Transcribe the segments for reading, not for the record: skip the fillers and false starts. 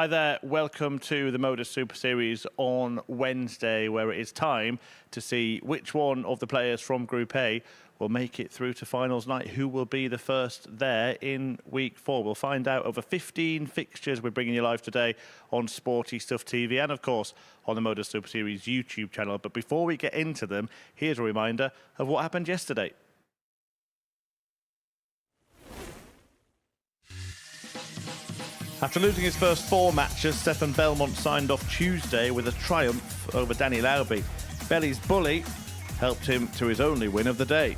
Hi there, welcome to the MODUS Super Series on Wednesday, where it is time to see which one of the players from Group A will make it through to finals night. Who will be the first there in week 4? We'll find out over 15 fixtures we're bringing you live today on Sporty Stuff TV and, of course, on the MODUS Super Series YouTube channel. But before we get into them, here's a reminder of what happened yesterday. After losing his first 4 matches, Belmont signed off Tuesday with a triumph over Lauby. Belly's bully helped him to his only win of the day.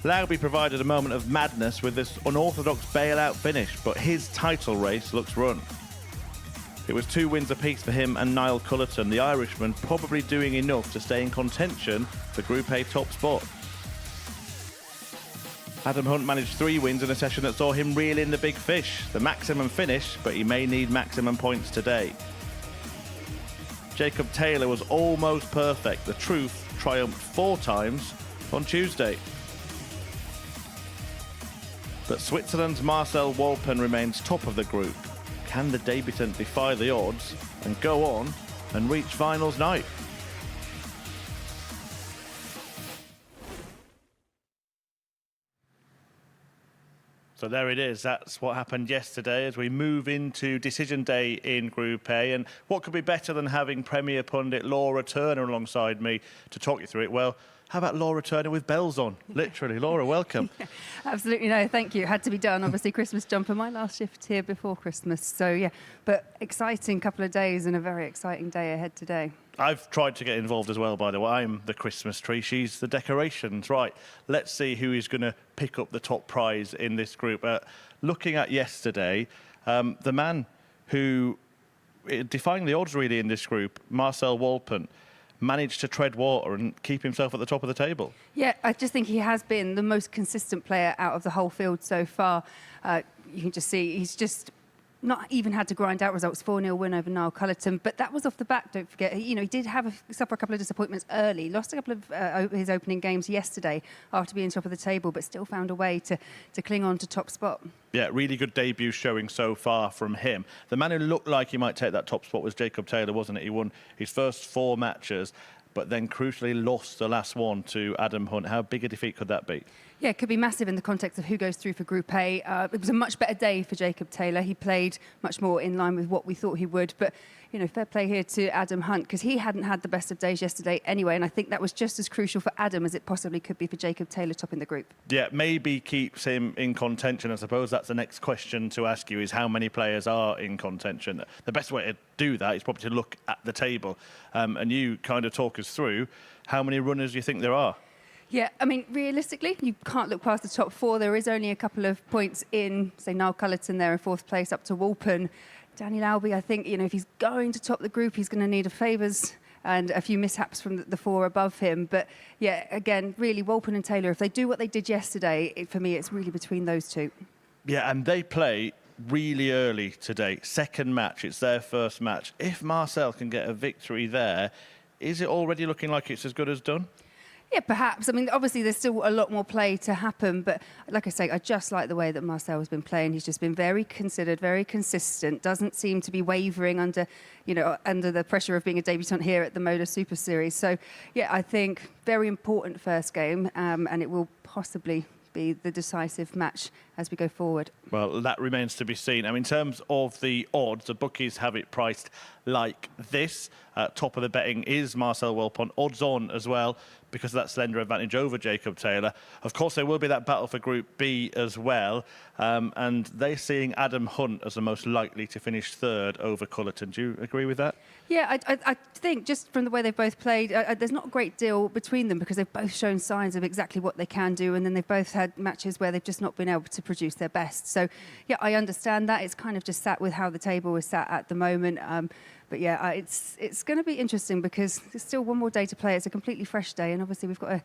Lauby provided a moment of madness with this unorthodox bailout finish, but his title race looks run. It was 2 wins apiece for him and Culleton, the Irishman probably doing enough to stay in contention for Group A top spot. Adam Hunt managed 3 wins in a session that saw him reel in the big fish, the maximum finish, but he may need maximum points today. Jacob Taylor was almost perfect. The Truth triumphed 4 times on Tuesday. But Switzerland's Marcel Walpen remains top of the group. Can the debutant defy the odds and go on and reach finals night? So there it is. That's what happened yesterday as we move into decision day in Group A. And what could be better than having Premier pundit Laura Turner alongside me to talk you through it? Well, how about Laura Turner with bells on? Literally. Laura, welcome. Yeah, absolutely. No, thank you. It had to be done. Obviously, Christmas jumper. My last shift here before Christmas. So, yeah, but exciting couple of days and a very exciting day ahead today. I've tried to get involved as well, by the way. I'm the Christmas tree. She's the decorations. Right, let's see who is going to pick up the top prize in this group. Looking at yesterday, the man who, defying the odds really in this group, Marcel Walpen, managed to tread water and keep himself at the top of the table. Yeah, I just think he has been the most consistent player out of the whole field so far. You can just see he's just not even had to grind out results. 4-0 win over Culleton, but that was off the back. Don't forget, he did suffer a couple of disappointments early. Lost a couple of his opening games yesterday after being top of the table, but still found a way to cling on to top spot. Yeah, really good debut showing so far from him. The man who looked like he might take that top spot was Jacob Taylor, wasn't it? He won his first 4 matches, but then crucially lost the last one to Adam Hunt. How big a defeat could that be? Yeah, it could be massive in the context of who goes through for Group A. It was a much better day for Jacob Taylor. He played much more in line with what we thought he would. But, fair play here to Adam Hunt, because he hadn't had the best of days yesterday anyway. And I think that was just as crucial for Adam as it possibly could be for Jacob Taylor topping the group. Yeah, maybe keeps him in contention. I suppose that's the next question to ask you, is how many players are in contention? The best way to do that is probably to look at the table. And you kind of talk us through how many runners you think there are. Yeah, I mean, realistically, you can't look past the top 4. There is only a couple of points in, say, Culleton there in 4th place up to Walpen. Lauby, I think, if he's going to top the group, he's going to need a favours and a few mishaps from the 4 above him. But, yeah, again, really, Walpen and Taylor, if they do what they did yesterday, for me, it's really between those 2. Yeah, and they play really early today. Second match, it's their first match. If Marcel can get a victory there, is it already looking like it's as good as done? Yeah, perhaps. I mean, obviously, there's still a lot more play to happen. But like I say, I just like the way that Marcel has been playing. He's just been very considered, very consistent, doesn't seem to be wavering under the pressure of being a debutant here at the MODUS Super Series. So, yeah, I think very important first game, and it will possibly be the decisive match as we go forward. Well, that remains to be seen. I mean, in terms of the odds, the bookies have it priced like this. Top of the betting is Marcel Walpen, odds on as well, because of that slender advantage over Jacob Taylor. Of course, there will be that battle for Group B as well, and they're seeing Adam Hunt as the most likely to finish 3rd over Culleton. Do you agree with that? Yeah, I think just from the way they've both played, there's not a great deal between them, because they've both shown signs of exactly what they can do, and then they've both had matches where they've just not been able to produce their best. So, yeah, I understand that. It's kind of just sat with how the table is sat at the moment. But yeah, it's going to be interesting, because there's still one more day to play. It's a completely fresh day, and obviously we've got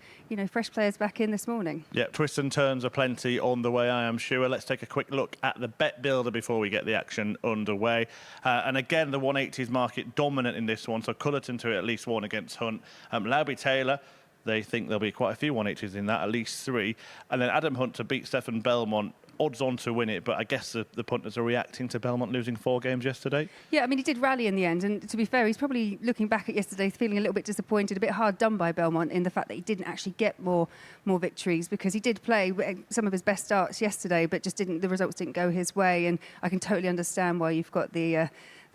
fresh players back in this morning. Yeah, twists and turns are plenty on the way, I am sure. Let's take a quick look at the bet builder before we get the action underway. And again, the 180s market dominant in this one, so Culleton to at least 1 against Hunt. Lauby Taylor, they think there'll be quite a few 180s in that, at least 3. And then Adam Hunt to beat Belmont odds on to win it, but I guess the punters are reacting to Belmont losing 4 games yesterday. Yeah, I mean, he did rally in the end, and to be fair, he's probably looking back at yesterday feeling a little bit disappointed, a bit hard done by Belmont in the fact that he didn't actually get more victories, because he did play some of his best starts yesterday, but just the results didn't go his way. And I can totally understand why you've got the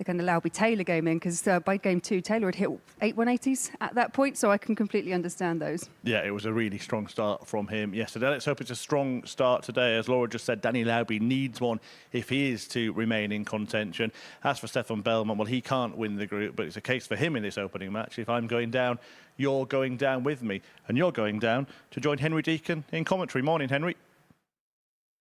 kind of Lauby-Taylor game in, because by game 2, Taylor had hit 8 180s at that point, so I can completely understand those. Yeah, it was a really strong start from him yesterday. Let's hope it's a strong start today. As Laura just said, Danny Lauby needs one if he is to remain in contention. As for Stefan Belmont, well, he can't win the group, but it's a case for him in this opening match. If I'm going down, you're going down with me, and you're going down to join Henry Deacon in commentary. Morning, Henry.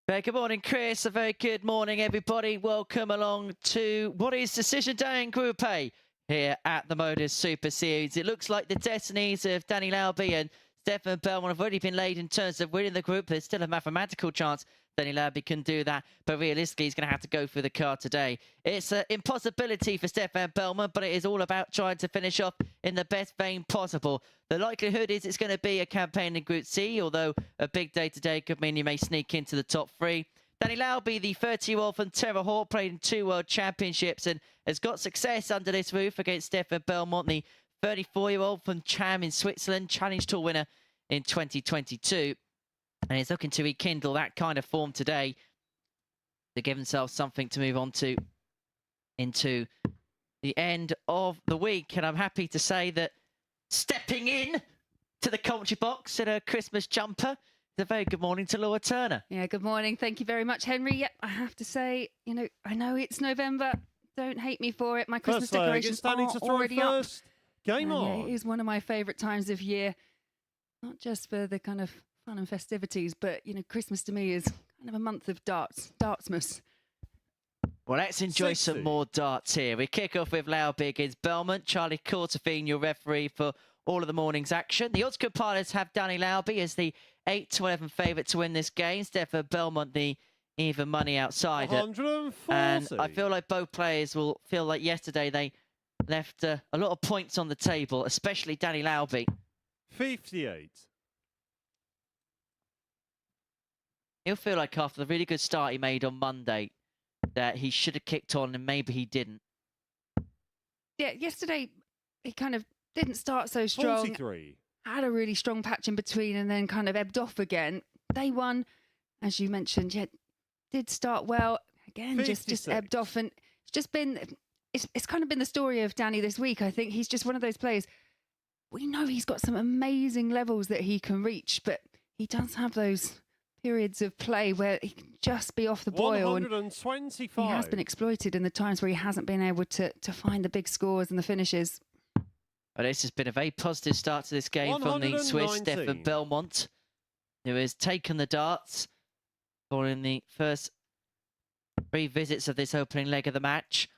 Very good morning, Chris. A very good morning, everybody. Welcome along to what is Decision Day in Group A here at the MODUS Super Series. It looks like the destinies of Danny Lauby and Stefan Belmont have already been laid in terms of winning the group. There's still a mathematical chance Danny Lauby can do that, but realistically, he's going to have to go through the card today. It's an impossibility for Stefan Belmont, but it is all about trying to finish off in the best vein possible. The likelihood is it's going to be a campaign in Group C, although a big day today could mean you may sneak into the top 3. Danny Lauby, the 30-year-old from Terre Haute, played in 2 World Championships and has got success under this roof against Stefan Belmont, the 34-year-old from Cham in Switzerland, Challenge Tour winner in 2022. And he's looking to rekindle that kind of form today to give himself something to move on to into the end of the week. And I'm happy to say that stepping in to the commentary box in a Christmas jumper, a very good morning to Laura Turner. Yeah, good morning. Thank you very much, Henry. Yep, I have to say, I know it's November. Don't hate me for it. My Christmas decorations are already up. Game on. Yeah, it is one of my favourite times of year, not just for the kind of fun and festivities, but Christmas to me is kind of a month of dartsmas. Well, let's enjoy 60. some more darts here. We kick off with Lauby against Belmont. Charlie Courtefine, your referee for all of the morning's action. The odds compilers have Danny Lauby as the 8-11 favourite to win this game. Stefan Belmont, the even money outsider. 140. And I feel like both players will feel like yesterday they left a lot of points on the table, especially Danny Lauby. 58. He'll feel like after the really good start he made on Monday that he should have kicked on and maybe he didn't. Yeah, yesterday he kind of didn't start so strong. 43. Had a really strong patch in between and then kind of ebbed off again. Day 1, as you mentioned, yeah, did start well. Again, just ebbed off. And it's just been, it's kind of been the story of Danny this week. I think he's just one of those players. We know he's got some amazing levels that he can reach, but he does have those periods of play where he can just be off the boil. 125. And he has been exploited in the times where he hasn't been able to find the big scores and the finishes. Well, this has been a very positive start to this game from the Swiss, Stefan Belmont, who has taken the darts following the first 3 visits of this opening leg of the match.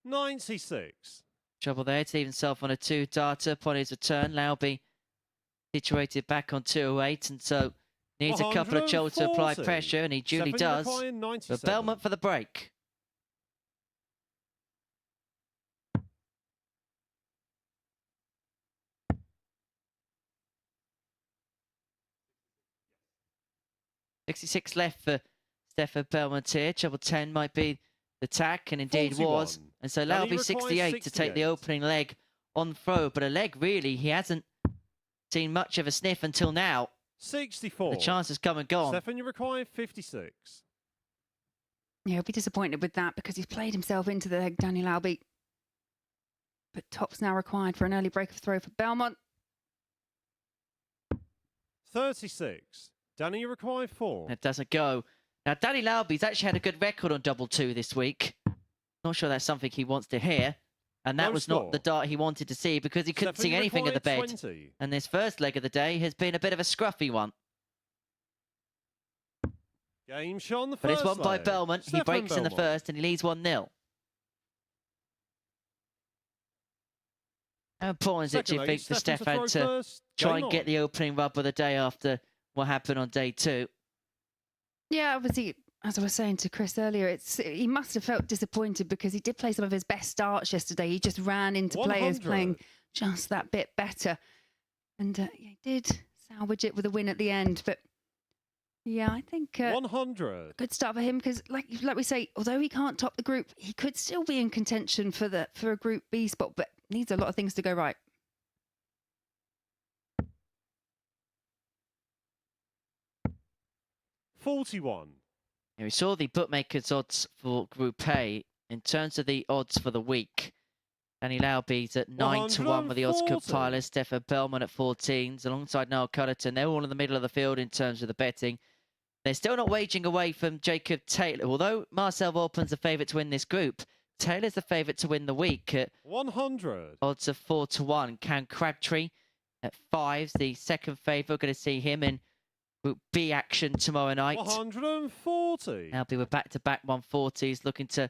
96. Trouble there to leave himself on a 2-darter upon his return. Lauby situated back on 208, and so needs a couple of jolts to apply pressure, and he duly does. But Belmont for the break. .66 left for Stefan Belmont here. Trouble 10 might be the tack, and indeed 41. was. And so Lauby 68 to take the opening leg on throw, but a leg really he hasn't seen much of a sniff until now. 64. The chance has come and gone. Stefan, you require 56. Yeah, he'll be disappointed with that because he's played himself into the leg, Danny Lauby. But top's now required for an early break of throw for Belmont. 36. Danny, you require 4. That doesn't go. Now, Danny Lauby's actually had a good record on double 2 this week. Not sure that's something he wants to hear. And that was not the dart he wanted to see because he couldn't see anything at the bed. 20. And this first leg of the day has been a bit of a scruffy one. Game shot on the But first it's won by leg. Belmont. He Stefan breaks in the Belmont. first and he leads 1-0. How important is it, do you think, for Stefan to try and get the opening rub of the day after what happened on day 2? Yeah, obviously, as I was saying to Chris earlier, he must have felt disappointed because he did play some of his best starts yesterday. He just ran into players 100. playing just that bit better. And he did salvage it with a win at the end. But yeah, I think 100. good start for him because, like we say, although he can't top the group, he could still be in contention for a Group B spot, but needs a lot of things to go right. $41. We saw the bookmakers' odds for Group A. In terms of the odds for the week, Danny Lauby's at 9-1 with the odds 140. compiler. Stefan Belmont at 14s, alongside Noel Culleton. They're all in the middle of the field in terms of the betting. They're still not waging away from Jacob Taylor. Although Marcel Walpen's the favourite to win this group, Taylor's the favourite to win the week at 100. odds of 4-1. Cam Crabtree at 5s, the second favourite. Going to see him in Group B action tomorrow night. 140. Lauby with back-to-back 140s, looking to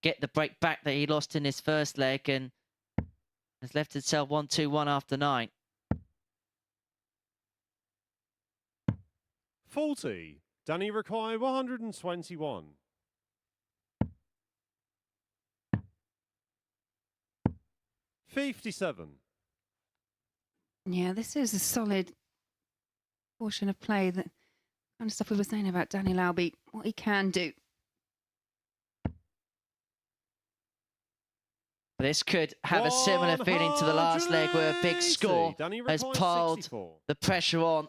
get the break back that he lost in his first leg and has left himself 1-2-1 after 9. 40. Danny require 121. 57. Yeah, this is a solid portion of play. That kind of stuff we were saying about Danny Lauby, what he can do. This could have a similar feeling to the last leg where a big score has piled 64. the pressure on.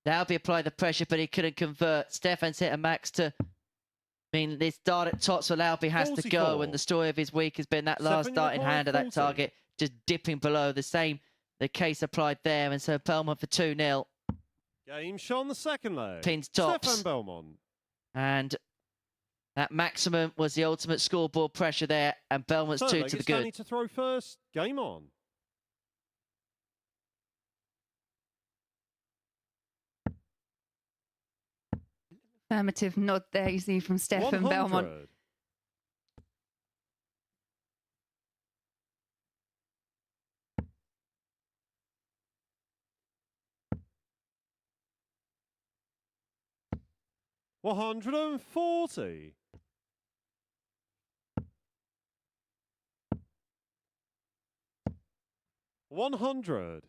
Lauby applied the pressure, but he couldn't convert. Stefan's hit a max to mean this dart at tots for Lauby has to go, 44. and the story of his week has been that last dart in hand of that 40. target, just dipping below. The case applied there, and so Belmont for 2-0. Game shot on the second leg. Pins tops. Stefan Belmont. And that maximum was the ultimate scoreboard pressure there, and Belmont's Third 2 leg, to the it's good. Danny to throw first. Game on. Affirmative nod there, you see, from Stefan 100. Belmont. 140. 100.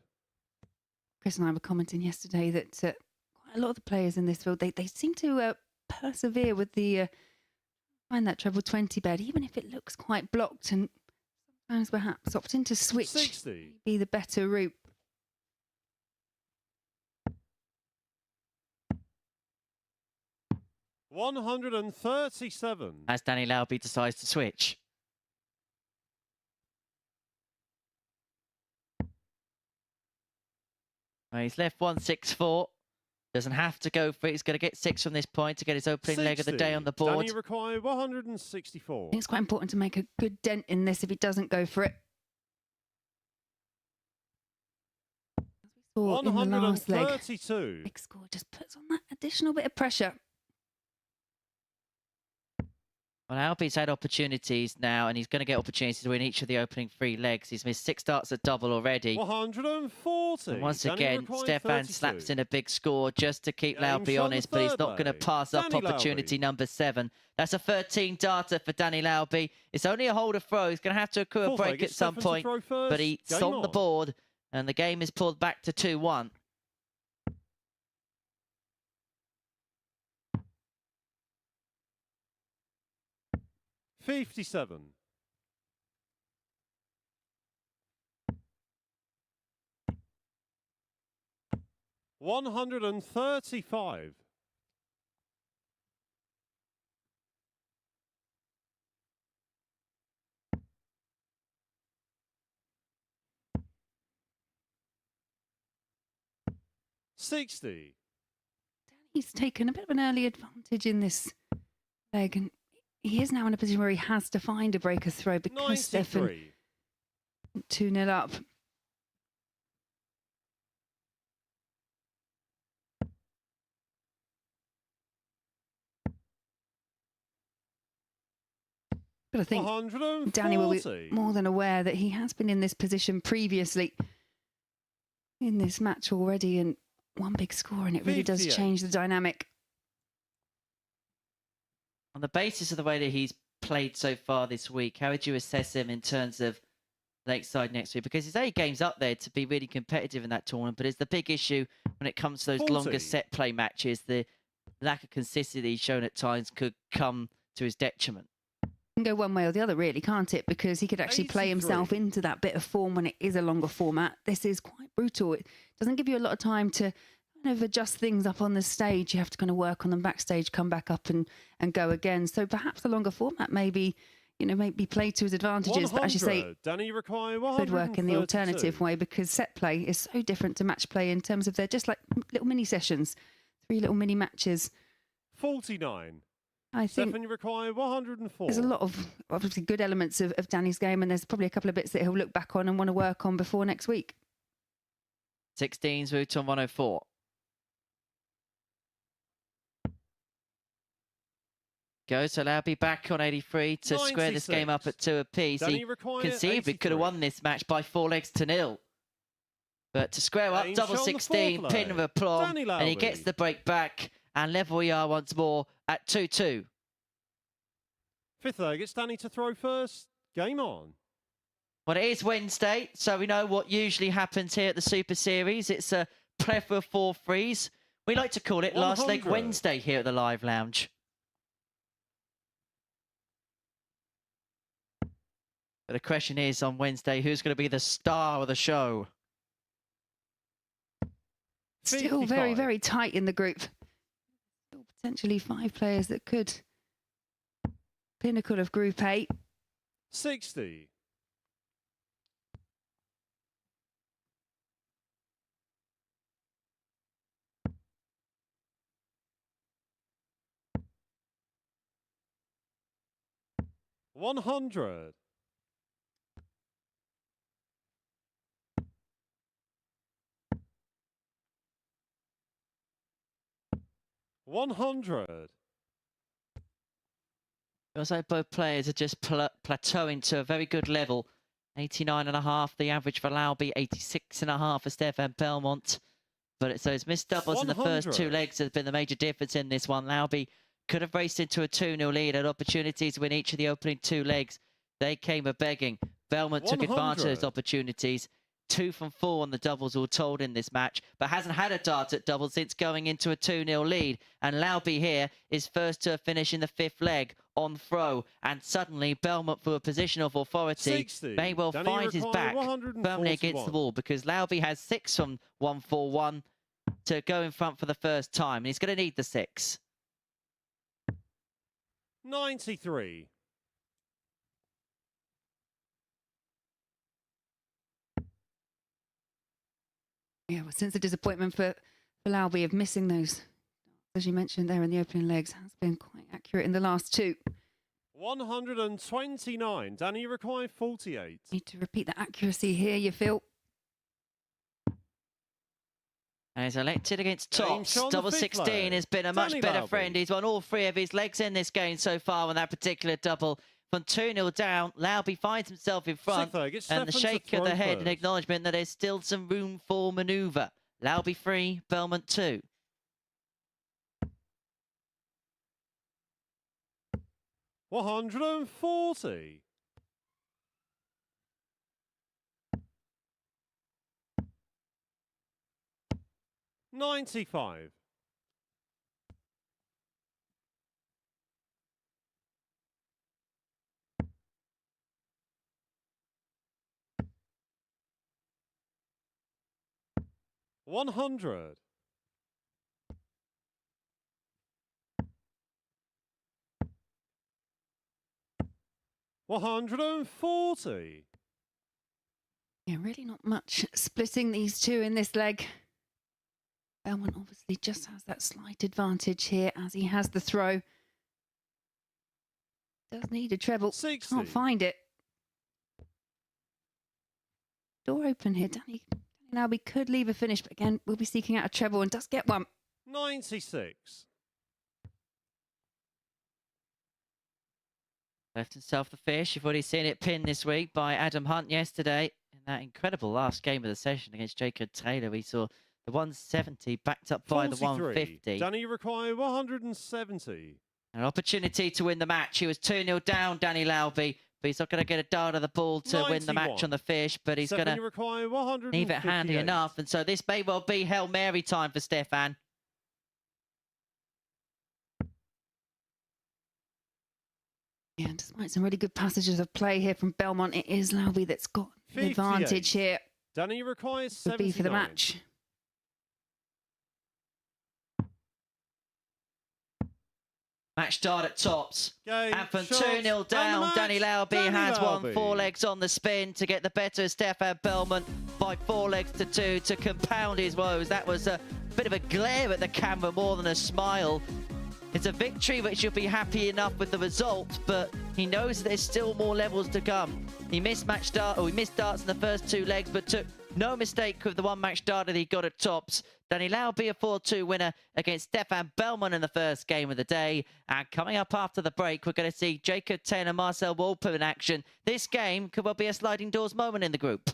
Chris and I were commenting yesterday that quite a lot of the players in this field, they seem to persevere with the find that treble 20 bed, even if it looks quite blocked, and sometimes perhaps opting to switch 60. be the better route. $137. As Danny Lauby decides to switch. Well, he's left 164. Doesn't have to go for it. He's going to get 6 from this point to get his opening leg of the day on the board. Danny require 164. I think it's quite important to make a good dent in this if he doesn't go for it. As we saw in the last leg, 132. big score just puts on that additional bit of pressure. Well, Alby's had opportunities now, and he's going to get opportunities to win each of the opening 3 legs. He's missed 6 starts at double already. 140. And once Danny again, require Stefan 32. slaps in a big score just to keep Game Lauby shot honest, the but he's third not going to leg. pass up Danny opportunity Lauby. number 7. That's a 13 darter for Danny Lauby. It's only a holder throw. He's going to have to accrue a Fourth break leg, at it's some Stefan to point, throw first. but he's Game on the on. board, and the game is pulled back to 2-1. $57. 135. 60. He's taken a bit of an early advantage in this leg, and he is now in a position where he has to find a breaker throw because Stefan 93. 2-0 up. But I think 140. Danny will be more than aware that he has been in this position previously in this match already, and one big score, and it really does 58. change the dynamic. On the basis of the way that he's played so far this week, how would you assess him in terms of Lakeside next week, because his A game's up there to be really competitive in that tournament, but it's the big issue when it comes to those 40. longer set play matches. The lack of consistency shown at times could come to his detriment. Can go one way or the other, really, can't it? Because he could actually play himself 83. into that bit of form when it is a longer format. This is quite brutal. It doesn't give you a lot of time to kind of adjust things up on the stage. You have to kind of work on them backstage, come back up and go again. So perhaps the longer format maybe played to his advantages. But as you say, Danny require could work in the 132. alternative way, because set play is so different to match play in terms of they're just like little mini sessions, 3 little mini matches. 49. I think Stefan, you require 104. there's a lot of obviously good elements of Danny's game, and there's probably a couple of bits that he'll look back on and want to work on before next week. 16's route on 104. Goes to Lauby back on 83 to square this game up at 2 apiece. Danny He require conceivably could have 83. won this match by 4 legs to 0. But to square up, James double on the 16, fourth pin leg. of a plum, Danny and he Lauby. gets the break back. And level we are once more at 2-2. 5th leg, it's Danny to throw first. Game on. Well, it is Wednesday, so we know what usually happens here at the Super Series. It's a plethora of 4-3s. We like to call it Last Leg 100. Wednesday here at the Live Lounge. But the question is, on Wednesday, who's going to be the star of the show? Still very, 55. very tight in the group. Still potentially 5 players that could. Pinnacle of Group A. 60. 100. 100. Feels like both players are just plateauing to a very good level. 89.5, the average for Lauby, 86.5 for Stefan Belmont. But it's those missed doubles in the first 2 100. legs that have been the major difference in this one. Lauby could have raced into a 2-0 lead, had opportunities to win each of the opening 2 legs. They came a-begging. Belmont took advantage of 100. those opportunities. 2 from 4 on the doubles all told in this match, but hasn't had a dart at doubles since going into a 2-0 lead. And Lauby here is first to finish in the 5th leg on throw. And suddenly Belmont, for a position of authority, 60. may well Danny find his require back 141. firmly against the wall, because Lauby has 6 from 141 to go in front for the first time. And he's going to need the 6. 93. 'Well, since the disappointment for Lauby of missing those, as you mentioned there in the opening legs, has been quite accurate in the last 2. 129. Danny, you require 48. Need to repeat the accuracy here, you feel. And he's elected against James Tops. on the Double 5th 16 leg. has been a much Danny better Lauby. friend. He's won all 3 of his legs in this game so far on that particular double. From 2-0 down, Lauby finds himself in front. 6th leg, it's And the Stefan to shake of the throw head, an first. acknowledgement that there's still some room for manoeuvre. Lauby 3, Belmont 2. 140. 95. 100. 140. Yeah, really not much splitting these 2 in this leg. Belmont obviously just has that slight advantage here as he has the throw. Does need a treble. 60. Can't find it. Door open here. Danny Lauby could leave a finish, but again, we'll be seeking out a treble and does get one. 96. Left himself the fish. You've already seen it pinned this week by Adam Hunt yesterday in that incredible last game of the session against Jacob Taylor. We saw the 170 backed up by the 43. 150. Danny, you require 170. An opportunity to win the match. He was 2-0 down, Danny Lauby, but he's not going to get a dart of the ball to win the match 91. on the fish, but he's going to require leave it handy 158. enough. And so this may well be Hail Mary time for Stefan. Yeah, despite some really good passages of play here from Belmont, it is Lauby that's got the advantage here. Danny requires Would be for the 79. match. Match start at tops. Game, And from shots, 2-0 down, and the Danny match, Lauby has won Lauby. 4 legs on the spin to get the better of Stefan Belmont by 4 legs to 2 to compound his woes. That was a bit of a glare at the camera more than a smile. It's a victory which you'll be happy enough with the result, but he knows there's still more levels to come. He missed darts in the first 2 legs, but took no mistake with the 1 match dart that he got at tops. Danny Lauby, a 4-2 winner against Stefan Belmont in the first game of the day. And coming up after the break, we're going to see Jacob Taylor and Marcel Walpen in action. This game could well be a sliding doors moment in the group.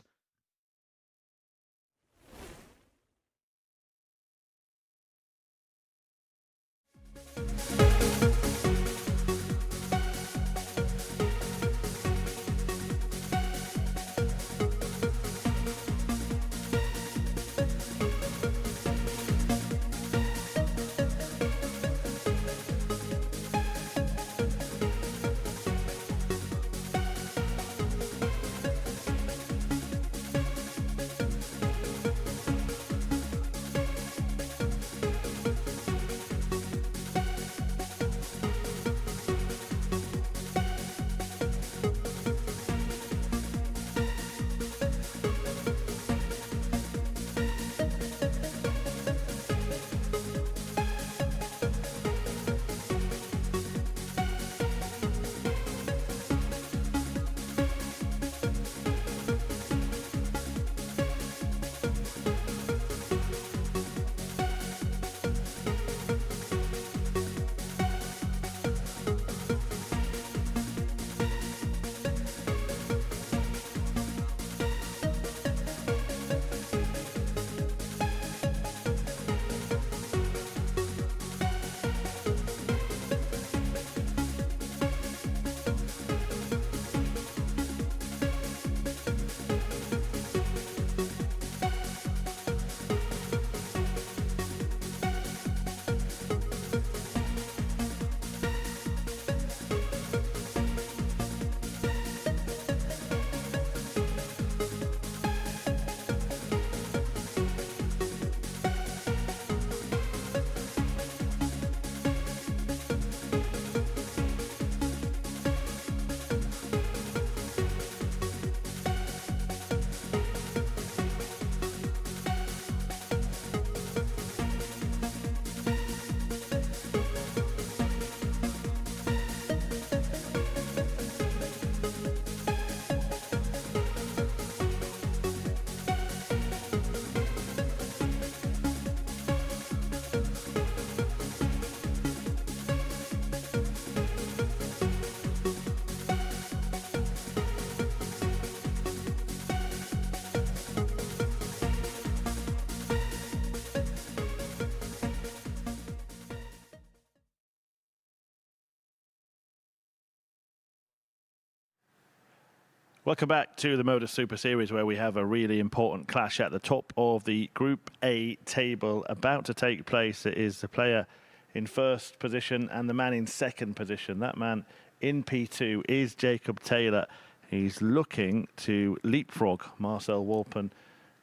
Welcome back to the MODUS Super Series, where we have a really important clash at the top of the Group A table about to take place. It is the player in first position and the man in second position. That man in P2 is Jacob Taylor. He's looking to leapfrog Marcel Walpen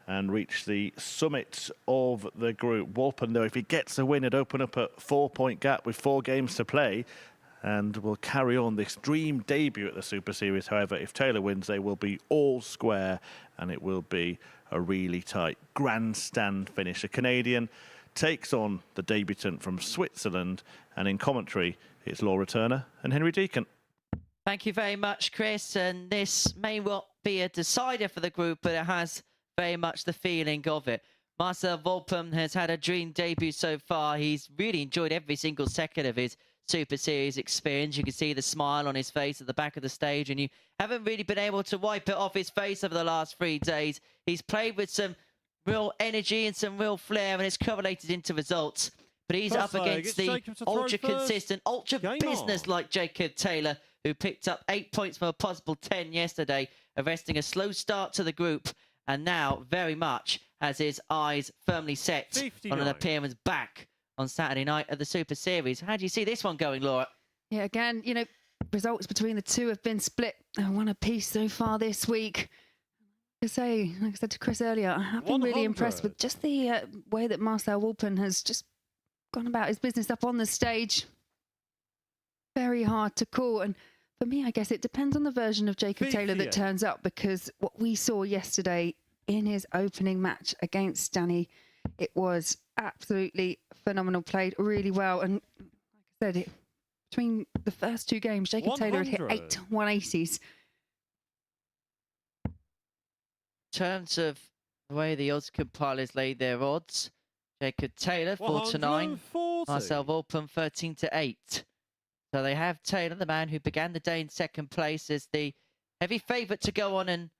and reach the summit of the group. Walpen, though, if he gets a win, it'd open up a 4-point gap with 4 games to play, and will carry on this dream debut at the Super Series. However, if Taylor wins, they will be all square, and it will be a really tight grandstand finish. A Canadian takes on the debutant from Switzerland, and in commentary, it's Laura Turner and Henry Deacon. Thank you very much, Chris. And this may well be a decider for the group, but it has very much the feeling of it. Marcel Walpen has had a dream debut so far. He's really enjoyed every single second of his Super Series experience. You can see the smile on his face at the back of the stage, and you haven't really been able to wipe it off his face over the last 3 days. He's played with some real energy and some real flair, and it's correlated into results. But he's up against the ultra-consistent, ultra-business-like Jacob Taylor, who picked up 8 points from a possible 10 yesterday, arresting a slow start to the group, and now very much has his eyes firmly set 59. on an appearance back on Saturday night of the Super Series. How do you see this one going, Laura? Yeah, again, you know, results between the two have been split. One apiece so far this week. Like I said to Chris earlier, I have been really 100. impressed with just the way that Marcel Walpen has just gone about his business up on the stage. Very hard to call. And for me, I guess it depends on the version of Jacob Taylor that turns up, because what we saw yesterday in his opening match against Danny, it was absolutely phenomenal. Played really well. And like I said, between the first two games, Jacob Taylor had hit 8 180s. In terms of the way the odds compilers laid their odds, Jacob Taylor 4-9, Marcel Walpen 13-8. So they have Taylor, the man who began the day in second place, as the heavy favourite to go on and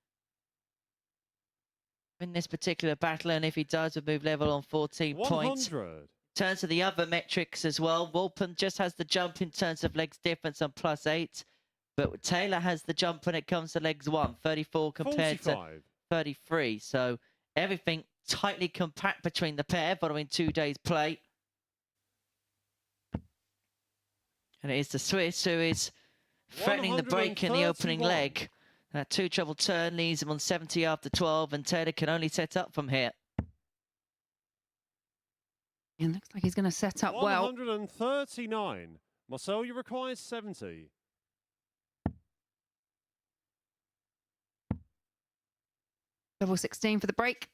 win this particular battle. And if he does, we'll move level on 14 points. In terms of the other metrics as well, Walpen just has the jump in terms of legs difference on +8. But Taylor has the jump when it comes to legs 1, 34 compared 45. to 33. So everything tightly compact between the pair following 2 days play. And it is the Swiss who is threatening the break in the opening leg. That 2 treble turn leaves him on 70 after 12, and Taylor can only set up from here. It looks like he's going to set up well. 139. Marcel, you require 70. Level 16 for the break.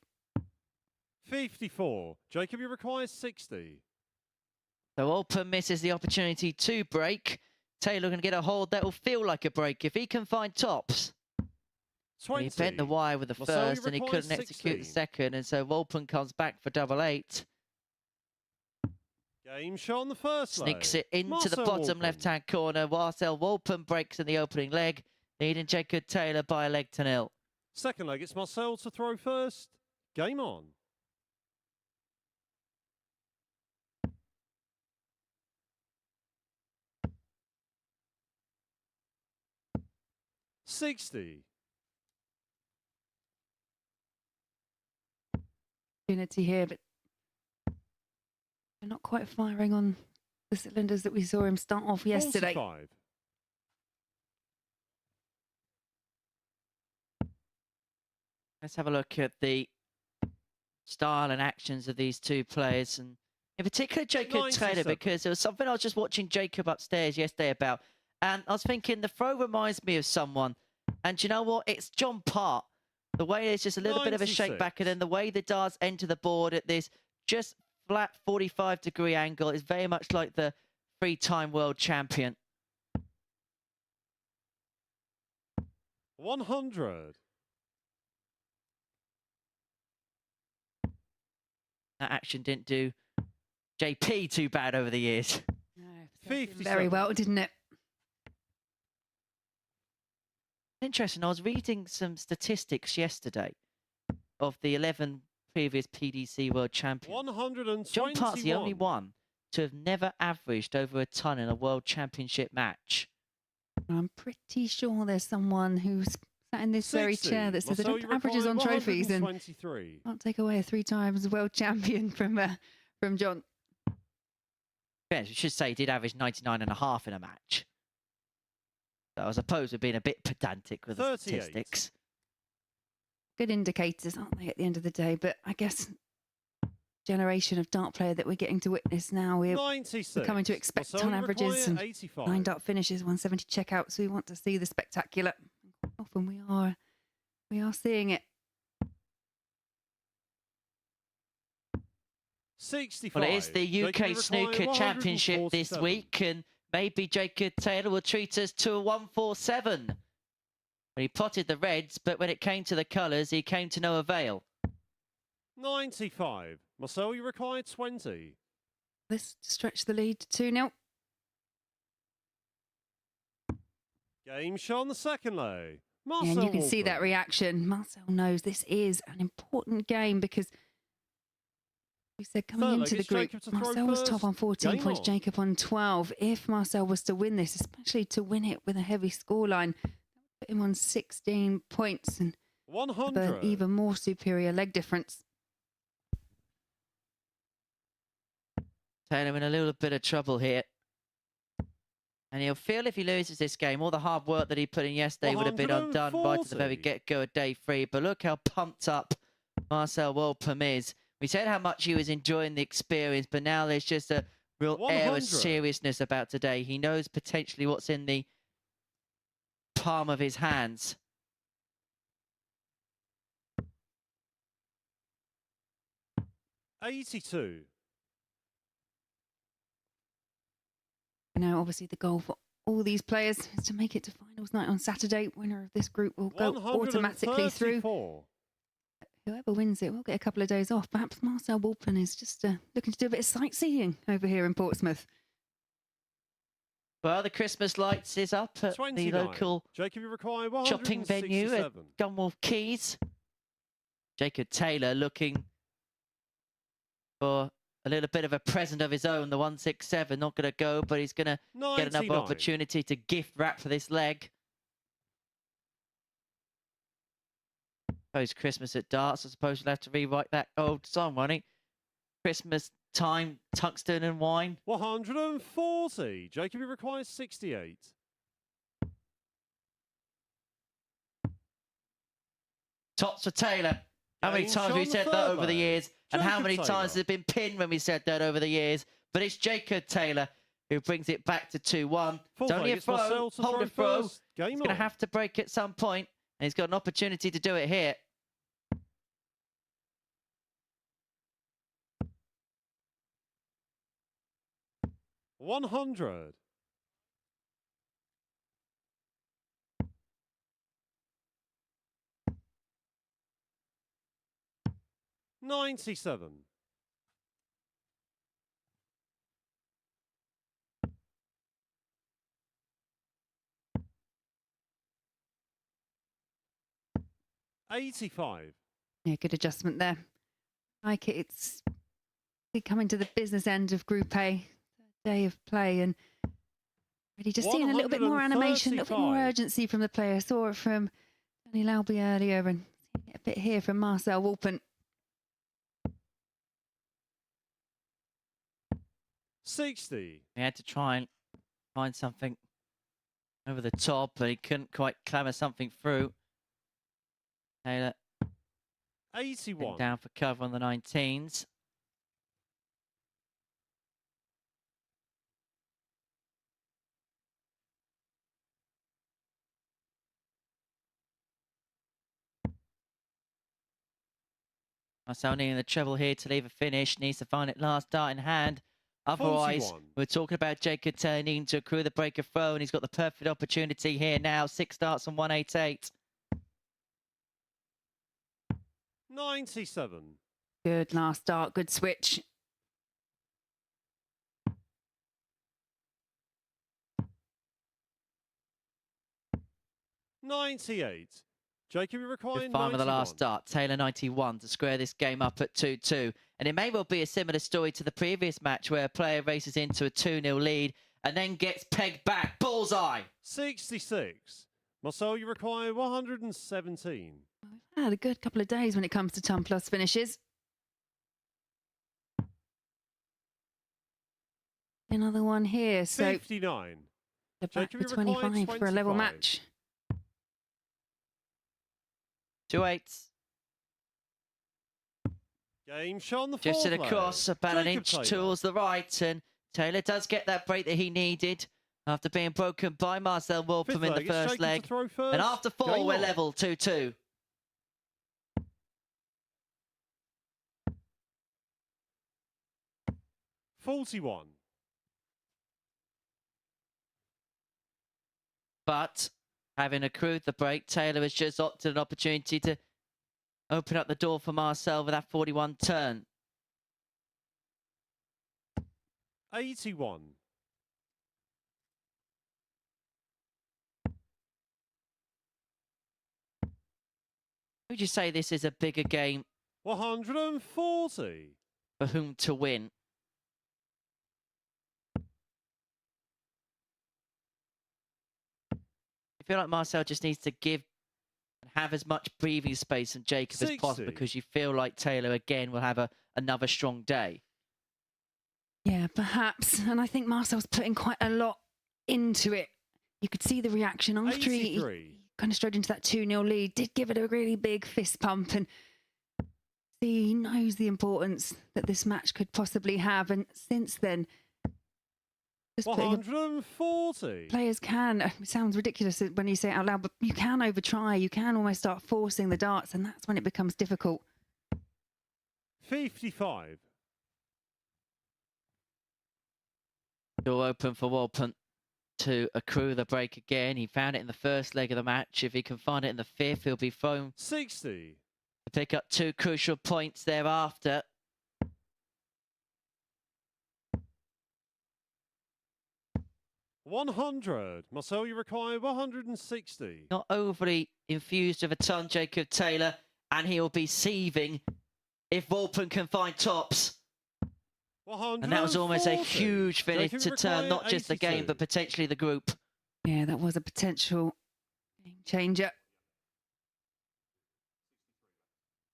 54. Jacob, you require 60. So Walpen misses the opportunity to break. Taylor going to get a hold that will feel like a break if he can find tops. 20. He bent the wire with the Marcel, first and he couldn't execute the 16. second, and so Walpen comes back for double 8. Game shot on the first Sneaks leg. it into the Marcel bottom Walpen. left-hand corner. Marcel Walpen breaks in the opening leg, leading Jacob Taylor by a leg to 0. Second leg, it's Marcel to throw first. Game on. $60. Opportunity here, but they're not quite firing on the cylinders that we saw him start off yesterday. 45. Let's have a look at the style and actions of these two players, and in particular Jacob 97. Taylor, because there was something I was just watching Jacob upstairs yesterday about, and I was thinking the throw reminds me of someone, and you know what? It's John Part. The way there's just a little bit of a shake back, and then the way the darts enter the board at this just flat 45-degree angle is very much like the 3-time world champion. 100. That action didn't do JP too bad over the years. No, 57. very well, didn't it? Interesting, I was reading some statistics yesterday of the 11 previous PDC world champions. 121. John Part's the only one to have never averaged over a ton in a world championship match. I'm pretty sure there's someone who's sat in this very 60. chair that says they Marcel, don't you averages require on trophies and 123. can't take away a 3 times world champion from John. Yes, we should say he did average 99.5 in a match. So I suppose we're being a bit pedantic with the 38. statistics. Good indicators, aren't they, at the end of the day? But I guess generation of dart player that we're getting to witness now, we're 96. coming to expect Marcel, on you averages require and 85. lined up finishes, 170 checkouts. We want to see the spectacular. Often we are seeing it. 65. Well, it is the Jacob, UK you require Snooker Championship this 147. week, and maybe Jacob Taylor will treat us to a 147. When he potted the reds, but when it came to the colours, he came to no avail. 95. Marcel, you require 20. Let's stretch the lead to 2-0. Game shot on the second leg. Yeah, Marcel and you can see that Walpen. reaction. Marcel knows this is an important game because We said coming Third into leg, the it's group, Jacob to throw Marcel was top first. on 14 Game points, on. Jacob on 12. If Marcel was to win this, especially to win it with a heavy scoreline, put him on 16 points and have an 100. even more superior leg difference. Taylor in a little bit of trouble here. And he'll feel if he loses this game, all the hard work that he put in yesterday would have been undone right at the very 140. get-go of day 3. But look how pumped up Marcel Walpen is. We said how much he was enjoying the experience, but now there's just a real air 100. of seriousness about today. He knows potentially what's in the palm of his hands. $82. Now, obviously, the goal for all these players is to make it to finals night on Saturday. Winner of this group will go automatically through. 134. Whoever wins it will get a couple of days off. Perhaps Marcel Walpen is just looking to do a bit of sightseeing over here in Portsmouth. Well, the Christmas lights is up at 29. the local Jacob, you require shopping venue at 167. Gunwolf Quays. Jacob Taylor looking for a little bit of a present of his own. The 167 not going to go, but he's going to get another 99. opportunity to gift wrap for this leg. Post Christmas at darts, I suppose we'll have to rewrite that old song, won't it? Christmas time, tungsten and wine. 140. Jacob, you require 68. Tops for Taylor. How many Game times have we shot said on the that third over the leg. years? And how Jacob many Taylor. times has it been pinned when we said that over the years? But it's Jacob Taylor who brings it back to 2-1. Fourth It's only leg, a it's throw, Marcel to hold a throw. first. Game He's going to on. have to break at some point, and he's got an opportunity to do it here. $100. $97. $85. Yeah, good adjustment there. Like it, it's coming to the business end of Group A, third day of play, and really just seeing a little bit more animation, a little bit more 135. urgency from the players. Saw it from Lauby earlier, and seeing it a bit here from Marcel Walpen. 60. He had to try and find something over the top, but he couldn't quite clamor something through. Taylor 81. down for cover on the 19s. Marcel needing the treble here to leave a finish. Needs to find it last dart in hand. Otherwise, 41. we're talking about Jacob Taylor needing to accrue the break of throw, and he's got the perfect opportunity here now. 6 darts and 188. 97. Good last start, good switch. $98. Jacob, you require Good find with the last 91. dart. Taylor 91 to square this game up at 2-2. And it may well be a similar story to the previous match where a player races into a 2-0 lead and then gets pegged back. Bullseye. 66. Marcel, you require 117. We've had a good couple of days when it comes to ton plus finishes. Another one here, so 59. they're back Jacob, for you require 25 for a level 25. match. 2 8s. Game shot on the Just fourth at a leg. cross, about an Jacob inch Taylor. towards the right. And Taylor does get that break that he needed after being broken by Marcel Walpen Fifth in the leg, it's first Jacob to leg. throw first. And after 4, Game we're on. level 2-2. $41. But having accrued the break, Taylor has just opted an opportunity to open up the door for Marcel with that 41 turn. 81. Would you say this is a bigger game? 140. for whom to win. I feel like Marcel just needs to give and have as much breathing space from Jacob as possible, because you feel like Taylor again will have another strong day. Yeah, perhaps. And I think Marcel's putting quite a lot into it. You could see the reaction after he kind of strode into that 2-0 lead, did give it a really big fist pump, and he knows the importance that this match could possibly have. And since then, just 140. Players can, it sounds ridiculous when you say it out loud, but you can overtry, you can almost start forcing the darts, and that's when it becomes difficult. 55. Door open for Walpen to accrue the break again. He found it in the first leg of the match. If he can find it in the fifth, he'll be thrown 60. to pick up 2 crucial points thereafter. $100. Marcel, you require 160. Not overly infused with a ton, Jacob Taylor, and he'll be seething if Walpen can find tops. And that was almost a huge finish to turn not just the game, but potentially the group. Yeah, that was a potential game changer.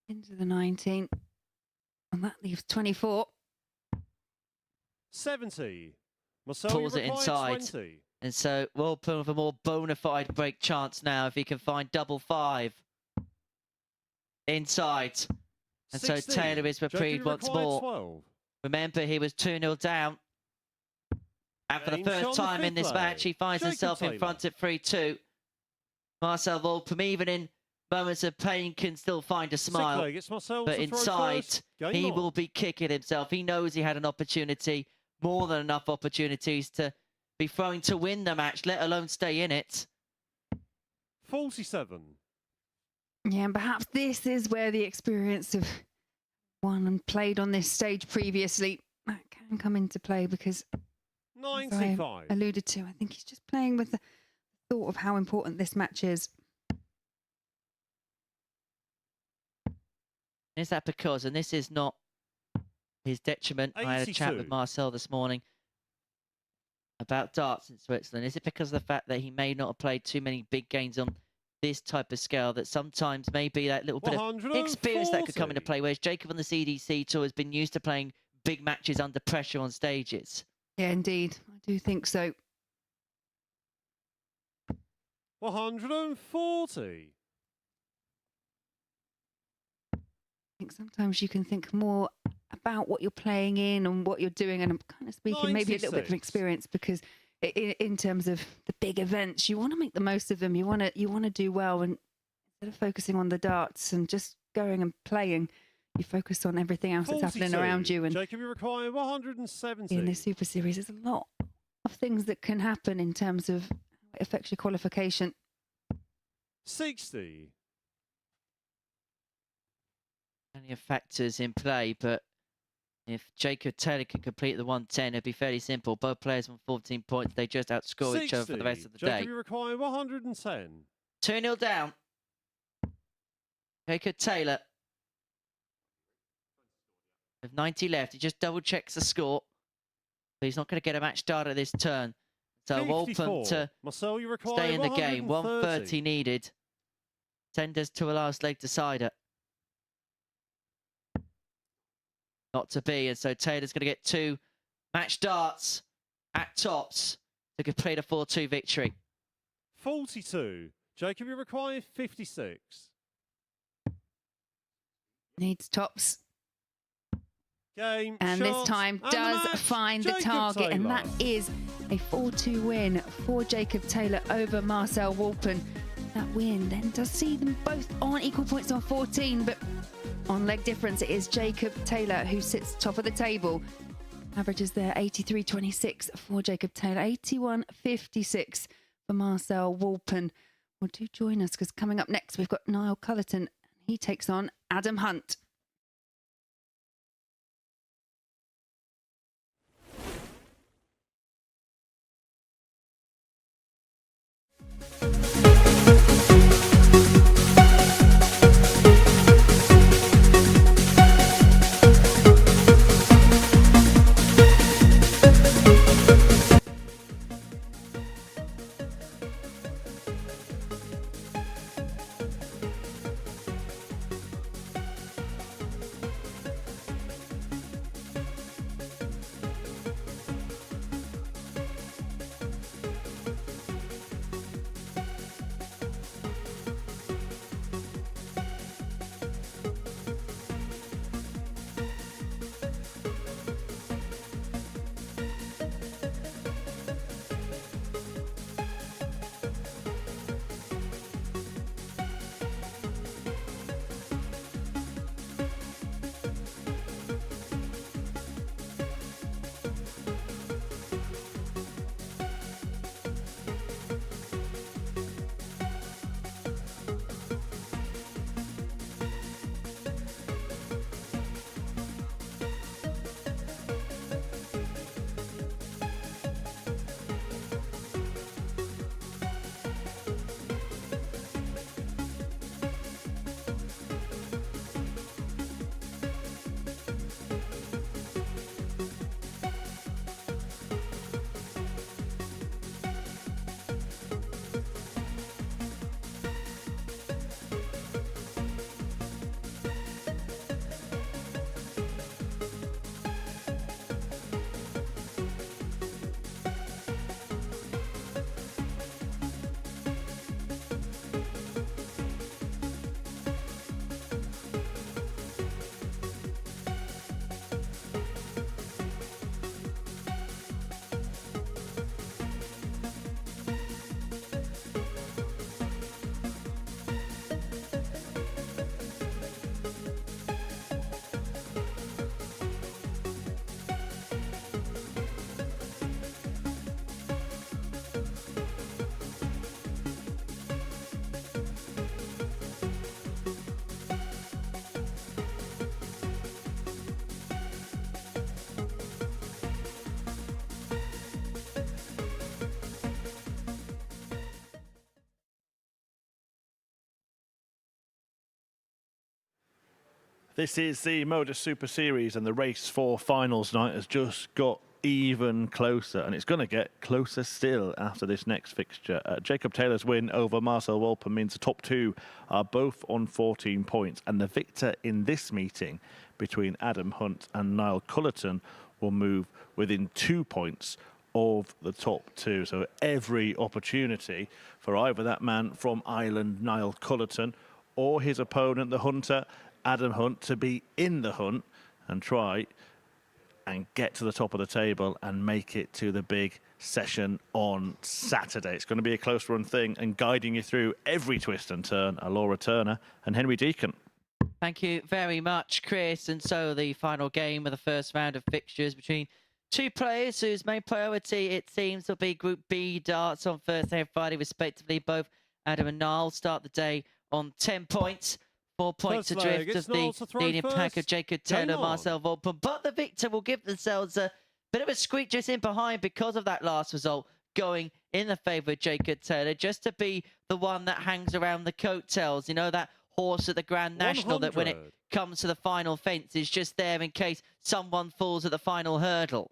Into the 19. And that leaves 24. 70. Marcel, Pulls it inside. 20. And so Walpen with a more bona fide break chance now if he can find double 5. Inside. And 60. so Taylor is reprieved once more. 12. Remember, he was 2-0 down. And for the first time in this match, he finds himself in front at 3-2. Marcel Walpen, even in moments of pain, can still find a smile. But inside, he will be kicking himself. He knows he had an opportunity, more than enough opportunities to be throwing to win the match, let alone stay in it. 47. Yeah, and perhaps this is where the experience of won and played on this stage previously that can come into play, because 95. as I alluded to, I think he's just playing with the thought of how important this match is. Is that because, and this is not his detriment, 82. I had a chat with Marcel this morning about darts in Switzerland. Is it because of the fact that he may not have played too many big games on this type of scale, that sometimes maybe that little bit of experience that could come into play, whereas Jacob on the CDC tour has been used to playing big matches under pressure on stages? Yeah, indeed. I do think so. 140. I think sometimes you can think more about what you're playing in and what you're doing, and I'm kind of speaking maybe a little bit from experience, because in terms of the big events, you want to make the most of them. You want to do well, and instead of focusing on the darts and just going and playing, you focus on everything else that's happening around you. And Jacob, you require 170. in this Super Series, there's a lot of things that can happen in terms of how it affects your qualification. 60. Plenty of factors in play, but if Jacob Taylor can complete the 110, it'd be fairly simple. Both players on 14 points. They just outscore 60. each other for the rest of the Jacob, day. you require 110. 2-0 down. Jacob Taylor. With 90 left, he just double checks the score. But he's not going to get a match started this turn. So Walpen to Marcel, you require stay in the game. 130. 130 needed. Tenders to a last leg decider. Not to be, and so Taylor's going to get 2 match darts at tops to complete a 4-2 victory. 42. Jacob, you require 56. Needs tops. Game, and shot, this time and does the match. find Jacob the target, Taylor. and that is a 4-2 win for Jacob Taylor over Marcel Walpen. That win then does see them both on equal points on 14, but on leg difference, it is Jacob Taylor who sits top of the table. Averages there 83.26 for Jacob Taylor, 81.56 for Marcel Walpen. Well, do join us, because coming up next, we've got Niall Culleton. He takes on Adam Hunt. This is the MODUS Super Series, and the race for finals night has just got even closer, and it's going to get closer still after this next fixture. Jacob Taylor's win over Marcel Walpen means the top two are both on 14 points, and the victor in this meeting between Adam Hunt and Niall Culleton will move within 2 points of the top two. So every opportunity for either that man from Ireland, Niall Culleton, or his opponent, the hunter, Adam Hunt, to be in the hunt and try and get to the top of the table and make it to the big session on Saturday. It's going to be a close run thing, and guiding you through every twist and turn are Laura Turner and Henry Deacon. Thank you very much, Chris. And so the final game of the first round of fixtures between two players whose main priority, it seems, will be Group B darts on Thursday and Friday, respectively. Both Adam and Niall start the day on 10 points. 4 points adrift of the leading pack of Jacob Taylor, Marcel Walpen. But the victor will give themselves a bit of a squeak just in behind because of that last result going in the favour of Jacob Taylor, just to be the one that hangs around the coattails. You know, that horse at the Grand National 100. that when it comes to the final fence is just there in case someone falls at the final hurdle.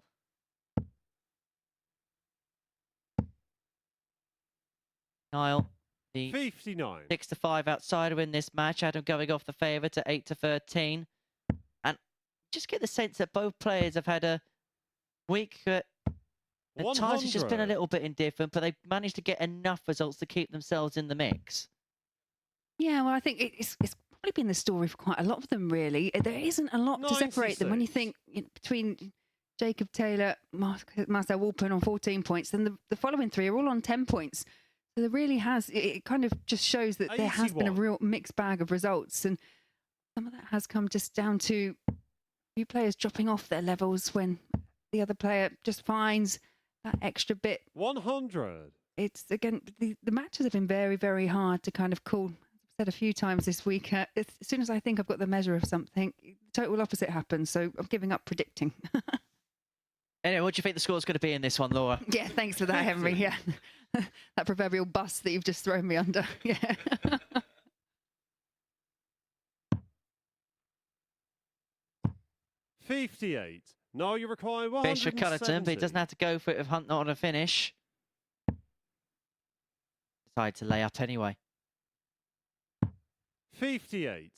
Niall, the 59. 6-5 outsider in this match. Adam going off the favourite to 8-13. And just get the sense that both players have had a week that at times has just been a little bit indifferent, but they've managed to get enough results to keep themselves in the mix. Yeah, well, I think it's probably been the story for quite a lot of them, really. There isn't a lot to separate them. When you think between Jacob Taylor, Marcel Walpen on 14 points, then the following three are all on 10 points. So there really has, it kind of just shows that there has been a real mixed bag of results. And some of that has come just down to a few players dropping off their levels when the other player just finds that extra bit. 100. It's, again, the matches have been very, very hard to kind of call. I've said a few times this week, as soon as I think I've got the measure of something, the total opposite happens. So I'm giving up predicting. Anyway, what do you think the score's going to be in this one, Laura? Yeah, thanks for that, Henry. Yeah, that proverbial bus that you've just thrown me under. Yeah. 58. No, you require 170. Fish for Culleton, but he doesn't have to go for it if Hunt not on a finish. Decided to lay up anyway. 58.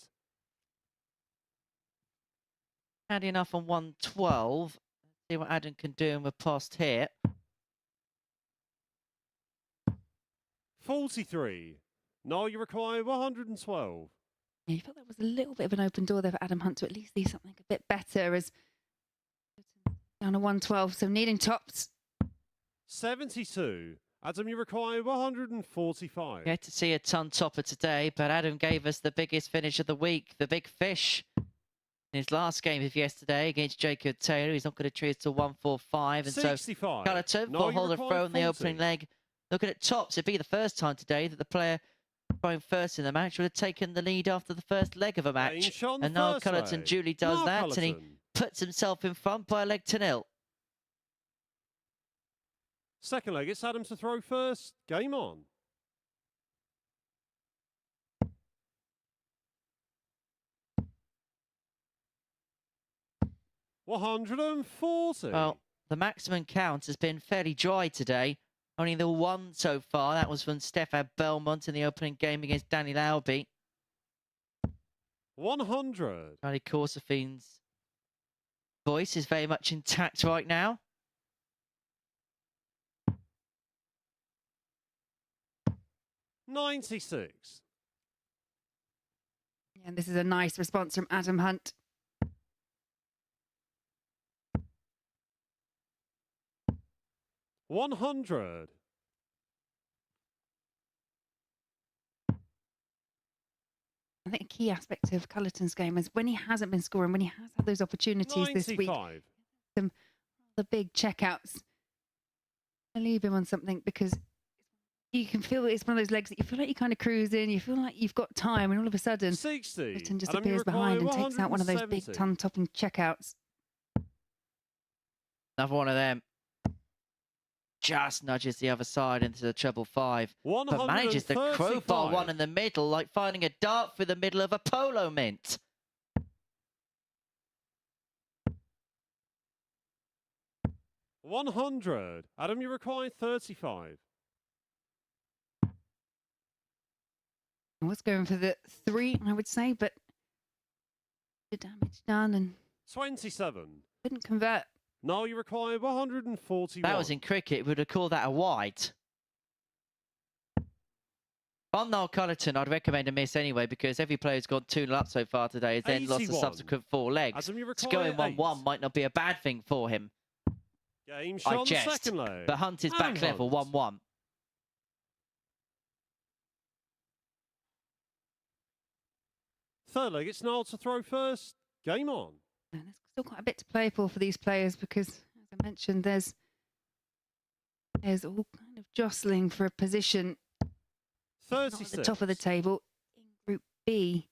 Handy enough on 112. See what Adam can do in the post here. 43. No, you require 112. Yeah, you felt that was a little bit of an open door there for Adam Hunt to at least see something a bit better, as down to 112, so needing tops. 72. Adam, you require 145. Get to see a ton topper today, but Adam gave us the biggest finish of the week, the big fish. In his last game of yesterday against Jacob Taylor, he's not going to treat to 145, and 65. So Culleton will hold a throw in the opening leg. Looking at tops, it'd be the first time today that the player going first in the match would have taken the lead after the first leg of a match. And now Culleton duly does that, and he puts himself in front by a leg to nil. Second leg, it's Adam to throw first. Game on. $140. Well, the maximum count has been fairly dry today. Only the one so far. That was from Stefan Belmont in the opening game against Danny Lauby. 100. Charlie Corsafine's voice is very much intact right now. 96. And this is a nice response from Adam Hunt. 100. I think a key aspect of Culleton's game is when he hasn't been scoring, when he has had those opportunities 95. this week, the big checkouts. I leave him on something because you can feel it's one of those legs that you feel like you kind of cruise in, you feel like you've got time, and all of a sudden, 60. Culleton just appears behind and takes out one of those big ton-topping checkouts. Another one of them. Just nudges the other side into the treble five, but manages the crowbar one in the middle, like finding a dart through the middle of a polo mint. 100. Adam, you require 35. I was going for the 3, I would say, but the damage done and 27. couldn't convert. Now you require 141. That was in cricket. We would have called that a wide. On Noel Culleton, I'd recommend a miss anyway because every player who's gone 2-0 up so far today has then lost the 81. subsequent 4 legs. Adam, you So require going 1-1 8. might not be a bad thing for him. Game I shot on the jest. second leg. But Hunt is back Adam level, Hunt. 1-1. Third leg, it's Niall to throw first. Game on. And there's still quite a bit to play for these players because, as I mentioned, there's all kind of jostling for a position not 36. at the top of the table in Group B.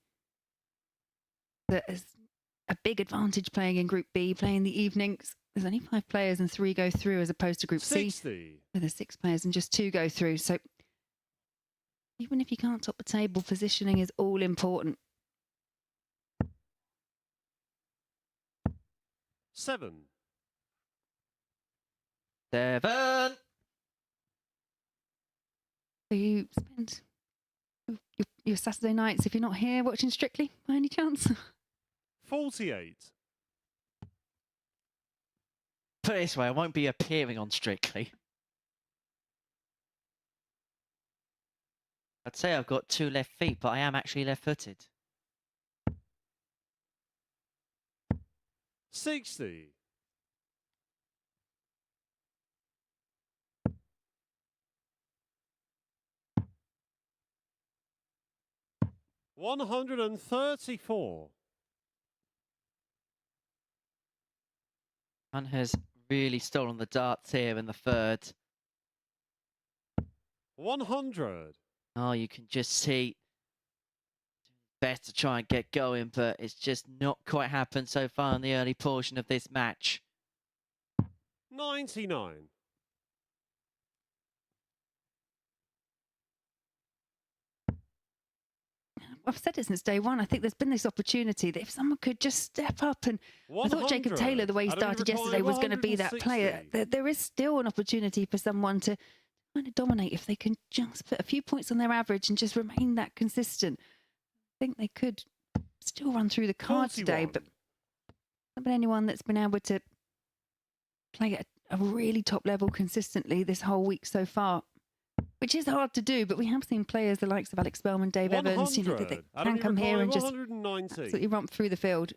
That is a big advantage playing in Group B, playing the evenings. There's only 5 players and 3 go through as opposed to Group 60. C, where there's 6 players and just 2 go through. So even if you can't top the table, positioning is all important. 7. 7. So you spend your Saturday nights, if you're not here, watching Strictly by any chance? 48. Put it this way, I won't be appearing on Strictly. I'd say I've got 2 left feet, but I am actually left-footed. 60. 134. Hunt has really stolen the darts here in the third. 100. Oh, you can just see best to try and get going, but it's just not quite happened so far in the early portion of this match. 99. I've said it since day one. I think there's been this opportunity that if someone could just step up, and I thought Jacob 100. Taylor, the way he Adam, started you require yesterday, was going to be that player. 160. There is still an opportunity for someone to kind of dominate if they can just put a few points on their average and just remain that consistent. I think they could still run through the card today, 41. but not been anyone that's been able to play at a really top level consistently this whole week so far, which is hard to do. But we have seen players the likes of Alex Belmont, Dave Evans, you know, that 100. can Adam, you come here require and just 190. absolutely romp through the field.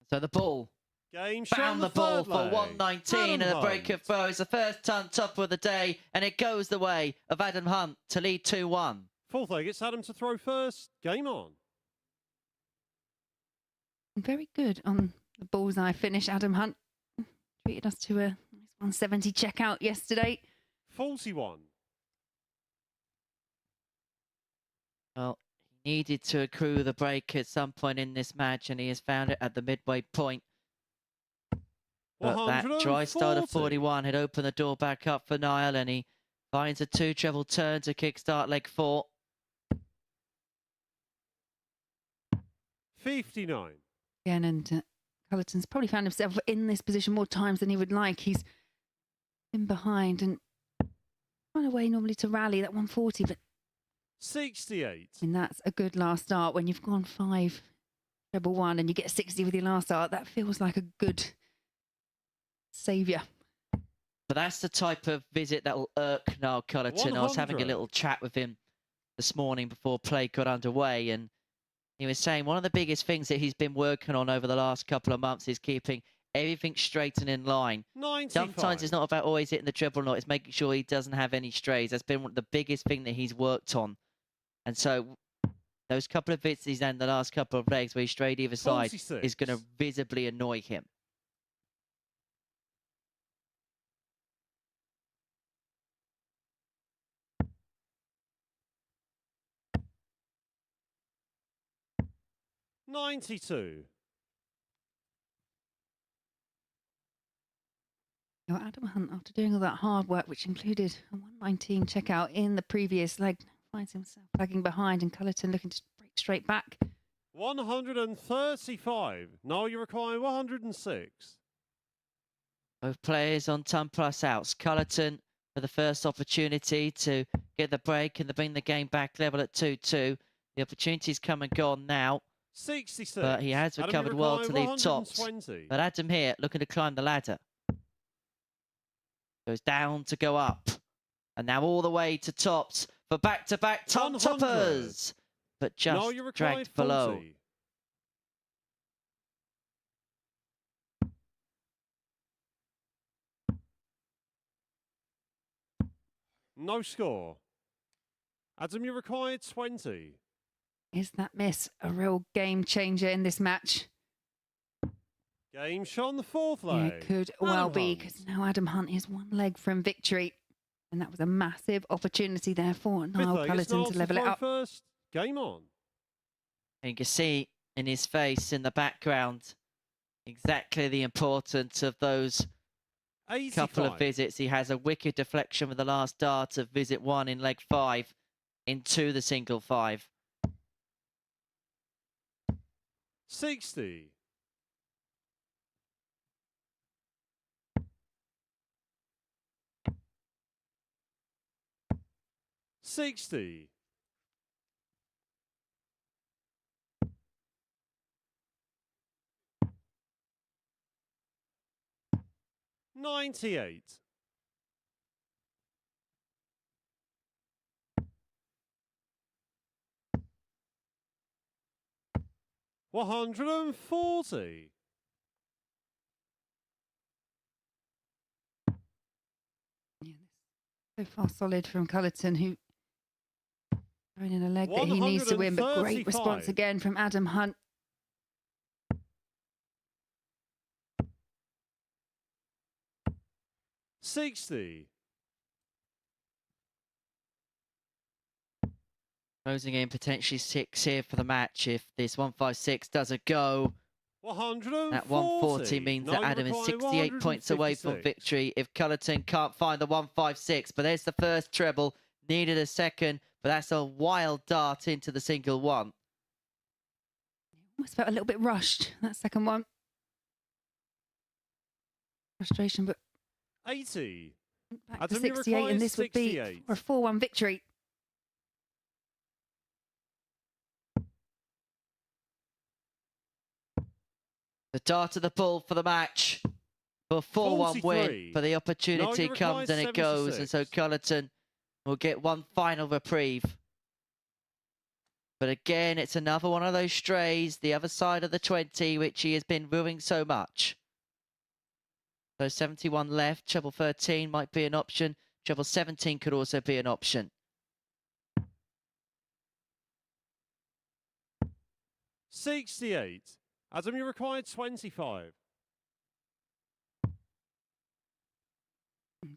So the ball Game shot on found the the ball third for leg. 119 Adam and a break Hunt. of throw. It's the first ton top of the day, and it goes the way of Adam Hunt to lead 2-1. Fourth leg, it's Adam to throw first. Game on. Very good on the bullseye finish, Adam Hunt. Treated us to a nice 170 checkout yesterday. 41. Well, he needed to accrue the break at some point in this match, and he has found it at the midway point. But that dry start of 41 had opened the door back up for Niall, and he finds a 2 treble turn to kickstart leg 4. 59. Again, and Culleton's probably found himself in this position more times than he would like. He's been behind and run away normally to rally that 140, but 68. I mean, that's a good last start when you've gone 5 treble 1 and you get 60 with your last start. That feels like a good saviour. But that's the type of visit that will irk Niall Culleton. I was having a 100. little chat with him this morning before play got underway, and he was saying one of the biggest things that he's been working on over the last couple of months is keeping everything straight and in line. 95. Sometimes it's not about always hitting the treble knot, it's making sure he doesn't have any strays. That's been the biggest thing that he's worked on. And so those couple of bits he's done the last couple of legs where he strayed either side 46. is going to visibly annoy him. $92. Now, Adam Hunt, after doing all that hard work, which included a 119 checkout in the previous leg, finds himself lagging behind, and Culleton looking to break straight back. 135. No, you require 106. Both players on ton plus outs. Culleton for the first opportunity to get the break and to bring the game back level at 2-2. The opportunity's come and gone now. 66. But he has Adam, recovered you well require to leave tops. 120. But Adam here looking to climb the ladder. Goes down to go up. And now all the way to tops for back-to-back top 100. toppers. But just No, you require dragged 40. below. No score. Adam, you required 20. Is that miss a real game changer in this match? Game shot on the fourth Yeah, leg. it could well Adam be, Hunt. because now Adam Hunt is one leg from victory. And that was a massive opportunity there for Fifth Niall leg, it's Culleton Niall to level it throw up. First. Game on. And you can see in his face in the background exactly the importance of those 85. couple of visits. He has a wicked deflection with the last dart of visit 1 in leg 5 into the single 5. 60. $60. 98. $140. Yeah, so far solid from Culleton, who thrown in a leg that he needs to win, but great response 135. again from Adam Hunt. $60. Closing in potentially 6 here for the match if this 156 doesn't go. 140. That 140 means that No, you Adam is require 68 points away from 156. victory if Culleton can't find the 156. But there's the first treble. Needed a second, but that's a wild dart into the single 1. Almost felt a little bit rushed, that second one. Frustration, but 80. back to Adam, you 68, require and this would be 68. for a 4-1 victory. The dart of the bull for the match. For a 4-1 win. 43. But the opportunity you require comes and it goes. And so 76. Culleton will get one final reprieve. But again, it's another one of those strays, the other side of the 20, which he has been ruining so much. So 71 left. Treble 13 might be an option. Treble 17 could also be an option. 68. Adam, you required 25.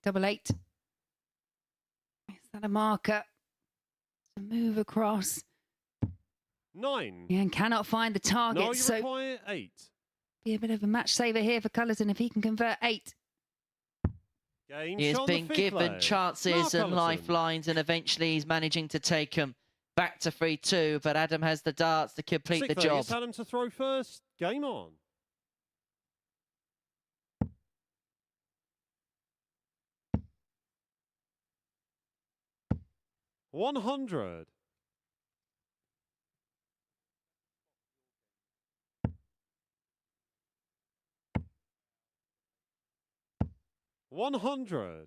Double 8. Is that a marker? To move across. 9. Yeah, and cannot find the target. No, you So require 8. be a bit of a match saver here for Culleton if he can convert 8. Game He has shot on the been fifth given leg. chances Niall and Culleton. lifelines, and eventually he's managing to take them back to 3-2. But Adam has the darts to complete Sixth the leg, job. it's Adam to throw first. Game on. $100. $100.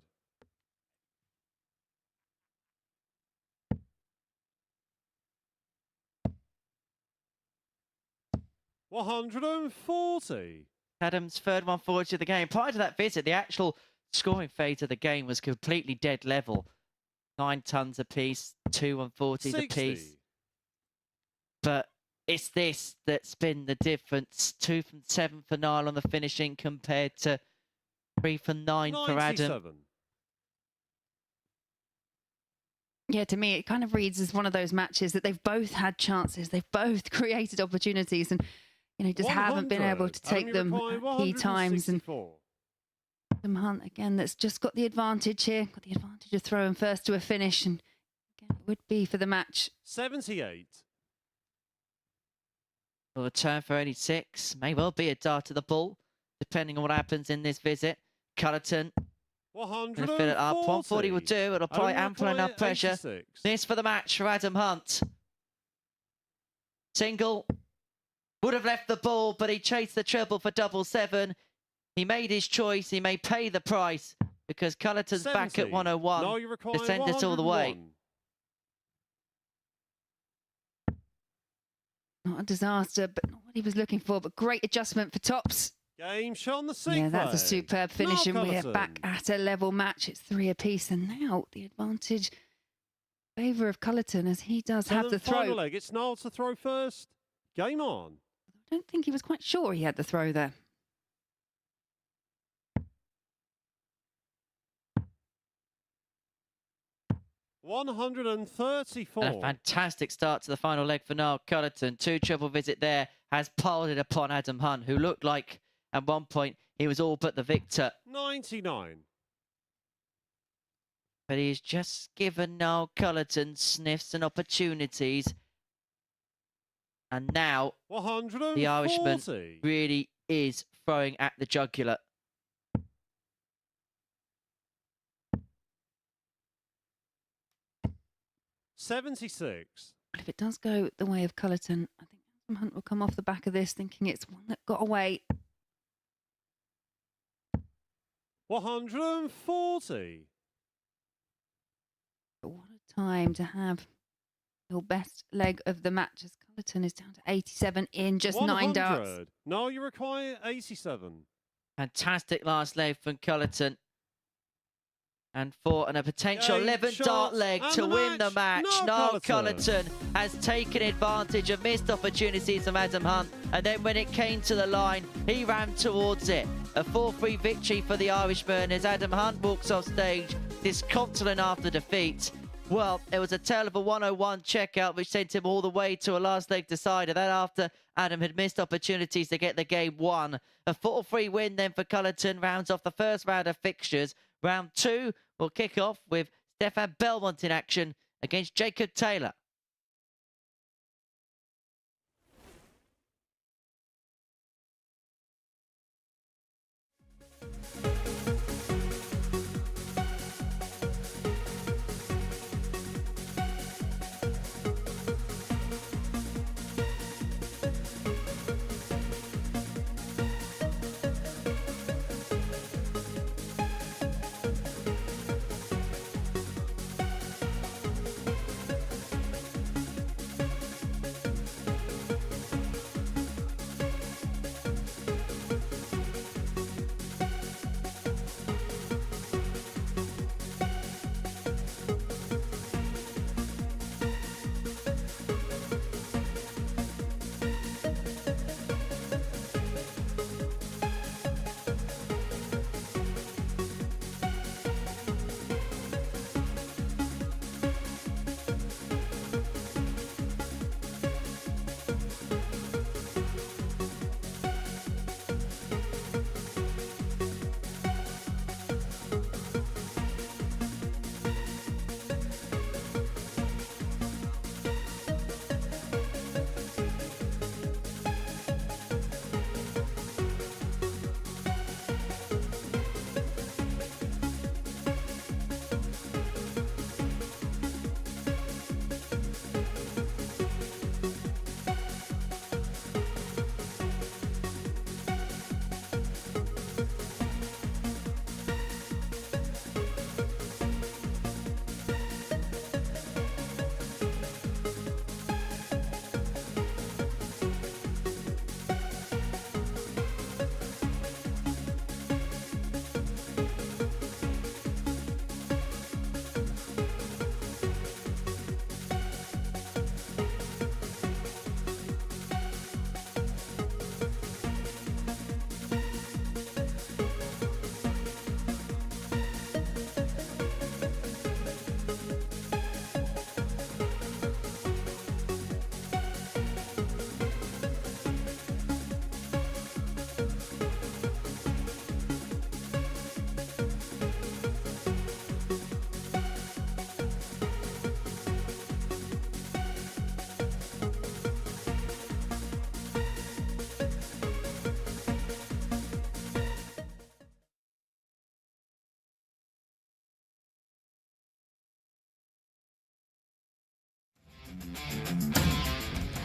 $140. Adam's third 140 of the game. Prior to that visit, the actual scoring phase of the game was completely dead level. 9 tons apiece, 2 140s 60. apiece. But it's this that's been the difference. 2 from 7 for Niall on the finishing compared to 3 from 9 for Adam. 97. Yeah, to me, it kind of reads as one of those matches that they've both had chances. They've both created opportunities and, you know, just haven't been able to 100. take Adam, them you require at key times. And 164. Adam Hunt, again, that's just got the advantage here. Got the advantage of throwing first to a finish. And again, it would be for the match. 78. Will return for only 6. May well be a dart to the ball, depending on what happens in this visit. Culleton going to fill it up. 140 will do. It'll apply ample enough pressure. 86. This for the match for Adam Hunt. Single. Would have left the ball, but he chased the treble for double 7. He made his choice. He may pay the price because Culleton's 70. back at 101. Now you require To send us all the way. 101. Not a disaster, but not what he was looking for. But great adjustment for Tops. Game shot on the sequence. Yeah, that's a superb finish, and we're Culleton. back at a level match. It's 3 apiece, and now the advantage favour of Culleton as he does have the Final throw. leg. It's Niall to throw first. Game on. I don't think he was quite sure he had the throw there. $134. And a fantastic start to the final leg for Niall Culleton. 2 treble visit there has piled it upon Adam Hunt, who looked like at one point he was all but the victor. 99. But he's just given Niall Culleton sniffs and opportunities. And now 140. the Irishman really is throwing at the jugular. $76. If it does go the way of Culleton, I think Adam Hunt will come off the back of this thinking it's one that got away. 140. But what a time to have your best leg of the match as Culleton is down to 87 in just 9 darts. 100. No, you require 87. Fantastic last leg from Culleton. And for a potential 11 dart leg to win the match, Niall Culleton has taken advantage of missed opportunities from Adam Hunt. And then when it came to the line, he ran towards it. A 4-3 victory for the Irishman as Adam Hunt walks off stage, disconsolate after defeat. Well, it was a tale of a 101 checkout which sent him all the way to a last leg decider. That after Adam had missed opportunities to get the game won. A 4-3 win then for Culleton rounds off the first round of fixtures. Round 2 will kick off with Stefan Belmont in action against Jacob Taylor.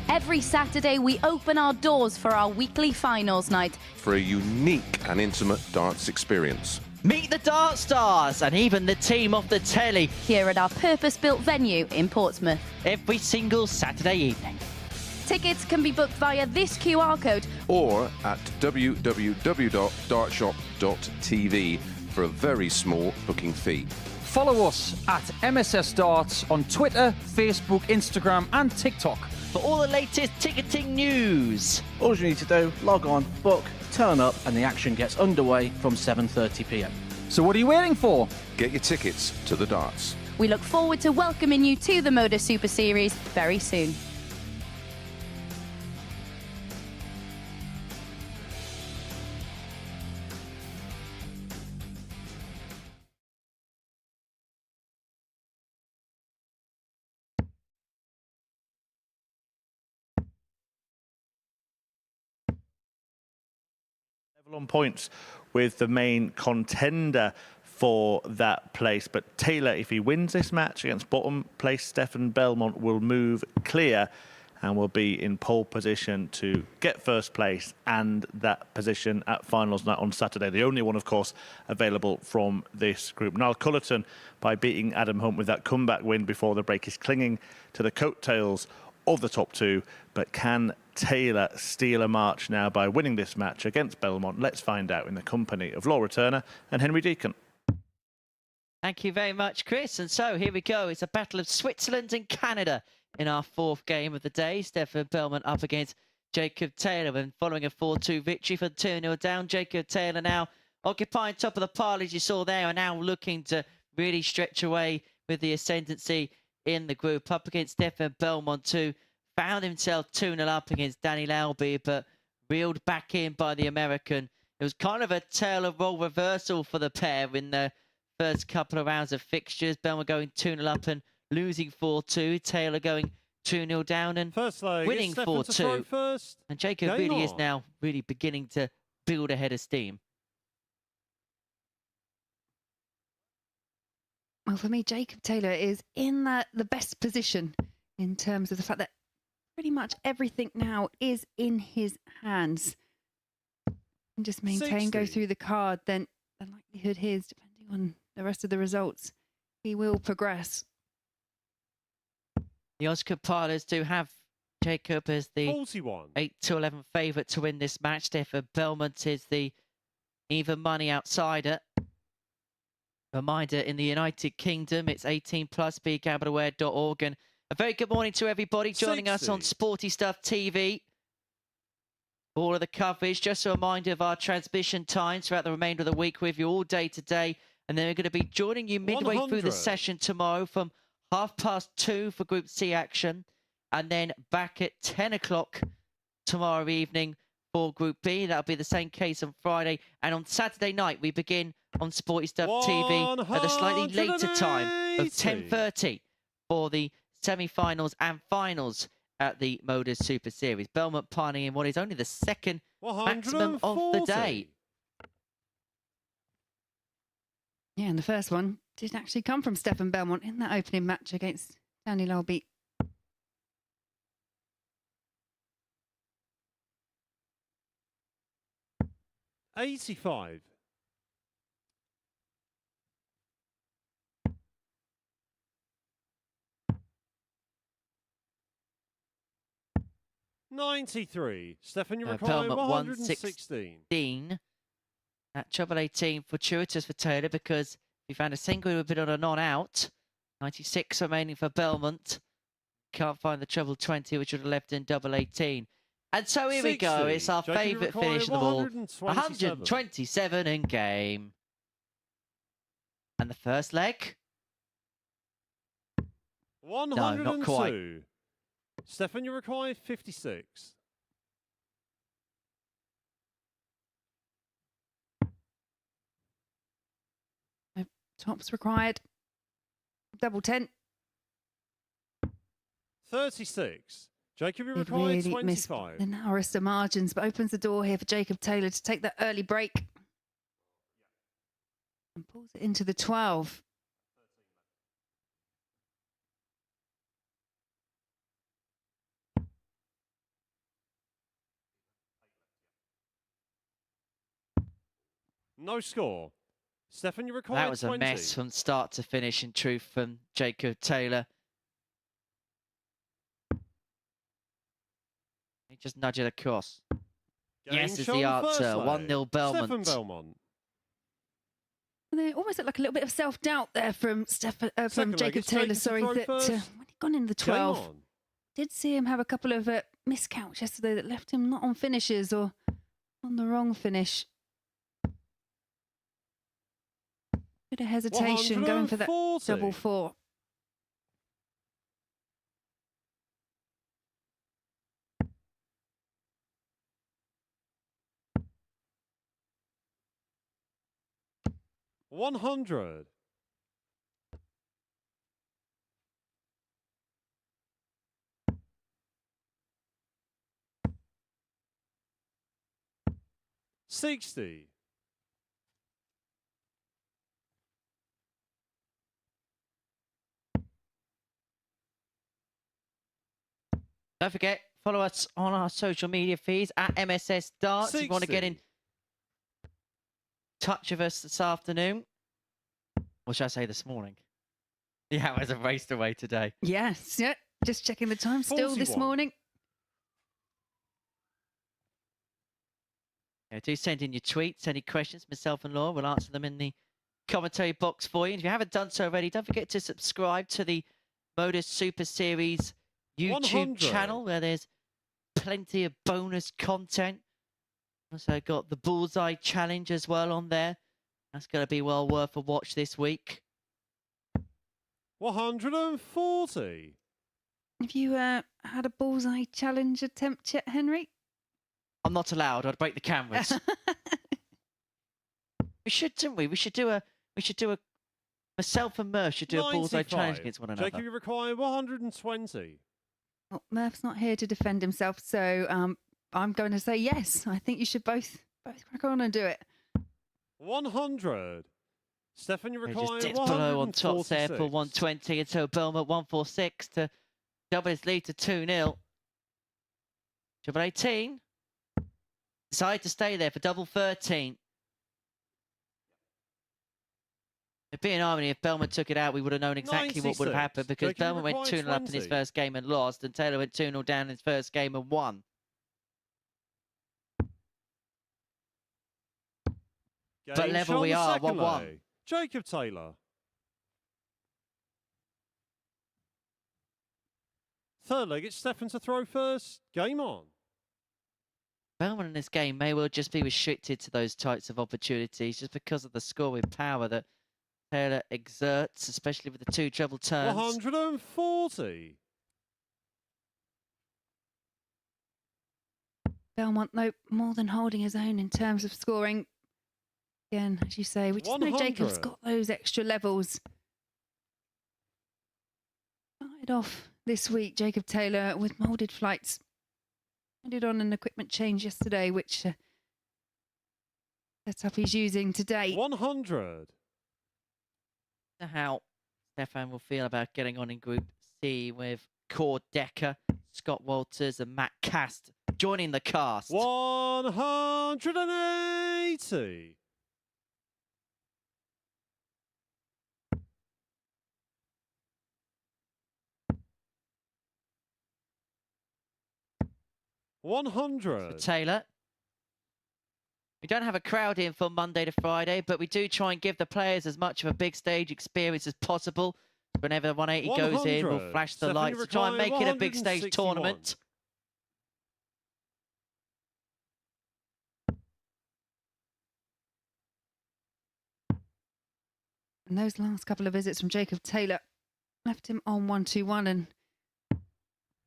Every Saturday, we open our doors for our weekly finals night. For a unique and intimate darts experience. Meet the Dart Stars and even the team off the telly Here at our purpose-built venue in Portsmouth. every single Saturday evening. Tickets can be booked via this QR code. Or at www.dartshop.tv for a very small booking fee. Follow us at MSS Darts on Twitter, Facebook, Instagram and TikTok. For all the latest ticketing news. All you need to do, log on, book, turn up, and the action gets underway from 7:30 p.m. So what are you waiting for? Get your tickets to the darts. We look forward to welcoming you to the MODUS Super Series very soon. On points with the main contender for that place, but Taylor, if he wins this match against bottom place Stefan Belmont, will move clear and will be in pole position to get first place and that position at finals night on Saturday. The only one, of course, available from this group. Niall Culleton, by beating Adam Hunt with that comeback win before the break, is clinging to the coattails of the top two, but can Taylor steal a march now by winning this match against Belmont? Let's find out in the company of Laura Turner and Henry Deacon. Thank you very much, Chris. And so here we go. It's a battle of Switzerland and Canada in our fourth game of the day. Stefan Belmont up against Jacob Taylor. And following a 4-2 victory for 2-0 down, Jacob Taylor now occupying top of the pile, as you saw there, and now looking to really stretch away with the ascendancy in the group. Up against Stefan Belmont, who found himself 2-0 up against Danny Lauby, but reeled back in by the American. It was kind of a tale of role reversal for the pair in the first couple of rounds of fixtures. Belmont going 2-0 up and losing 4-2. Taylor going 2-0 down and winning 4-2. And Jacob really is now really beginning to build a head of steam. Well, for me, Jacob Taylor is in the best position in terms of the fact that pretty much everything now is in his hands. And just maintain, go through the card, then the likelihood is, depending on the rest of the results, he will progress. The odds compilers do have Jacob as the 8-11 favourite to win this match. Stefan Belmont is the even money outsider. Reminder, in the United Kingdom, it's 18+, begambleaware.org. And a very good morning to everybody joining us on Sporty Stuff TV. All of the coverage, just a reminder of our transmission times throughout the remainder of the week with you all day today. And then we're going to be joining you midway through the session tomorrow from 2:30 for Group C action. And then back at 10 o'clock tomorrow evening for Group B. That'll be the same case on Friday. And on Saturday night, we begin on Sporty Stuff TV at a slightly later time of 10:30 for the semi-finals and finals at the MODUS Super Series. Belmont piling in what is only the second maximum of the day. Yeah, and the first one did actually come from Stefan Belmont in that opening match against Danny Lauby. $85. $93. Stefan, you require 116. At treble 18, fortuitous for Taylor because he found a single who had been on a non-out. 96 remaining for Belmont. Can't find the treble 20, which would have left in double 18. And so here we go. It's our favourite finish of them all. 127 in game. And the first leg? 102. No, not quite. Stefan, you require 56. Tops required. Double 10. 36. Jacob, you He'd require really missed 25. the narrowest of margins, but opens the door here for Jacob Taylor to take that early break. And pulls it into the 12. No score. Stefan, you require That was 20. a mess from start to finish, in truth, from Jacob Taylor. He just nudged it across. Game Yes is shot the on the answer. first leg. 1-0 Belmont. Stefan Belmont. They almost looked like a little bit of self-doubt there from Second leg, Jacob it's Taylor. Jacob to Sorry, throw that first. when he'd gone in the Game 12, on. did see him have a couple of miscounts yesterday that left him not on finishes or on the wrong finish. Bit of hesitation going for that 140. double four. $100. $60. Don't forget, follow us on our social media feeds at MSS Darts. If you want to get in 60. touch with us this afternoon, or should I say this morning? The hours have raced away today. Yes, yeah. Just checking the time still this 41. morning. Yeah, do send in your tweets, any questions. Myself and Laura will answer them in the commentary box for you. And if you haven't done so already, don't forget to subscribe to the MODUS Super Series YouTube 100. channel, where there's plenty of bonus content. Also got the Bullseye Challenge as well on there. That's going to be well worth a watch this week. 140. Have you had a bullseye challenge attempt yet, Henry? I'm not allowed. I'd break the cameras. We should, didn't we? We should do a. Myself and Murph should do a bullseye 95. challenge against one another. Jacob, you require 120. Well, Murph's not here to defend himself, so I'm going to say yes. I think you should both crack on and do it. 100. Stefan, you He require just dips below on top there 146. for 120 until Belmont 146 to double his lead to 2-0. Double 18. Decided to stay there for double 13. It'd be an irony if Belmont took it out, we would have known exactly what would have 96. happened, because Jacob, Belmont went requires 2-0 up in his 20. first game and lost, and Taylor went 2-0 down in his first game and won. But Game level shot we on the are, second 1-1. leg. Jacob Taylor. Third leg, it's Stefan to throw first. Game on. Belmont in this game may well just be restricted to those types of opportunities just because of the scoring power that Taylor exerts, especially with the two treble turns. 140. Belmont, though, more than holding his own in terms of scoring. Again, as you say, we just know Jacob's 100. got those extra levels. Started off this week, Jacob Taylor, with moulded flights. Ended on an equipment change yesterday, which setup he's using today. 100. How Stefan will feel about getting on in Group C with Cord Decker, Scott Walters and Matt Cast joining the cast. 180. For 100. Taylor. We don't have a crowd in from Monday to Friday, but we do try and give the players as much of a big stage experience as possible. Whenever 180 goes in, we'll 100. flash the Stephanie lights to try and make Recline, it a big stage 161. tournament. And those last couple of visits from Jacob Taylor left him on 1-2-1, and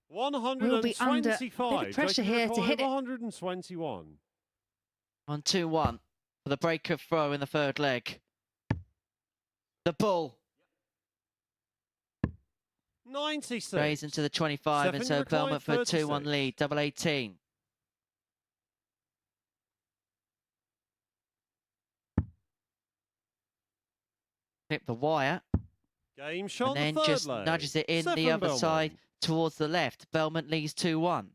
125. we'll be under a bit of pressure Jacob here to Recline, hit it. 121. 1-2-1 for the breaker throw in the third leg. The bull 96. raised into the 25, and so Stephanie Belmont for a Recline, 2-1 lead, double 18. Clip the wire, Game shot and then the third just leg. nudges it in Stefan the other Belmont. side towards the left. Belmont leads 2-1.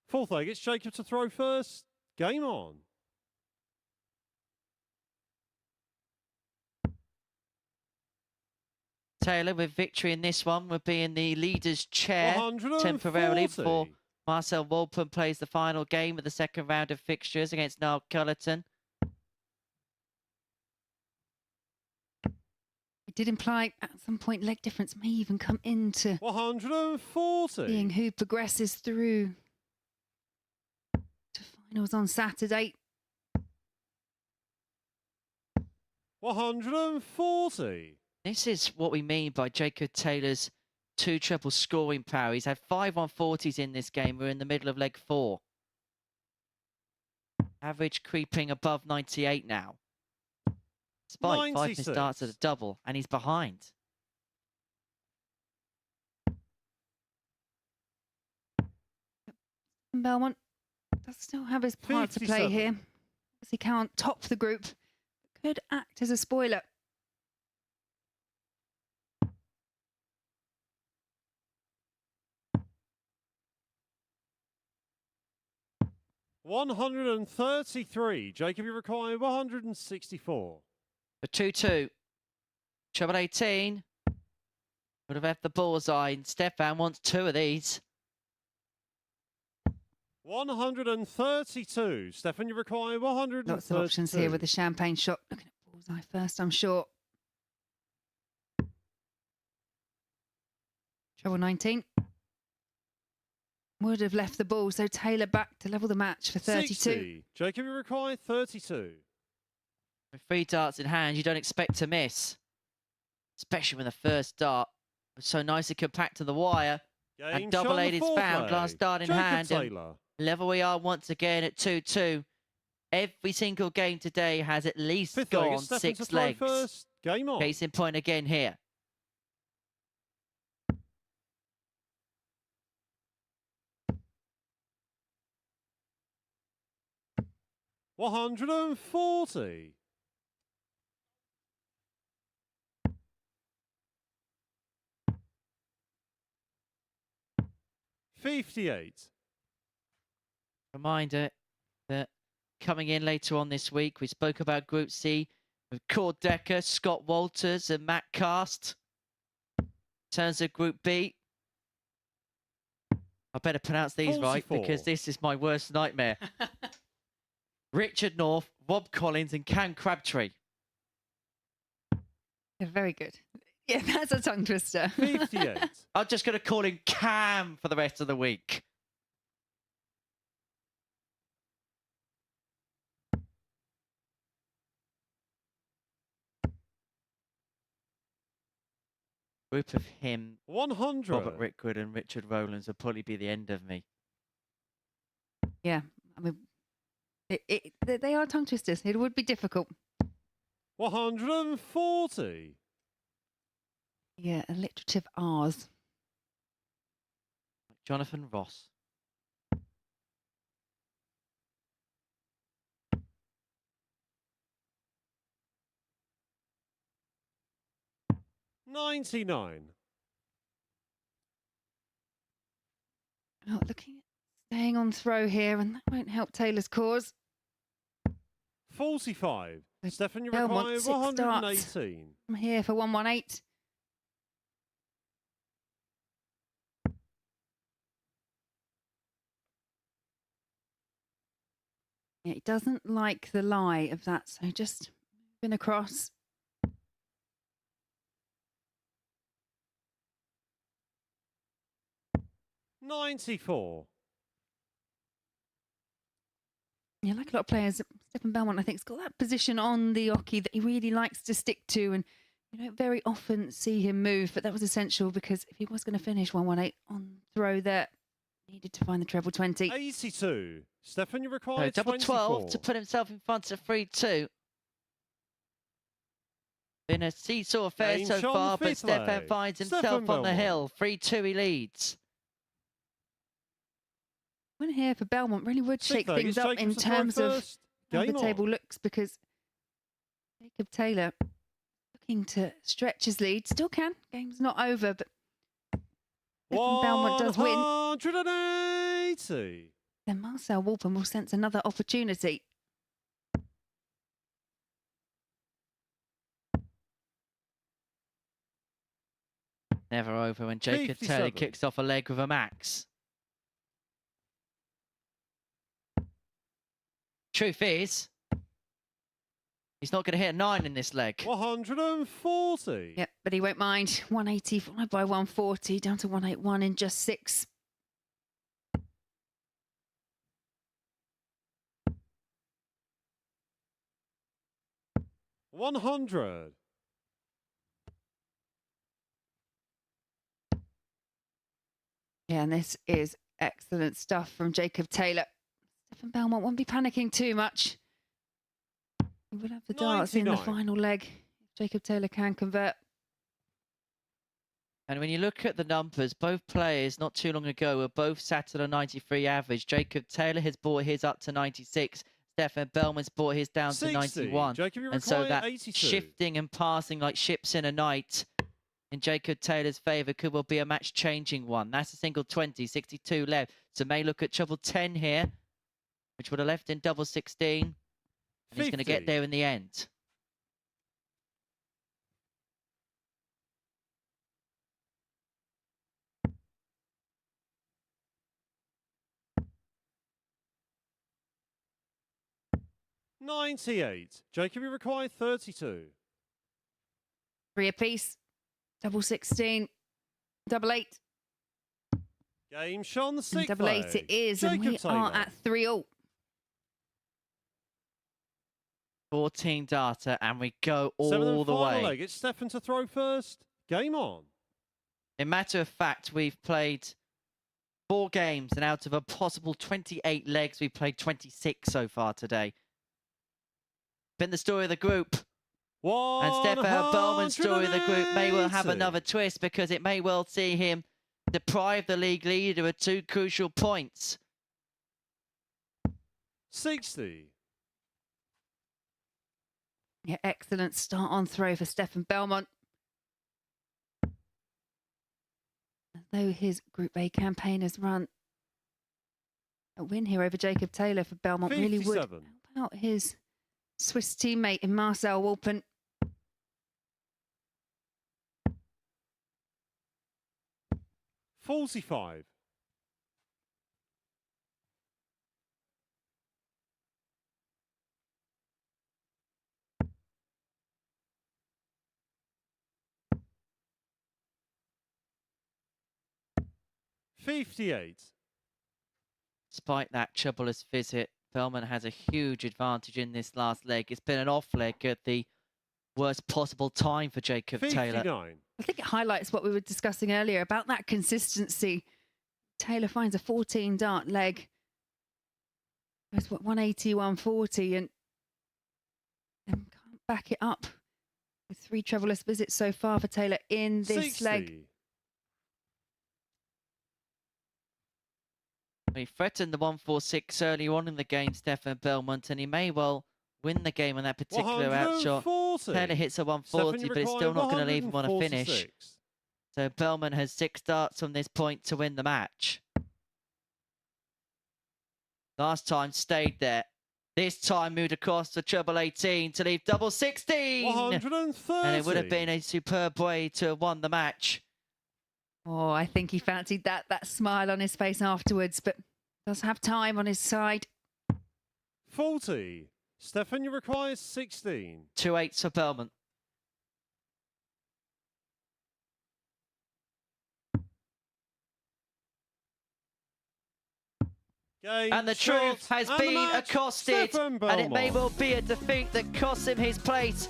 Fourth leg, it's Jacob to throw first. Game on. Taylor with victory in this one would be in the leader's chair 140. temporarily before Marcel Walpen plays the final game of the second round of fixtures against Niall Culleton. It did imply at some point leg difference may even come into 140. being who progresses through to finals on Saturday. 140. This is what we mean by Jacob Taylor's two treble scoring power. He's had 5 140s in this game. We're in the middle of leg 4. Average creeping above 98 now. Despite 5 missed starts at a double, and he's behind. Belmont does still have his part to play 57. here, as he can't top the group, but could act as a spoiler. $133. Jacob, you require 164. For 2-2. Treble 18. Would have had the bullseye, and Stefan wants 2 of these. 132. Stefan, you require 132. Lots of options here with the champagne shot. Looking at bullseye first, I'm sure. Treble 19. Would have left the ball, so Taylor back to level the match for 32. 60. Jacob, you require 32. With 3 darts in hand, you don't expect to miss. Especially when the first dart was so nicely compact to the wire. Game And double shown 8 is foreplay. found. Last dart in Jacob hand. And Taylor. level we are once again at 2-2. Every single game today has at least Fifth leg, gone it's Stefan 6 to throw legs. first. Game on. Case in point again here. $140. $58. Reminder that coming in later on this week, we spoke about Group C with Cord Decker, Scott Walters and Matt Cast. In terms of Group B, I better pronounce these 44. right because this is my worst nightmare. Richard North, Rob Collins and Cam Crabtree. Yeah, very good. Yeah, that's a tongue twister. 58. I'm just going to call him Cam for the rest of the week. Group of him, 100. Robert Rickwood and Richard Rowlands will probably be the end of me. Yeah, I mean, they are tongue twisters. It would be difficult. 140. Yeah, alliterative R's. Jonathan Ross. $99. Oh, looking at staying on throw here, and that won't help Taylor's cause. 45. Stefan, you Belmont, require 6 darts. 118. I'm here for 118. Yeah, he doesn't like the lie of that, so just moving across. $94. Yeah, like a lot of players, Stefan Belmont, I think, has got that position on the oche that he really likes to stick to, and you don't very often see him move, but that was essential because if he was going to finish 118 on throw there, needed to find the treble 20. 82. Stefan, you require So double 12 24. to put himself in front of 3-2. Been a seesaw affair Game so shot far, but fifth Stefan leg. finds himself Stefan on the Belmont. hill. 3-2 he leads. Win here for Belmont really would shake Sixth leg, things it's up Jacob in to throw terms of first. how the Game on. table looks, because Jacob Taylor looking to stretch his lead. Still can. Game's not over, but Stefan Belmont does win. 180. Then Marcel Walpen will sense another opportunity. Never over when Jacob Taylor 57. kicks off a leg with a max. Truth is, he's not going to hit a 9 in this leg. 140. Yep, but he won't mind. 180 followed by 140, down to 181 in just 6. $100. Yeah, and this is excellent stuff from Jacob Taylor. Stefan Belmont won't be panicking too much. He will have the darts in the 99. final leg if Jacob Taylor can convert. And when you look at the numbers, both players not too long ago were both sat at a 93 average. Jacob Taylor has brought his up to 96. Stefan Belmont's brought his down to 60. 91. Jacob, you And so require that 82. shifting and passing like ships in a night in Jacob Taylor's favour could well be a match-changing one. That's a single 20, 62 left. So may look at treble 10 here, which would have left in double 16. And he's going to get 50. there in the end. $98. Jacob, you require 32. 3 apiece. Double 16. Double 8. Game Sean And sixth double 8 it is. And we are at 3-all. 14 data, and we go all Seventh the and final way. leg. It's Stefan to throw first. Game on. In matter of fact, we've played 4 games, and out of a possible 28 legs, we've played 26 so far today. Been the story of the group. And Stefan Belmont's story of the group may well have 180. another twist, because it may well see him deprive the league leader of 2 crucial points. 60. Yeah, excellent start on throw for Stefan Belmont. Though his Group A campaign has run a win here over Jacob Taylor for Belmont, really would 57. help out his Swiss teammate in Marcel Walpen. $45. $58. Despite that troublous visit, Belmont has a huge advantage in this last leg. It's been an off leg at the worst possible time for Jacob Taylor. 59. I think it highlights what we were discussing earlier about that consistency. Taylor finds a 14 dart leg. It's what 180, 140, and can't back it up with 3 troublous visits so far for Taylor in this 60. leg. He threatened the 146 early on in the game, Stefan Belmont, and he may well win the game on that particular outshot. 140. Taylor hits a Stefan, 140, you but it's require still not going to leave him on a finish. 146. So Belmont has 6 darts from this point to win the match. Last time stayed there. This time moved across to treble 18 to leave double 16. 130. And it would have been a superb way to have won the match. Oh, I think he fancied that smile on his face afterwards, but does have time on his side. 40. Stefan, you require 16. 2 8s for Belmont. Game And the shot, truth has and the been match, accosted. Stefan And it may Belmont. well be a defeat that costs him his place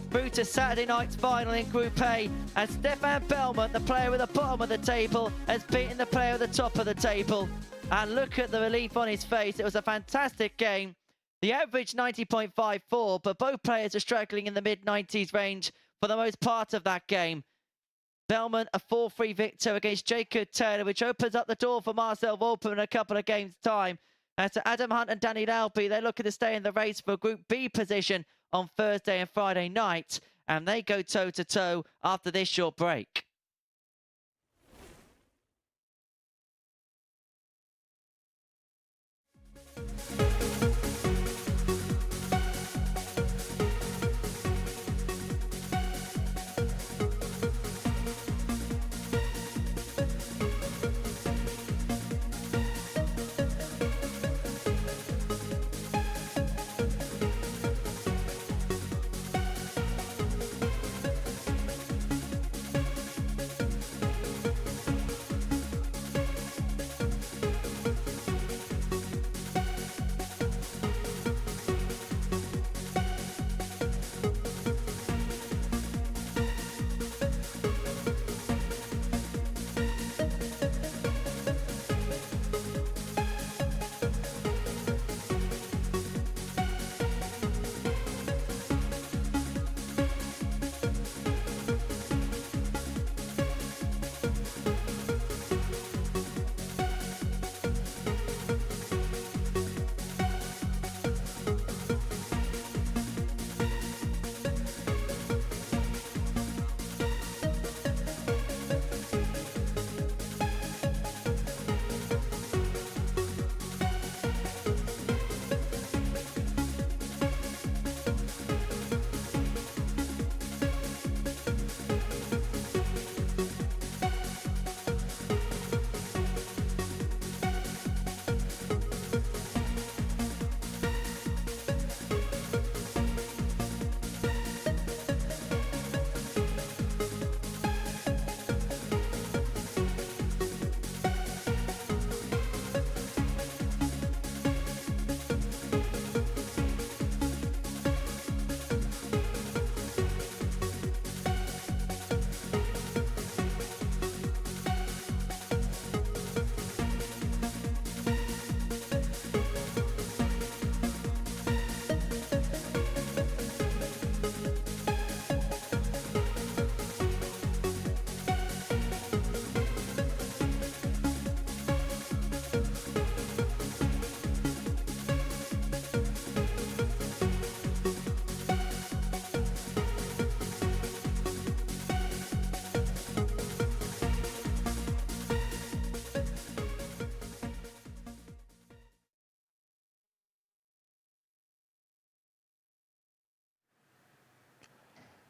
through to Saturday night's final in Group A. And Stefan Belmont, the player at the bottom of the table, has beaten the player at the top of the table. And look at the relief on his face. It was a fantastic game. The average 90.54, but both players are struggling in the mid-90s range for the most part of that game. Belmont, a 4-3 victor against Jacob Taylor, which opens up the door for Marcel Walpen in a couple of games' time. As to Adam Hunt and Danny Lauby, they're looking to stay in the race for Group B position on Thursday and Friday night, and they go toe-to-toe after this short break.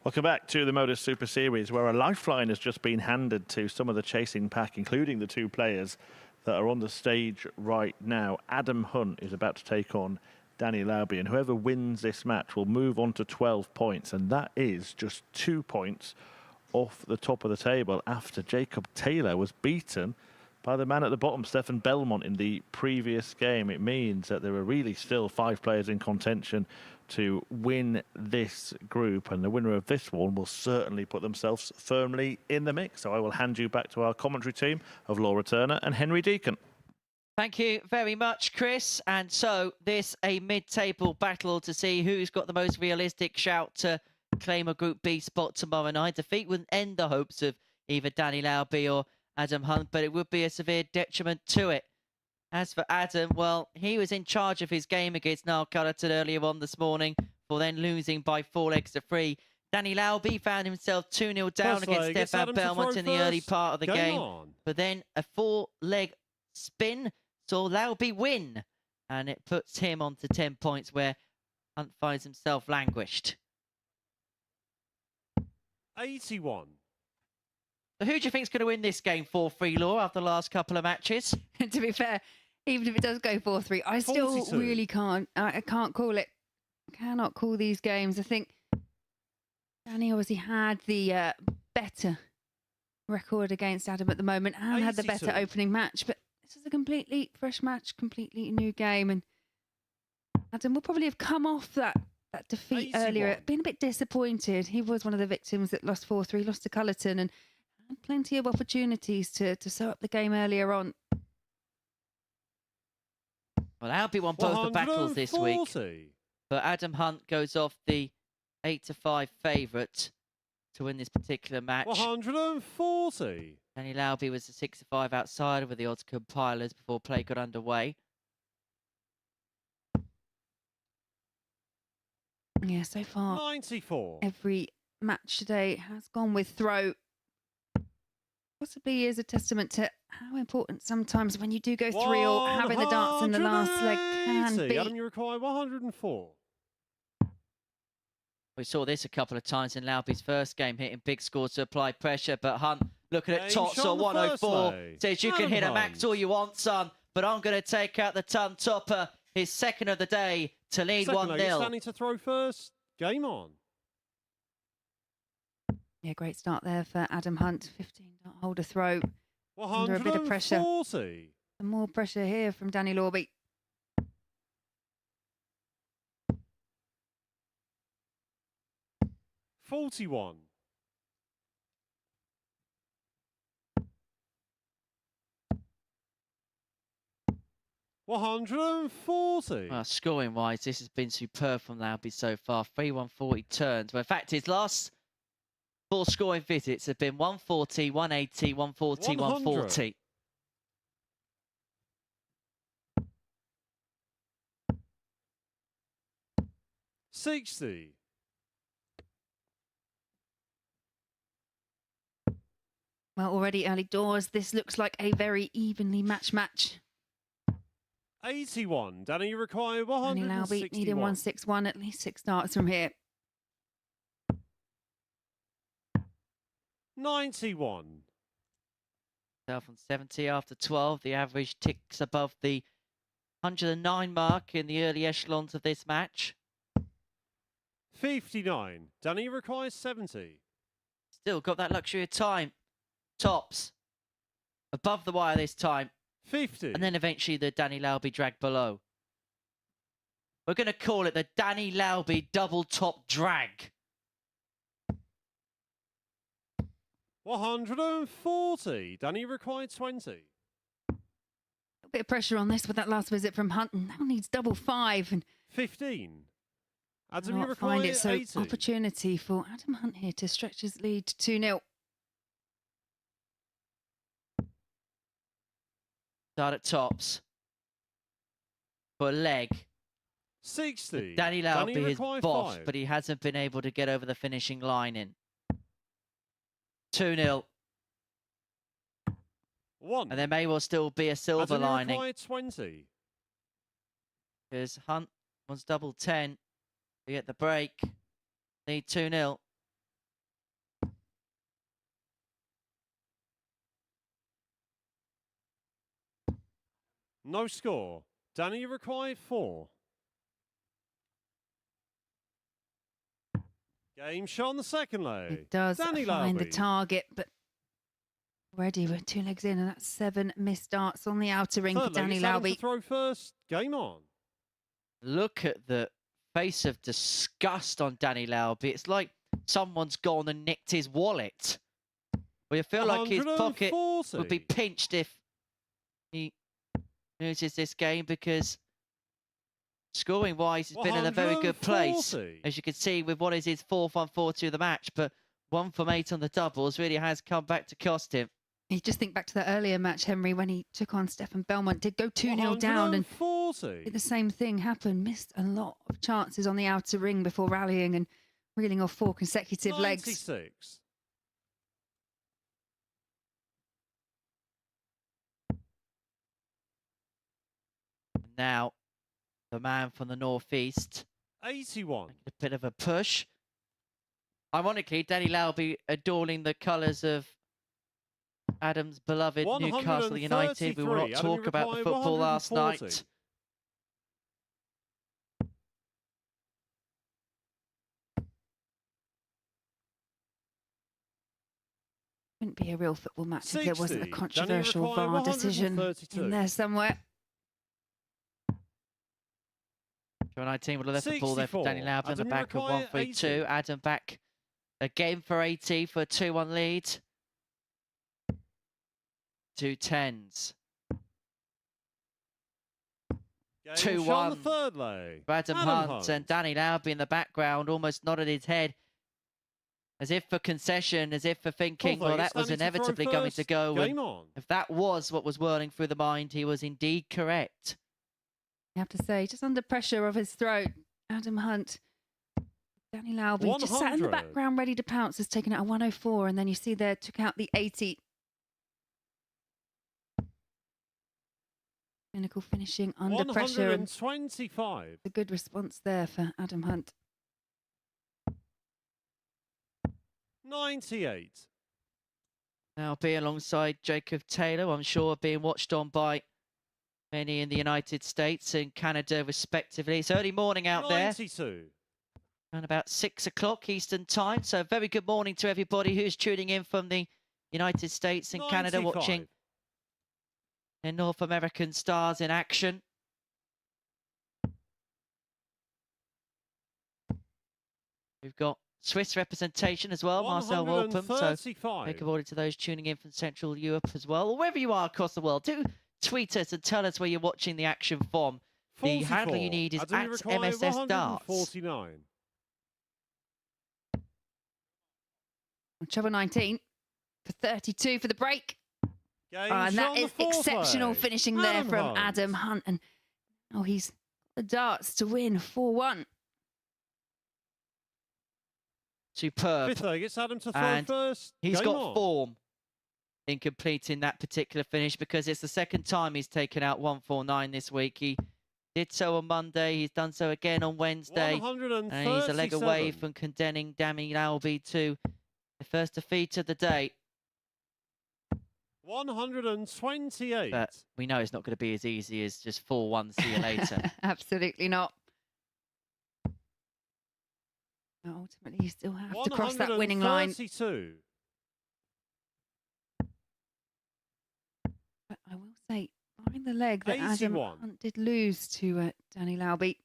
Welcome back to the MODUS Super Series, where a lifeline has just been handed to some of the chasing pack, including the two players that are on the stage right now. Adam Hunt is about to take on Danny Lauby, and whoever wins this match will move on to 12 points, and that is just 2 points off the top of the table after Jacob Taylor was beaten by the man at the bottom, Stefan Belmont, in the previous game. It means that there are really still 5 players in contention to win this group, and the winner of this one will certainly put themselves firmly in the mix. So I will hand you back to our commentary team of Laura Turner and Henry Deacon. Thank you very much, Chris. And so this a mid-table battle to see who's got the most realistic shout to claim a Group B spot tomorrow night. Defeat wouldn't end the hopes of either Danny Lauby or Adam Hunt, but it would be a severe detriment to it. As for Adam, well, he was in charge of his game against Culleton earlier on this morning, for then losing by 4 legs to 3. Danny Lauby found himself 2-0 down against Stefan Belmont in the early part of the game. But then a 4-leg spin saw Lauby win, and it puts him on to 10 points, where Hunt finds himself languished. 81. So who do you think is going to win this game 4-3, Laura, after the last couple of matches? To be fair, even if it does go 4-3, I still 42. really can't. I can't call it. I cannot call these games. I think Danny obviously had the better record against Adam at the moment and had the better 82. opening match. But this is a completely fresh match, completely new game. And Adam will probably have come off that defeat 81. earlier, been a bit disappointed. He was one of the victims that lost 4-3, lost to Culleton, and had plenty of opportunities to sew up the game earlier on. Well, Lauby won both the battles this week, 140. but Adam Hunt goes off the 8-5 favourite to win this particular match. 140. Danny Lauby was the 6-5 outsider with the odds compilers before play got underway. Yeah, so far 94. every match today has gone with throw. Possibly is a testament to how important sometimes when you do go 3-all, having the darts in the last leg can 180. be. Adam, you require 104. We saw this a couple of times in Lauby's first game, hitting big scores to apply pressure, but Hunt looking at Game Tots shot at on the first 104, leg. says you can Adam hit a max Hunt. all you want, son, but I'm going to take out the ton topper, his second of the day, to lead Second leg, it's 1-0. Danny to throw first. Game on. Yeah, great start there for Adam Hunt. 15 dart holder throw. Under a bit of pressure. 140. And more pressure here from Danny Lauby. $41. $140. Well, scoring-wise, this has been superb from Lauby so far. 3-140 turns. Well, in fact, his last 4 scoring visits have been 140, 180, 140, 140. $60. Well, already early doors, this looks like a very evenly matched match. 81. Danny, you require Danny 161. Lauby needing 161, at least 6 starts from here. 91. Self on 70 after 12. The average ticks above the 109 mark in the early echelons of this match. 59. Danny requires 70. Still got that luxury of time. Tops. Above the wire this time. 50. And then eventually the Danny Lauby drag below. We're going to call it the Danny Lauby double top drag. 140. Danny required 20. A bit of pressure on this with that last visit from Hunt, and now needs double 5. And 15. Adam, you cannot require find it, so 80. opportunity for Adam Hunt here to stretch his lead to 2-0. Start at tops. For a leg. 60. Danny Lauby is required boss, 5. but he hasn't been able to get over the finishing line in. 2-0. 1. And there may well still be a silver Adam, you lining. required 20. Because Hunt wants double 10 to get the break. Need 2-0. No score. Danny, you require 4. Game shot on the second leg. It does Danny find the Lauby. target, but already we're 2 legs in, and that's 7 missed darts on the outer ring for Third leg, Danny it's Adam to Lauby. throw first. Game on. Look at the face of disgust on Danny Lauby. It's like someone's gone and nicked his wallet. Well, you feel like his pocket 140. would be pinched if he loses this game, because scoring-wise, he's been in a very good place. 140. As you can see, with what is his 4th 140 of the match, but 1 from 8 on the doubles really has come back to cost him. You just think back to that earlier match, Henry, when he took on Stefan Belmont, did go 2-0 down, and 140. the same thing happened. Missed a lot of chances on the outer ring before rallying and reeling off 4 consecutive legs. 96. Now, the man from the northeast, 81. a bit of a push. Ironically, Danny Lauby adorning the colours of Adam's beloved Newcastle United. We will not talk about the football last night. Wouldn't be a real football match if there wasn't a 60. controversial Danny VAR decision 132. in there somewhere. 19 would have left the ball there for Danny 64. Lauby on the Adam, back you of require 132. 80. Adam back again for 80 for a 2-1 lead. 2 10s. Game 2-1. shot on the third leg. Adam Hunt and Danny Lauby in the background almost nodded his head as if for concession, as if for thinking, Fourth leg, well, that it's was Danny to throw inevitably going to first. go. And Game on. if that was what was whirling through the mind, he was indeed correct. You have to say, just under pressure of his throat, Adam Hunt, Danny Lauby just sat in the 100. background ready to pounce, has taken out a 104, and then you see there, took out the 80. Clinical finishing under pressure, and 125. a good response there for Adam Hunt. 98. Now be alongside Jacob Taylor, I'm sure being watched on by many in the United States and Canada respectively. It's early morning out 92. there, around about 6 o'clock Eastern time. So very good morning to everybody who's tuning in from the United States and Canada, 95. watching their North American stars in action. We've got Swiss representation as well, Marcel Walpen. So 135. make a order to those tuning in from Central Europe as well, or wherever you are across the world. Do tweet us and tell us where you're watching the action from. The 44. handle you need is Adam, you at require MSS Darts. 149. On treble 19 for 32 for the break. Game And shot that on the is fourth exceptional leg. finishing there Adam from Hunt. Adam Hunt. And now he's got the darts to win 4-1. Superb. Fifth leg, it's Adam to throw And first. He's Game got on. form in completing that particular finish, because it's the second time he's taken out 149 this week. He did so on Monday. He's done so again on Wednesday. And he's a leg away 137. from condemning Danny Lauby to the first defeat of the day. 128. But we know it's not going to be as easy as just 4-1, see you later. Absolutely not. But ultimately, you still have to cross that winning line. 132. But I will say, behind the leg that Adam 81. Hunt did lose to Danny Lauby.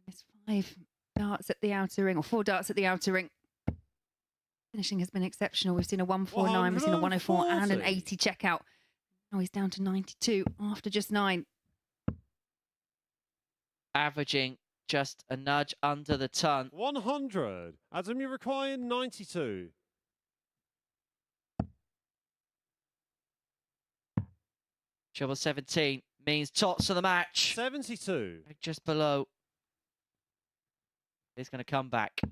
Missed 5 darts at the outer ring, or 4 darts at the outer ring. Finishing has been exceptional. We've seen a 149, we've seen a 104 and an 140. 80 checkout. Now he's down to 92 after just 9. Averaging just a nudge under the ton. 100. Adam, you require 92. Treble 17 means tops of the match. 72. Just below. It's going to come back.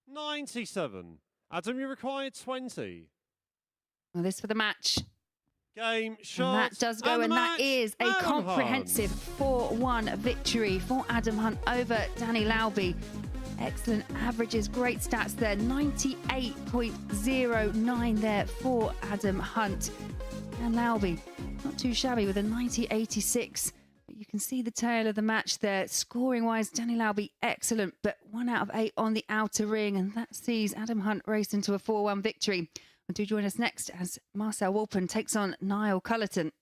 97. Adam, you require 20. Well, this for the match. Game shot. And that does go, and and the that match, is a Adam comprehensive Hunt. 4-1 victory for Adam Hunt over Danny Lauby. Excellent averages, great stats there. 98.09 there for Adam Hunt. And Lauby, not too shabby with a 90.86. But you can see the tail of the match there. Scoring-wise, Danny Lauby, excellent, but 1 out of 8 on the outer ring, and that sees Adam Hunt race into a 4-1 victory. And do join us next as Marcel Walpen takes on Niall Culleton.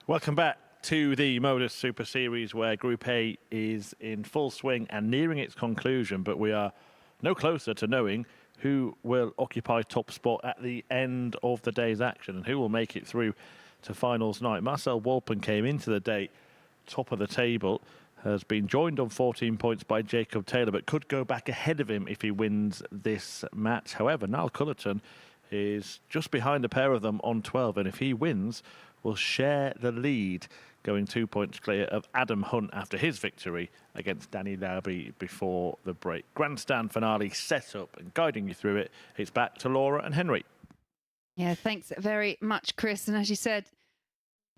Welcome back to the MODUS Super Series, where Group A is in full swing and nearing its conclusion, but we are no closer to knowing who will occupy top spot at the end of the day's action and who will make it through to finals night. Marcel Walpen came into the day top of the table, has been joined on 14 points by Jacob Taylor, but could go back ahead of him if he wins this match. However, Niall Culleton is just behind the pair of them on 12, and if he wins, will share the lead, going 2 points clear of Adam Hunt after his victory against Danny Lauby before the break. Grandstand finale set up, and guiding you through it, it's back to Laura and Henry. Yeah, thanks very much, Chris. And as you said,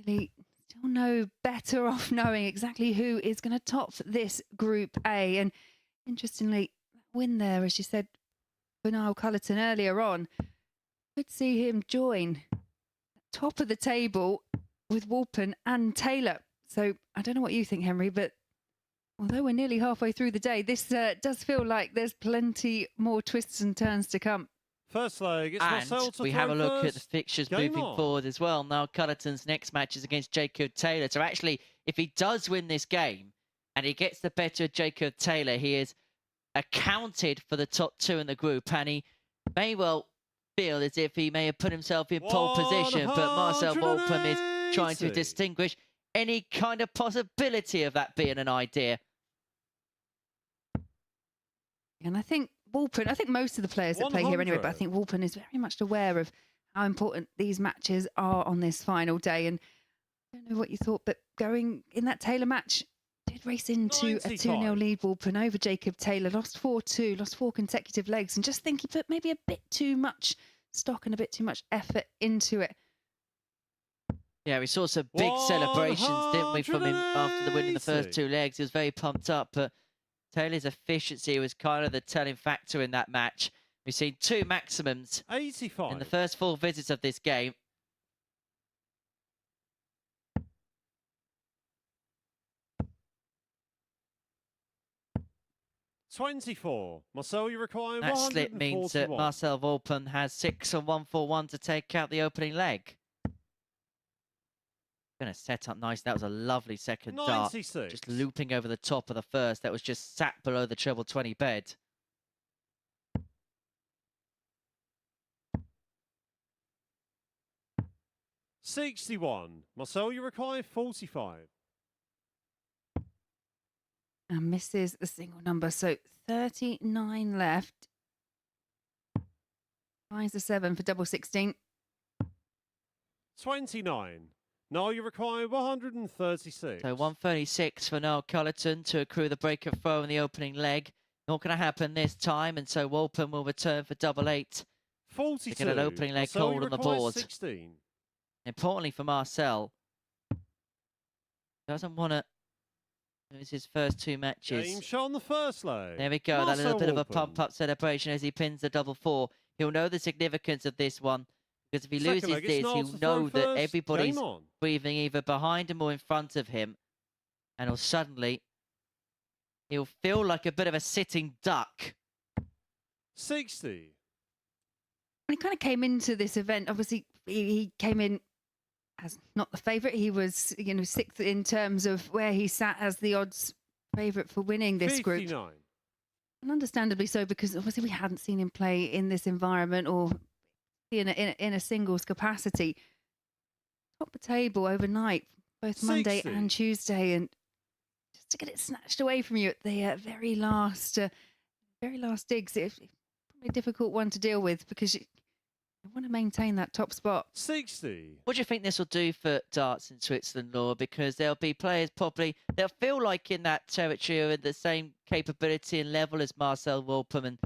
really still no better off knowing exactly who is going to top this Group A. And interestingly, win there, as you said, for Niall Culleton earlier on, could see him join top of the table with Walpen and Taylor. So I don't know what you think, Henry, but although we're nearly halfway through the day, this does feel like there's plenty more twists and turns to come. First leg, it's Marcel to we throw have a look at first. the fixtures Game moving on. forward as well. Now Culleton's next match is against Jacob Taylor. So actually, if he does win this game and he gets the better of Jacob Taylor, he is accounted for the top two in the group, and he may well feel as if he may have put himself in pole position, but Marcel Walpen is trying to distinguish any kind of possibility of that being an idea. And I think Walpen, I think most of the players that play here anyway, but I think Walpen is very much aware of how important these matches are on this final day. And I don't know what you thought, but going in that Taylor match, did race into a 2-0 lead. Walpen over Jacob Taylor, lost 4-2, lost 4 consecutive legs, and just think he put maybe a bit too much stock and a bit too much effort into it. Yeah, we saw some big celebrations, didn't we, from him after the win in the first 2 legs. He was very pumped up, but Taylor's efficiency was kind of the telling factor in that match. We've seen 2 maximums 85 in the first 4 visits of this game. $24. Marcel, you require That slip means that Marcel Walpen has 6 on 141 to take out the opening leg. Going to set up nice. That was a lovely second dart. Just looping over the top of the first. That was just sat below the treble 20 bed. $61. Marcel, you require 45. And misses the single number. So 39 left. Finds the 7 for double 16. 29. Now you require 136. So 136 for Noel Culleton to accrue the break of throw in the opening leg. Not going to happen this time, and so Walpen will return for double 8. 42. To get an opening leg hold on the board. 16. Importantly for Marcel, doesn't want to lose his first 2 matches. Game shot on the first leg. There we go, that little bit of a pump-up celebration as he pins the double 4. He'll know the significance of this one, because if he loses this, he'll know that everybody's breathing either behind him or in front of him, and he'll feel like a bit of a sitting duck. 60. He kind of came into this event, obviously he came in as not the favourite. He was, 6th in terms of where he sat as the odds favourite for winning this 59. group. And understandably so, because obviously we hadn't seen him play in this environment or in a singles capacity. Top the table overnight, both 60. Monday and Tuesday, and just to get it snatched away from you at the very last digs, it's probably a difficult one to deal with because you want to maintain that top spot. 60. What do you think this will do for darts in Switzerland, Laura? Because there'll be players they'll feel like in that territory or in the same capability and level as Marcel Walpen and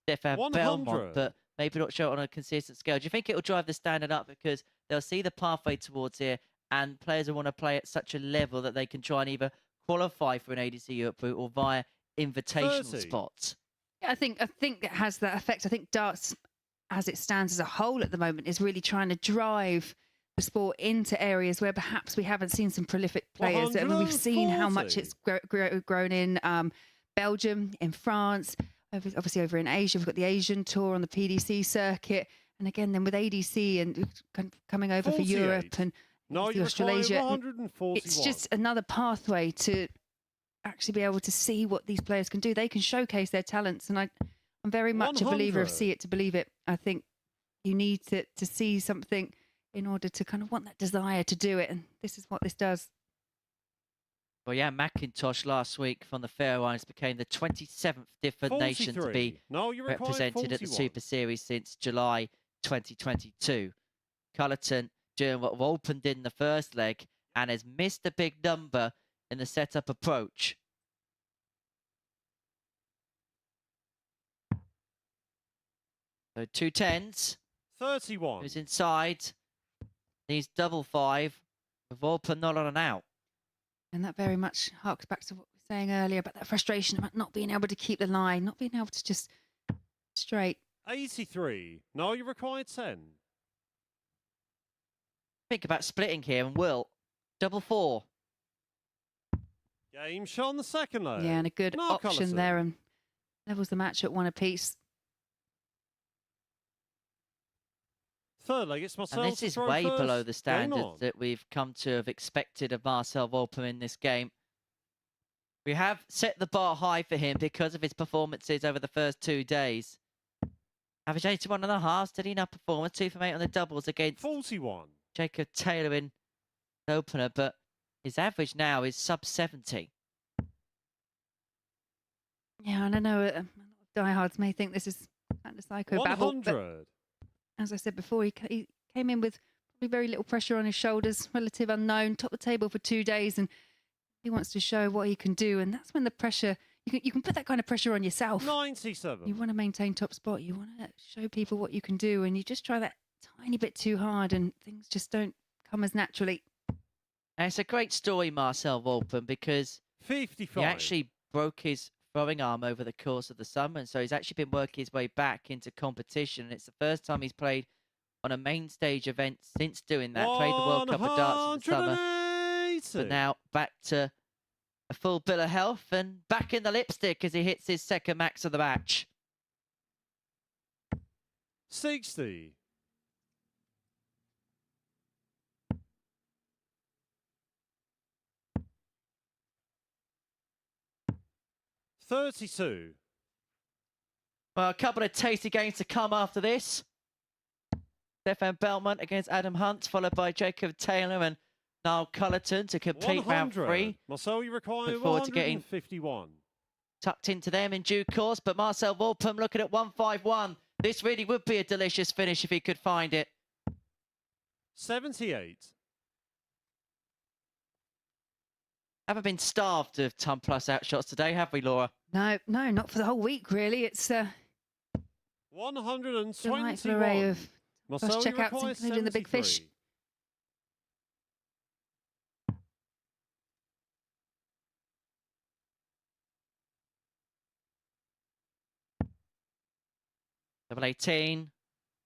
Stefan Belmont, but maybe not show it on a consistent scale. Do you think it will drive the standard up because they'll see the pathway towards here and players will want to play at such a level that they can try and either qualify for an ADC Europe route or via invitational 30. spots? Yeah, I think it has that effect. I think darts, as it stands as a whole at the moment, is really trying to drive the sport into areas where perhaps we haven't seen some prolific players. I mean, we've seen how much it's grown in Belgium, in France, obviously over in Asia. We've got the Asian tour on the PDC circuit. And again, then with ADC and coming over 48. For Europe and the Australasia, it's just another pathway to actually be able to see what these players can do. They can showcase their talents. And I'm very much 100. A believer of see it to believe it. I think you need to see something in order to kind of want that desire to do it. And this is what this does. Well, yeah, McIntosh last week from the Faroe Islands became the 27th different 43. Nation to be represented at the Super Series since July 2022. Culleton doing what Walpen did in the first leg and has missed a big number in the setup approach. So 2 10s. 31. Who's inside? Needs double 5 with Walpen not on an out. And that very much harks back to what we were saying earlier about that frustration about not being able to keep the line, not being able to just straight. 83. Now you require 10. Think about splitting here and will. Double 4. Game shot on the second leg. Yeah, and a good Mark option Culleton. there, and levels the match at 1 apiece. Third leg, it's Marcel. And this is way below the standard that we've come to have expected of Marcel Walpen in this game. We have set the bar high for him because of his performances over the first 2 days. Average 81.5, steady enough performance, 2 from 8 on the doubles against 41. Jacob Taylor in the opener, but his average now is sub 70. Yeah, and I know a lot of diehards may think this is kind of psychobabble, but as I said before, he came in with probably very little pressure on his shoulders, relative unknown, top of the table for 2 days, and He wants to show what he can do, and that's when the pressure, you can put that kind of pressure on yourself. 97. You want to maintain top spot. You want to show people what you can do, and you just try that tiny bit too hard, and things just don't come as naturally. And it's a great story, Marcel Walpen, because 55. he actually broke his throwing arm over the course of the summer, and so he's actually been working his way back into competition. And it's the first time he's played on a main stage event since doing that. Played the World Cup of Darts in the summer, but now back to a full bill of health and back in the lipstick as he hits his second max of the match. 60. 32. Well, a couple of tasty games to come after this. Stefan Belmont against Adam Hunt, followed by Jacob Taylor and Niall Culleton to complete round 3. Marcel, you require Look forward to getting 151. Tucked into them in due course, but Marcel Walpen looking at 151. This really would be a delicious finish if he could find it. 78. Haven't been starved of ton plus outshots today, have we, Laura? No, not for the whole week, really. It's a 121. delightful array of Marcel, first you checkouts, require including the big fish. 73. Level 18,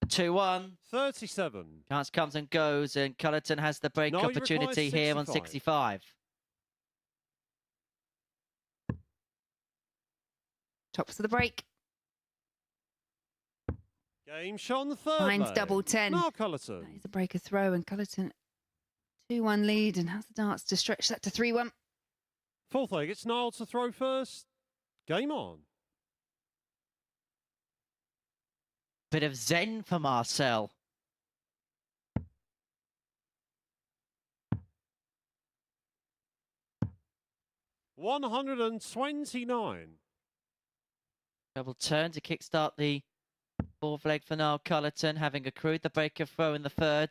2-1. 37. Chance comes and goes, and Culleton has the break No, he opportunity requires here on 65. Tops of the break. Game shot on the third Finds leg. double 10. Now Culleton. That is a breaker throw, and Culleton 2-1 lead, and has the darts to stretch that to 3-1. Fourth leg, it's Niall to throw first. Game on. Bit of zen for Marcel. $129. Double turn to kickstart the fourth leg for Niall Culleton, having accrued the breaker throw in the third.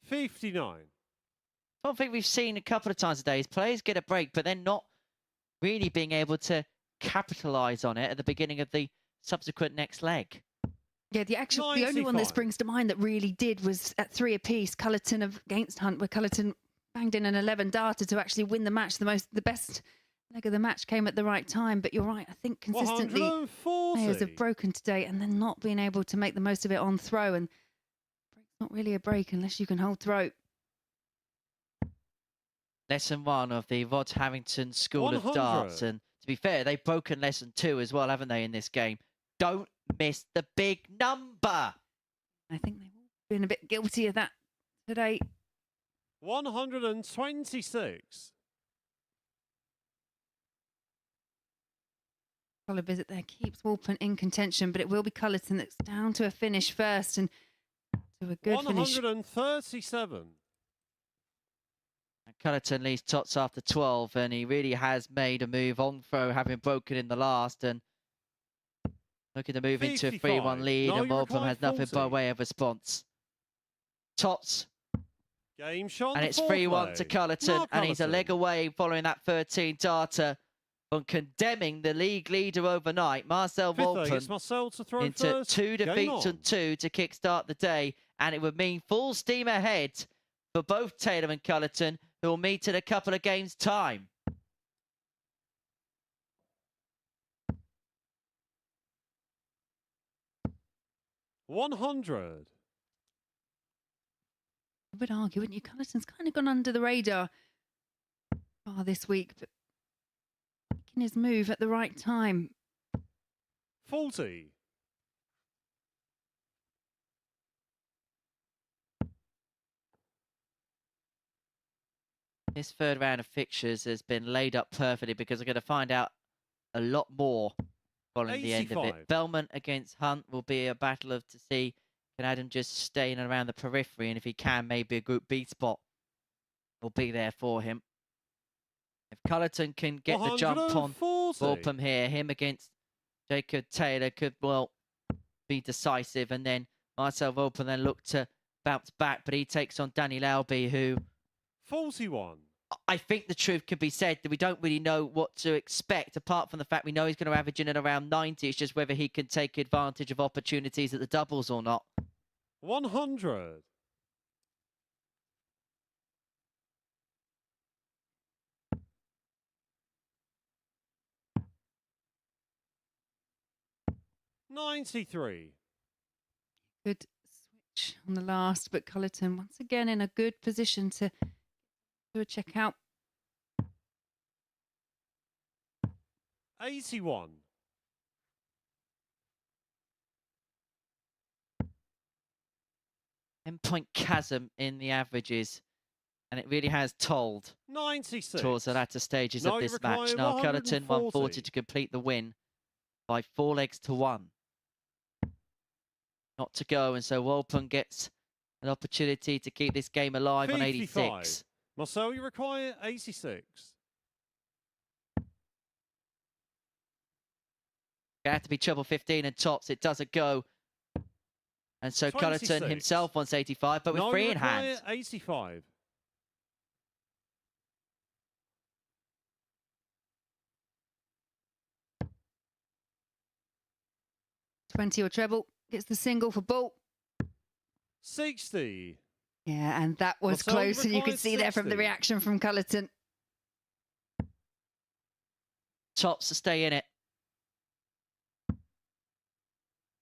59. I don't think we've seen a couple of times today. His players get a break, but then not really being able to capitalise on it at the beginning of the subsequent next leg. Yeah, the only one that 95. springs to mind that really did was at 3 apiece, Culleton against Hunt, where Culleton banged in an 11 darter to actually win the match. The best leg of the match came at the right time, but you're right. I think consistently 140. players have broken today and then not being able to make the most of it on throw. And break's not really a break unless you can hold throw. Lesson 1 of the Rod Harrington School 100. of Darts. And to be fair, they've broken lesson 2 as well, haven't they, in this game? Don't miss the big number. I think they've all been a bit guilty of that today. 126. Solid visit there keeps Walpen in contention, but it will be Culleton that's down to a finish first and to a good finish. 137. And Culleton leads tots after 12, and he really has made a move on throw, having broken in the last, and looking to move into a 3-1 lead, No, and you Walpen require has nothing 40. by way of response. Tots, Game shot. and it's 3-1 to Culleton, and he's a leg away following that 13 darter on condemning the league leader overnight, Marcel Walpen, Marcel to throw into first. 2 Game defeats on. and 2 to kickstart the day, and it would mean full steam ahead for both Taylor and Culleton, who will meet in a couple of games' time. $100. I would argue, wouldn't you? Culleton's kind of gone under the radar this week, but making his move at the right time. 40. This third round of fixtures has been laid up perfectly because we're going to find out a lot more following the end of 85. it. Belmont against Hunt will be a battle of to see can Adam just stay in and around the periphery, and if he can, maybe a Group B spot will be there for him. If Culleton can get the jump on 140. Walpen here, him against Jacob Taylor could, well, be decisive, and then Marcel Walpen then look to bounce back, but he takes on Danny Lauby, who 41. I think the truth can be said that we don't really know what to expect, apart from the fact we know he's going to average in at around 90. It's just whether he can take advantage of opportunities at the doubles or not. 100. $93. Good switch on the last, but Culleton once again in a good position to do a check out. 81. 10-point chasm in the averages, and it really has told 96. towards the latter stages Now of you this match. require Now Culleton 140 140 to complete the win by 4 legs to 1. Not to go, and so Walpen gets an opportunity to keep this game alive on 86. Marcel, you require 86. It had to be treble 15 and tops. It doesn't go. And so 26. Culleton himself wants 85, but with Now 3 you in hand. require 85. $20 or treble. Gets the single for Bull. 60. Yeah, and that was Marcel, close, and you could required see there from the 60. reaction from Culleton. Tops to stay in it.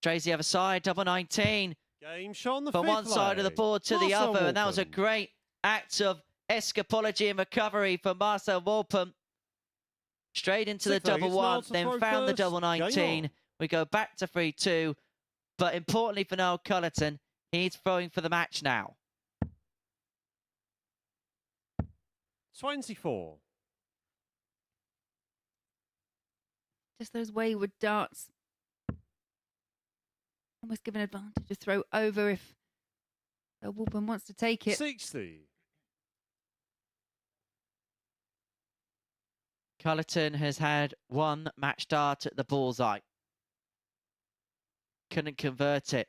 Trays the other side, double 19. Game shot on the From fifth one side of the leg. board to the Marcel other, and that was a Walpen. great act of escapology and recovery for Marcel Walpen. Straight into the Sixth leg, double it's now one, to then throw found the first. double Game 19. on. We go back to 3-2, but importantly for Noel Culleton, he's throwing for the match now. 24. Just those wayward darts. Almost given advantage to throw over if Walpen wants to take it. 60. Culleton has had one match dart at the bullseye. Couldn't convert it.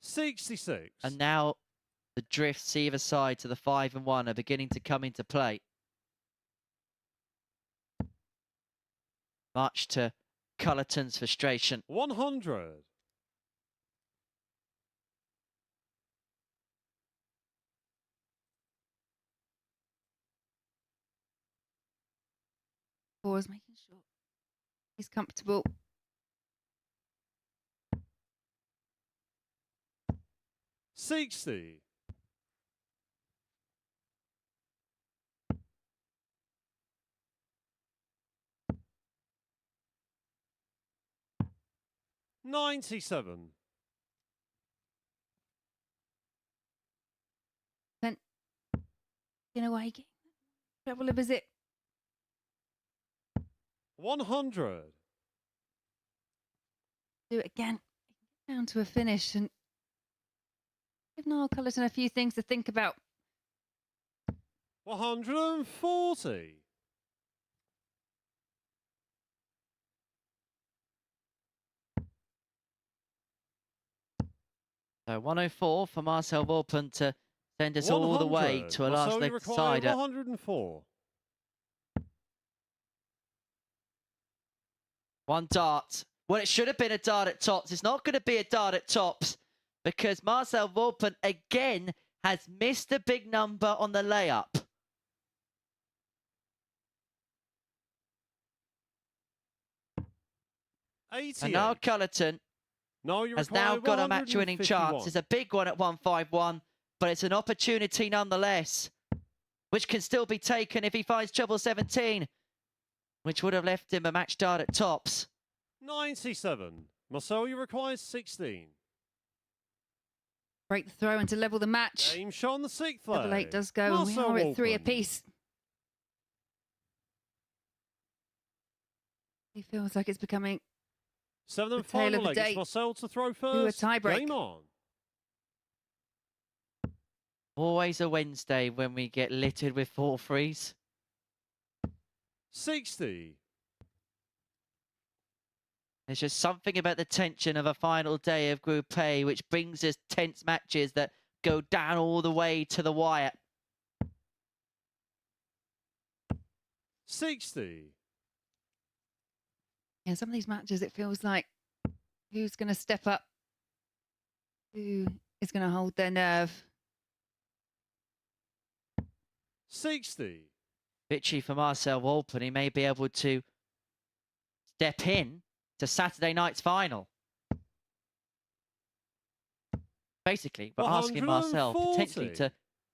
$66. And now the drifts either side to the 5 and 1 are beginning to come into play. Much to Culleton's frustration. 100. Pause, making sure he's comfortable. $60. $97. In a way, treble a visit. 100. Do it again. Down to a finish and give Noel Culleton a few things to think about. 140. So 104 for Marcel Walpen to send us all the way 100. to a last Marcel, you leg require decider. 104. One dart. Well, it should have been a dart at tops. It's not going to be a dart at tops because Marcel Walpen again has missed a big number on the layup. And now Culleton has now got a match-winning chance. It's a big one at 151, but it's an opportunity nonetheless, which can still be taken if he finds treble 17, which would have left him a match dart at tops. 97. Marcel, you require 16. Break the throw and to level the match. Game shot on the sixth leg. Double 8 does go, and we Marcel are at 3 Walpen. apiece. He feels like it's becoming 7 and the tale final of the leg. It's day. Marcel to throw a first. tiebreak. Game on. Always a Wednesday when we get littered with 4-3s. 60. There's just something about the tension of a final day of Group A which brings us tense matches that go down all the way to the wire. 60. Yeah, some of these matches, it feels like who's going to step up, who is going to hold their nerve. 60. Victory for Marcel Walpen. He may be able to step in to Saturday night's final. Basically, we're asking Marcel 140. potentially to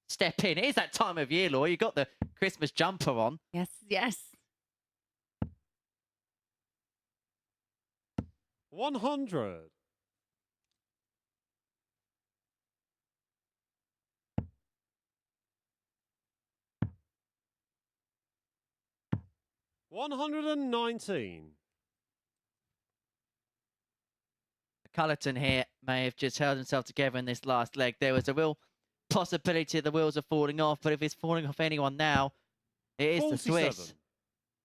step in. It is that time of year, Laura. You've got the Christmas jumper on. Yes, yes. 100. 119. Culleton here may have just held himself together in this last leg. There was a real possibility the wheels are falling off, but if it's falling off anyone now, it is 47. the Swiss.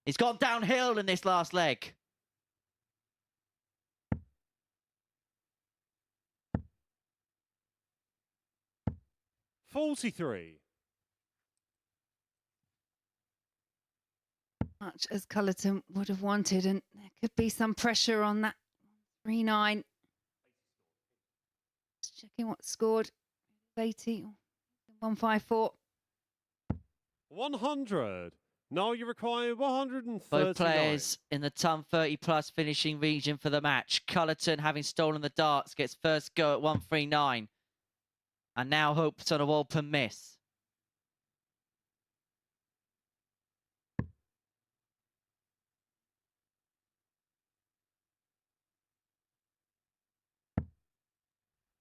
He's gone downhill in this last leg. 43. Much as Culleton would have wanted, and there could be some pressure on that 3-9. Just checking what scored. 80, 154. 100. Now you require 139. Both players in the ton 30+ finishing region for the match. Culleton, having stolen the darts, gets first go at 139. And now hopes on a Walpen miss.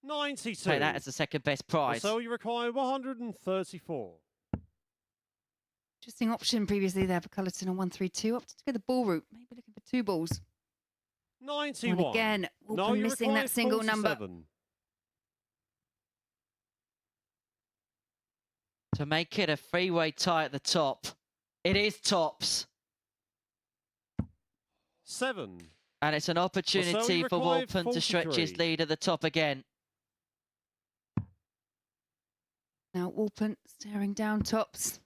$92. Take that as the second best prize. So you require 134. Interesting option previously there for Culleton on 132. Opted to go the ball route. Maybe looking for 2 balls. 91. And again, Now Walpen you missing require that single 47. number. To make it a three-way tie at the top. It is tops. 7. And it's an opportunity for require Walpen to stretch his 43. lead at the top again. Now Walpen staring down tops.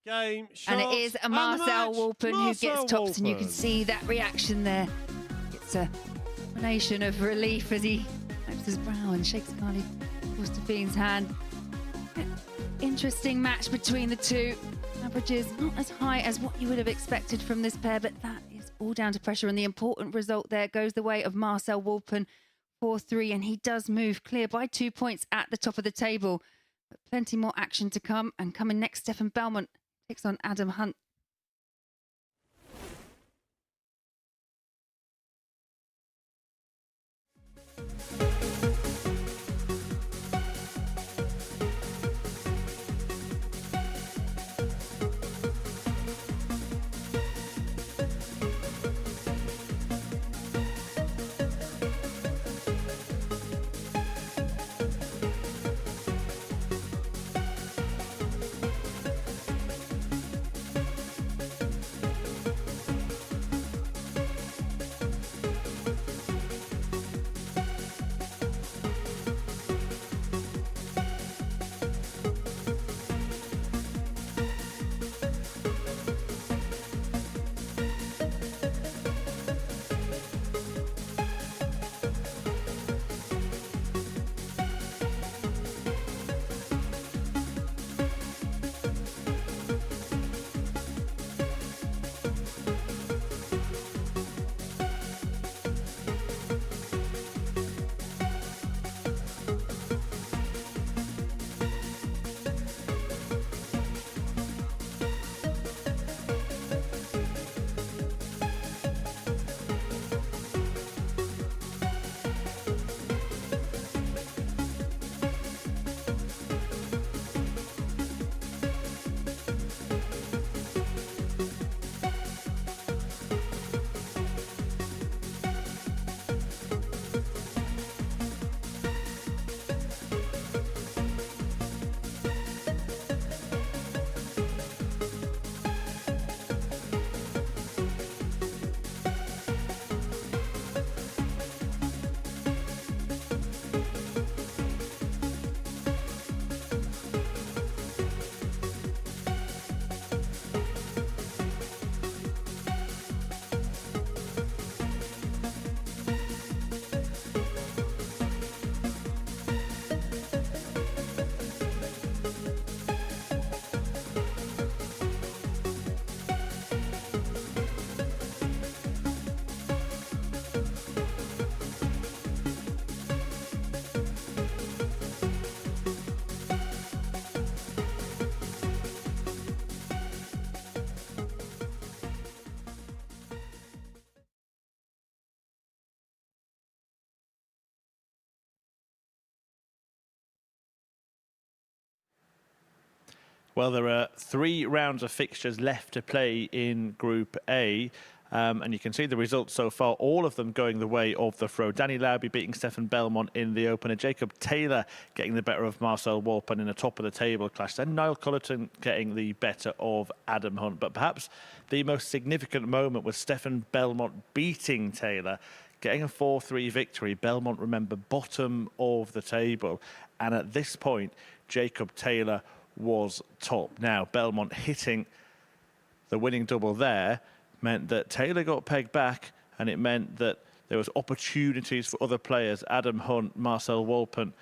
Game, And it shots, is a and Marcel match. Walpen who Marcel gets tops, and you can Walpen. see that reaction there. It's a combination of relief as he wipes his brow and shakes Carly Forsterfien's hand. Interesting match between the two. Averages not as high as what you would have expected from this pair, but that is all down to pressure, and the important result there goes the way of Marcel Walpen, 4-3, and he does move clear by 2 points at the top of the table. But plenty more action to come, and coming next, Stefan Belmont takes on Adam Hunt. Well, there are 3 rounds of fixtures left to play in Group A. And you can see the results so far, all of them going the way of the throw. Danny Lauby beating Stefan Belmont in the opener. Jacob Taylor getting the better of Marcel Walpen in a top of the table clash. Then Niall Culleton getting the better of Adam Hunt. But perhaps the most significant moment was Stefan Belmont beating Taylor, getting a 4-3 victory. Belmont, remember, bottom of the table. And at this point, Jacob Taylor was top. Now, Belmont hitting the winning double there meant that Taylor got pegged back, and it meant that there was opportunities for other players. Adam Hunt, Marcel Walpen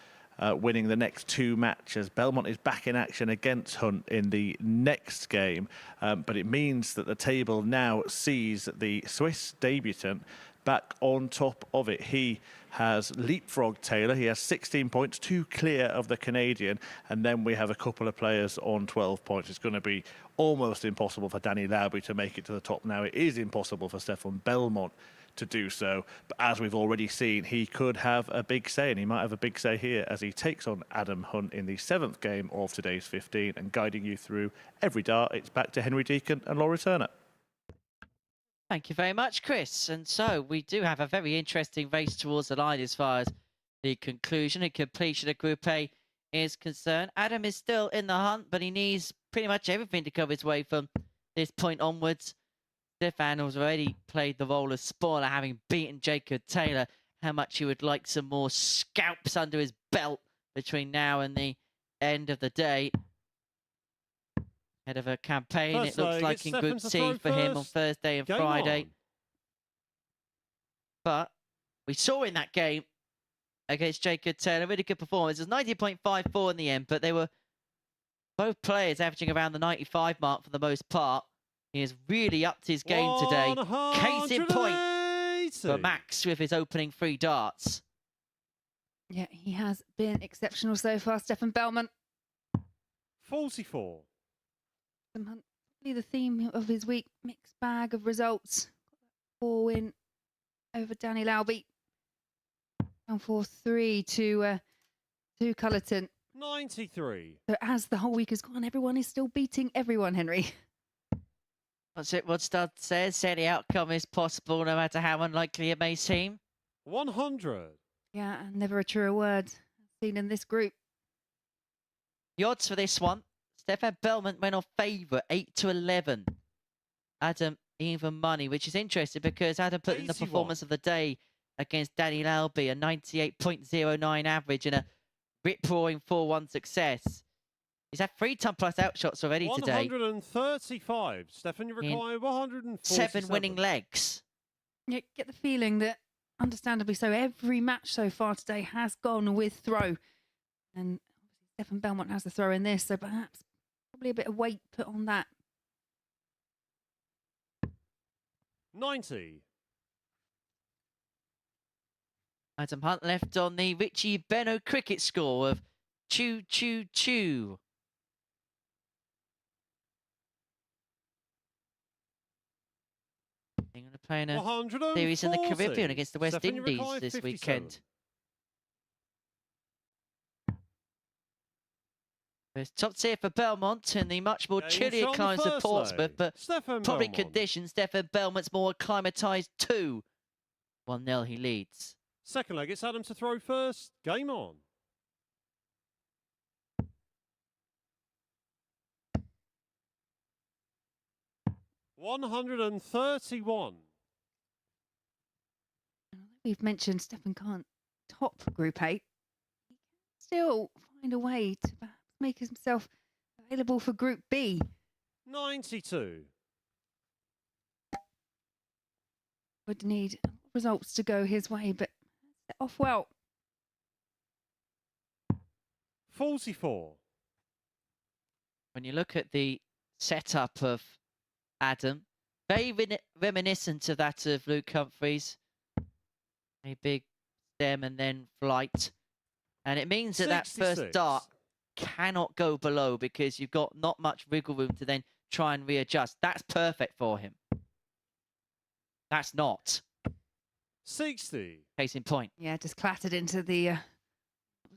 winning the next 2 matches. Belmont is back in action against Hunt in the next game, but it means that the table now sees the Swiss debutant back on top of it. He has leapfrogged Taylor. He has 16 points, 2 clear of the Canadian, and then we have a couple of players on 12 points. It's going to be almost impossible for Danny Lauby to make it to the top now. It is impossible for Stefan Belmont to do so, but as we've already seen, he could have a big say, and he might have a big say here as he takes on Adam Hunt in the 7th game of today's 15. And guiding you through every dart, it's back to Henry Deacon and Laura Turner. Thank you very much, Chris. And so we do have a very interesting race towards the line as far as the conclusion and completion of Group A is concerned. Adam is still in the hunt, but he needs pretty much everything to come his way from this point onwards. Stefan has already played the role of spoiler, having beaten Jacob Taylor. How much he would like some more scalps under his belt between now and the end of the day. Head of a campaign, it looks like in Group C for him on Thursday and Friday. But we saw in that game against Jacob Taylor, really good performance. It was 90.54 in the end, but they were both players averaging around the 95 mark for the most part. He has really upped his game today. Case in point for Max with his opening 3 darts. Yeah, he has been exceptional so far, Stefan Belmont. 44. Probably the theme of his week, mixed bag of results. 4 win over Danny Lauby. Down 4-3 to Culleton. 93. So as the whole week has gone, everyone is still beating everyone, Henry. That's it, what Stud says. Any outcome is possible, no matter how unlikely it may seem. 100. Yeah, and never a truer word seen in this group. The odds for this one. Stefan Belmont went off favourite, 8-11. Adam even money, which is interesting because Adam put in the performance of the day against Danny Lauby, a 98.09 average and a rip-roaring 4-1 success. He's had 3-ton plus outshots already today. 135. Stefan, you require 147. 7 winning legs. You get the feeling that, understandably so, every match so far today has gone with throw. And Stefan Belmont has the throw in this, so perhaps probably a bit of weight put on that. 90. Adam Hunt left on the Richie Benno cricket score of 2-2-2. They're going to play in a series in the Caribbean against the West Indies this weekend. There's top tier for Belmont in the much more chillier climes of Portsmouth, but probably conditions. Stefan Belmont's more acclimatised too. 1-0 he leads. Second leg, it's Adam to throw first. Game on. $131. We've mentioned Stefan can't top Group A. He can still find a way to perhaps make himself available for Group B. 92. Would need results to go his way, but set off well. 44. When you look at the setup of Adam, very reminiscent of that of Luke Humphries. A big stem and then flight. And it means that 66. that first dart cannot go below because you've got not much wiggle room to then try and readjust. That's perfect for him. That's not. 60. Case in point. Yeah, just clattered into the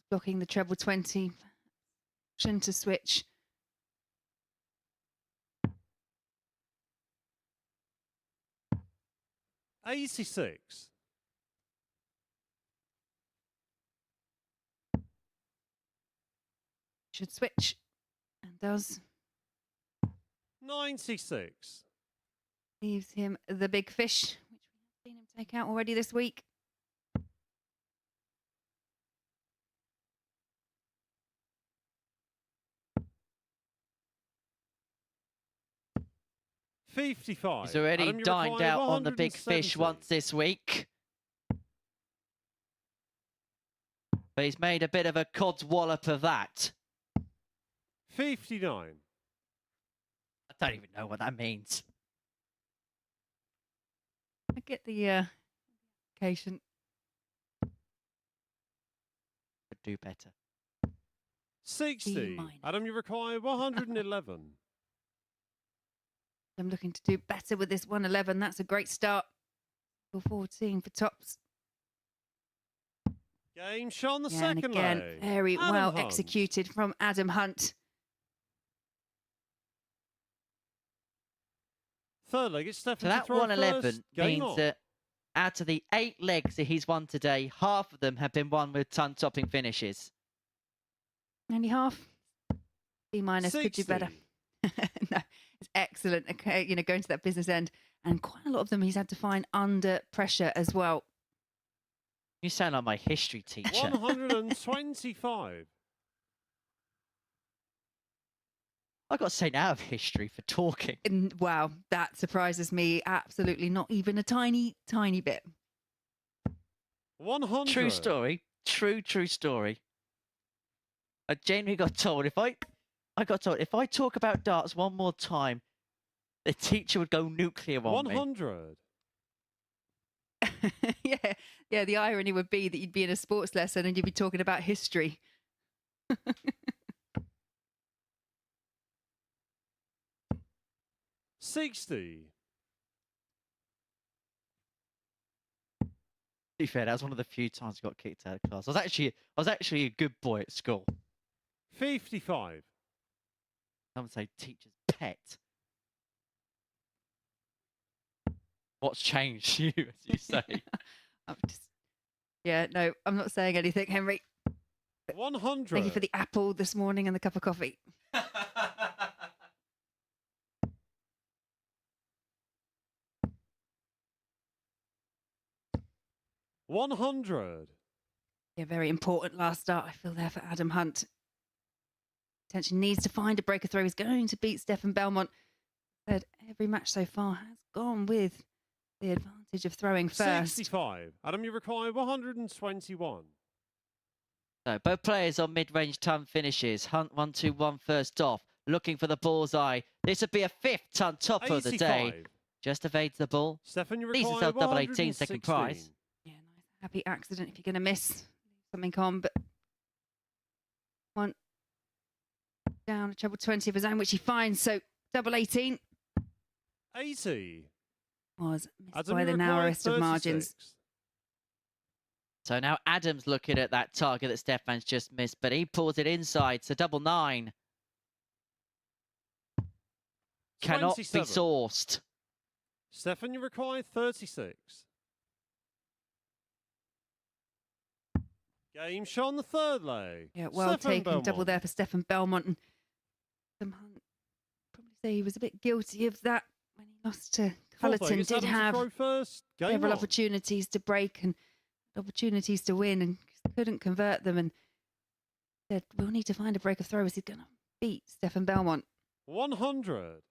blocking the treble 20. Option to switch. 86. Should switch. And does. 96. Leaves him the big fish, which we have seen him take out already this week. $55. He's already Adam, you dined require out on the big fish 170. once this week. But he's made a bit of a cod's wallop of that. 59. I don't even know what that means. I get the application. Could do better. 60. minus. Adam, you require 111. I'm looking to do better with this 111. That's a great start. 14 for tops. Game shot on the Yeah, and second again, leg. very Adam well Hunt. executed from Adam Hunt. Third leg, it's Stefan So that to throw 111 first. Game means on. that out of the 8 legs that he's won today, half of them have been won with ton-topping finishes. Only half. B minus, could do better. 60. No, it's excellent. Okay, you know, going to that business end, and quite a lot of them he's had to find under pressure as well. You sound like my history teacher. 125. I've got sent out of history for talking. And wow, that surprises me absolutely not even a tiny, tiny bit. 100. True story. True story. I genuinely got told if I talk about darts one more time, the teacher would go nuclear on me. 100. yeah. The irony would be that you'd be in a sports lesson and you'd be talking about history. 60. To be fair, that was one of the few times I got kicked out of class. I was actually a good boy at school. 55. I would say teacher's pet. What's changed you, as you say? Yeah, no, I'm not saying anything, Henry. 100. Thank you for the apple this morning and the cup of coffee. 100. Yeah, very important last start, I feel, there for Adam Hunt. Attention needs to find a breaker throw. He's going to beat Stefan Belmont. Said every match so far has gone with the advantage of throwing first. 65. Adam, you require 121. So both players on mid-range ton finishes. Hunt 1-2-1 first off, looking for the bullseye. This would be a 5th ton top of the day. 85. Just evades the ball. Stefan, you Leaves require himself double 18 second 116. prize. Yeah, nice happy accident if you're going to miss something on, but one down, a treble 20 of his own, which he finds. So double 18 80. was missed Adam, by you the require narrowest of margins. 36. So now Adam's looking at that target that Stefan's just missed, but he pulls it inside. So double 9 cannot be 27. sourced. Stefan, you require 36. Game shot on the third leg. Yeah, well Stefan taken. Belmont. Double there for Stefan Belmont. And Adam Hunt probably say he was a bit guilty of that when he lost to Fourth leg, Culleton. it's Did Adam to have throw first. Game several on. opportunities to break and opportunities to win and couldn't convert them, and said we'll need to find a break of throw as he's going to beat Stefan Belmont. 100.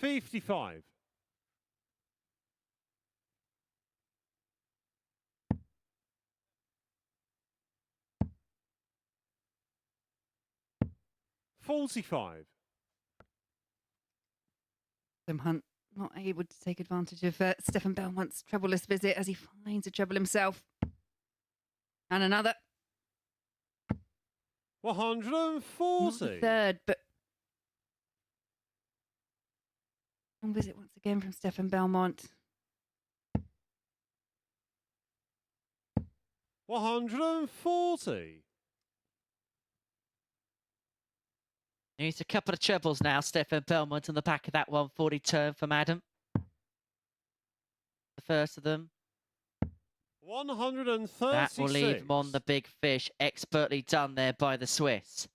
$55. $45. Adam Hunt not able to take advantage of Stefan Belmont's troubleless visit as he finds a trouble himself. And another. Not 140. the third, but long visit once again from Stefan Belmont. 140. Needs a couple of trebles now. Stefan Belmont on the back of that 140 turn from Adam. The first of them. 136. That will leave him on the big fish. Expertly done there by the Swiss.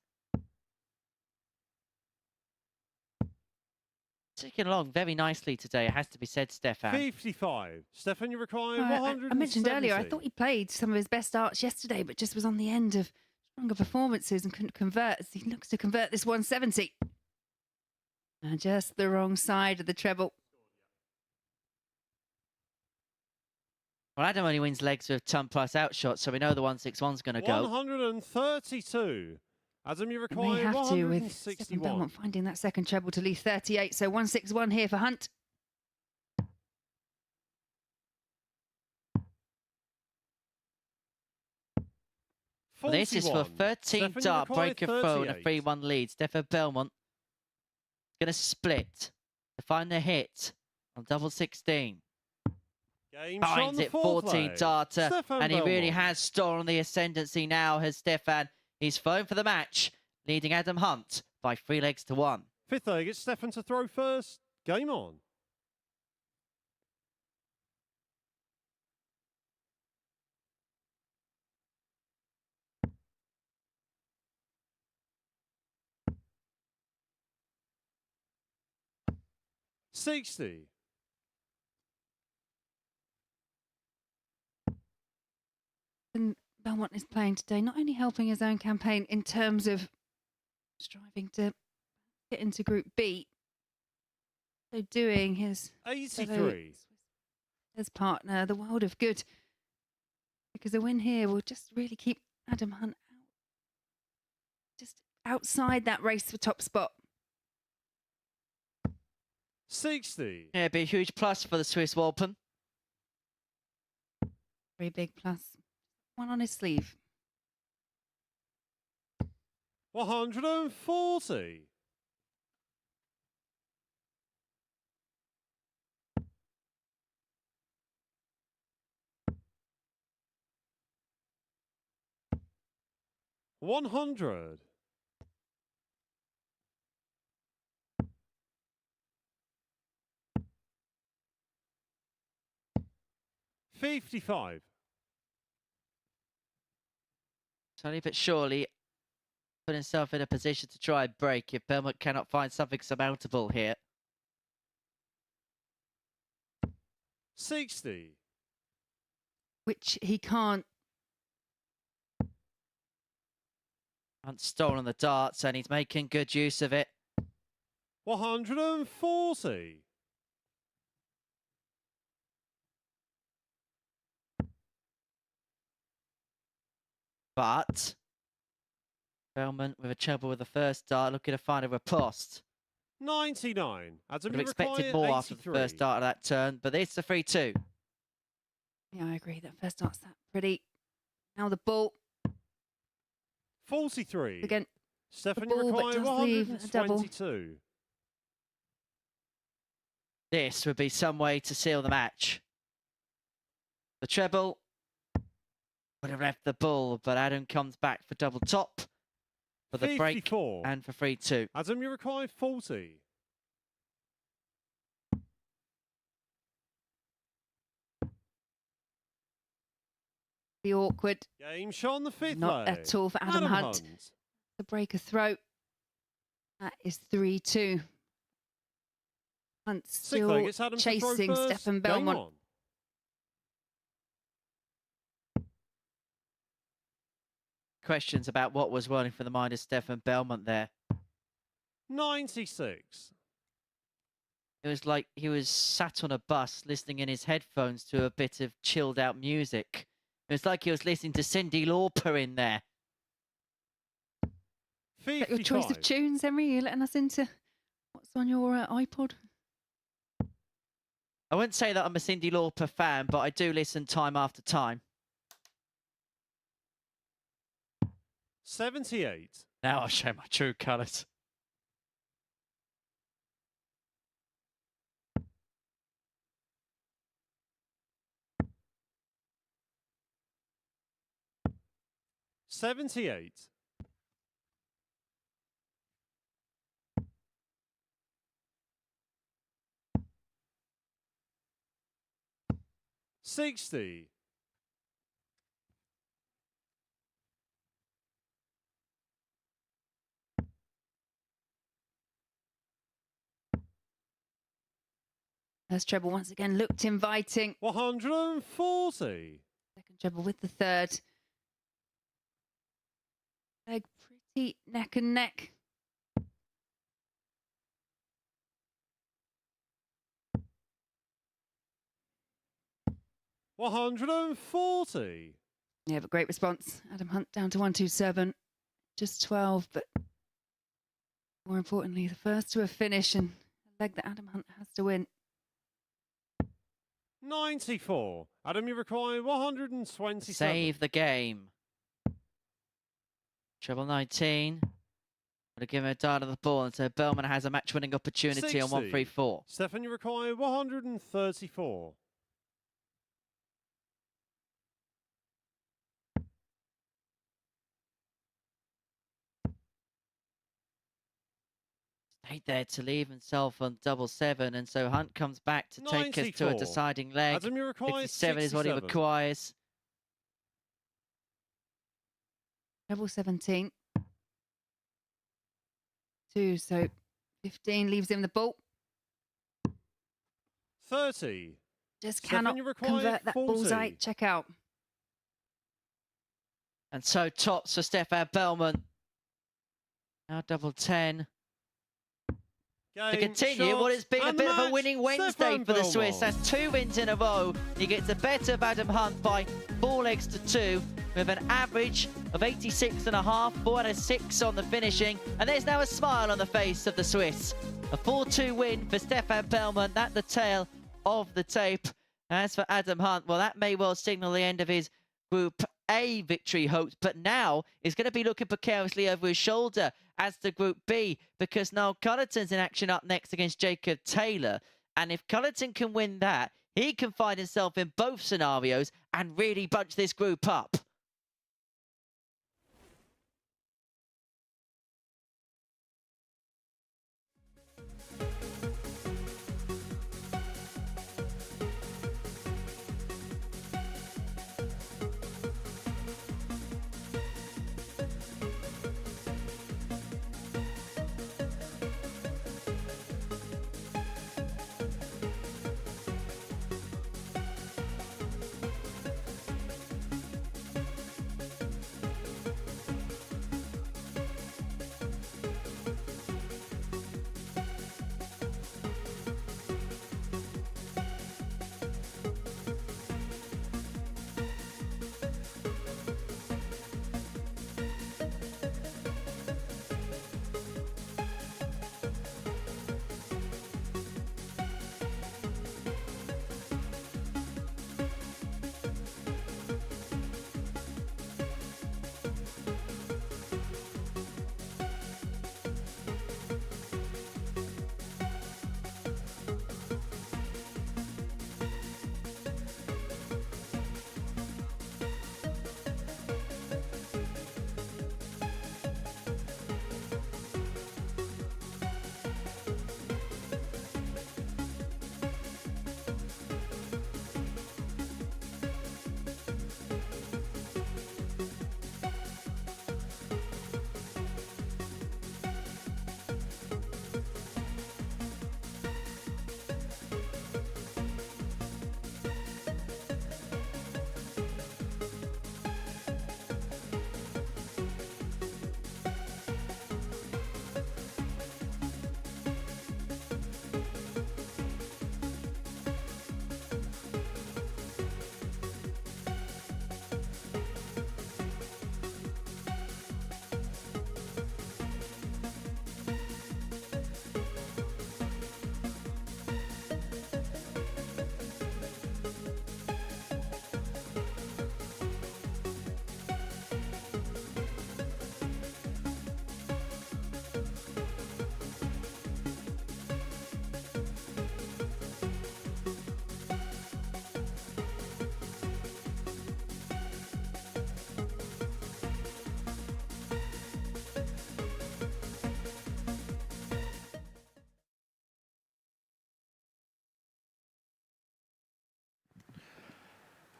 Ticking along very nicely today, it has to be said, Stefan. 55. Stefan, you require I 170. mentioned earlier, I thought he played some of his best darts yesterday, but just was on the end of stronger performances and couldn't convert. He looks to convert this 170. And just the wrong side of the treble. Well, Adam only wins legs with ton plus outshot, so we know the 161's going to go. 132. Adam, you May require have to with Stefan 161. Belmont finding that second treble to leave 38. So 161 here for Hunt. Well, this is for 13 dart breaker throw and a 3-1 lead. Stefan Belmont going to split to find the hit on double 16. Finds it 14 darter, and he really has stolen the ascendancy now, has Stefan. He's phoned for the match, leading Adam Hunt by 3 legs to 1. Fifth leg, it's Stefan to throw first. Game on. $60. And Belmont is playing today, not only helping his own campaign in terms of striving to get into Group B, so doing his 83. his partner the world of good, because a win here will just really keep Adam Hunt out, just outside that race for top spot. 60. Yeah, it'd be a huge plus for the Swiss Walpen. Very big plus. One on his sleeve. 140. $100. 55. Slowly but surely put himself in a position to try and break if Belmont cannot find something surmountable here. 60. Which he can't. Hunt's stolen the darts and he's making good use of it. 140. But Belmont with a treble with the first dart, looking to find a riposte. 99. Adam, Would have you expected require more after the 83. first dart of that turn, but it's a 3-2. Yeah, I agree. That first dart's that pretty. Now the ball 43. again. Stefan, the you ball, but require does leave a double. 122. This would be some way to seal the match. The treble would have left the bull, but Adam comes back for double top for the break 54. and for 3-2. Adam, you require 40. The awkward. Game shot on the fifth Not leg. at all for Adam Hunt. The break a throw. That is 3-2. Hunt Sixth leg, still it's Adam to throw chasing first. Stefan Game Belmont. on. Questions about what was running for the mind of Stefan Belmont there. 96. It was like he was sat on a bus listening in his headphones to a bit of chilled out music. It was like he was listening to Cyndi Lauper in there. Is that 55. your choice of tunes, Henry? You're letting us into what's on your iPod? I wouldn't say that I'm a Cyndi Lauper fan, but I do listen time after time. 78. Now I'll show my true colours. 78. $60. First treble once again looked inviting. 140. Second treble with the third. Leg pretty neck and neck. $140. Yeah, but great response. Adam Hunt down to 127. Just 12, but more importantly, the first to a finish and a leg that Adam Hunt has to win. 94. Adam, you require 127. Save the game. Treble 19. Would have given a dart of the ball, and so Belmont has a match-winning opportunity 60. on 134. Stefan, you require 134. Stayed there to leave himself on double 7, and so Hunt comes back to take us to a 94. deciding leg. Adam, you require 57 is what he 67. requires. Treble 17. 2, so 15 leaves him the ball. 30. Just Stefan, cannot you require convert that 40. bullseye. Check out. And so tops for Stefan Belmont. Now double 10. To Game, continue what has been a and bit of a match, winning Wednesday Stefan for the Swiss. Belmont. That's 2 wins in a row. He gets the better of Adam Hunt by 4 legs to 2 with an average of 86.5, 4 out of 6 on the finishing. And there's now a smile on the face of the Swiss. A 4-2 win for Stefan Belmont at the tail of the tape. As for Adam Hunt, well, that may well signal the end of his Group A victory hopes, but now he's going to be looking precariously over his shoulder as to Group B, because now Culleton's in action up next against Jacob Taylor. And if Culleton can win that, he can find himself in both scenarios and really bunch this group up.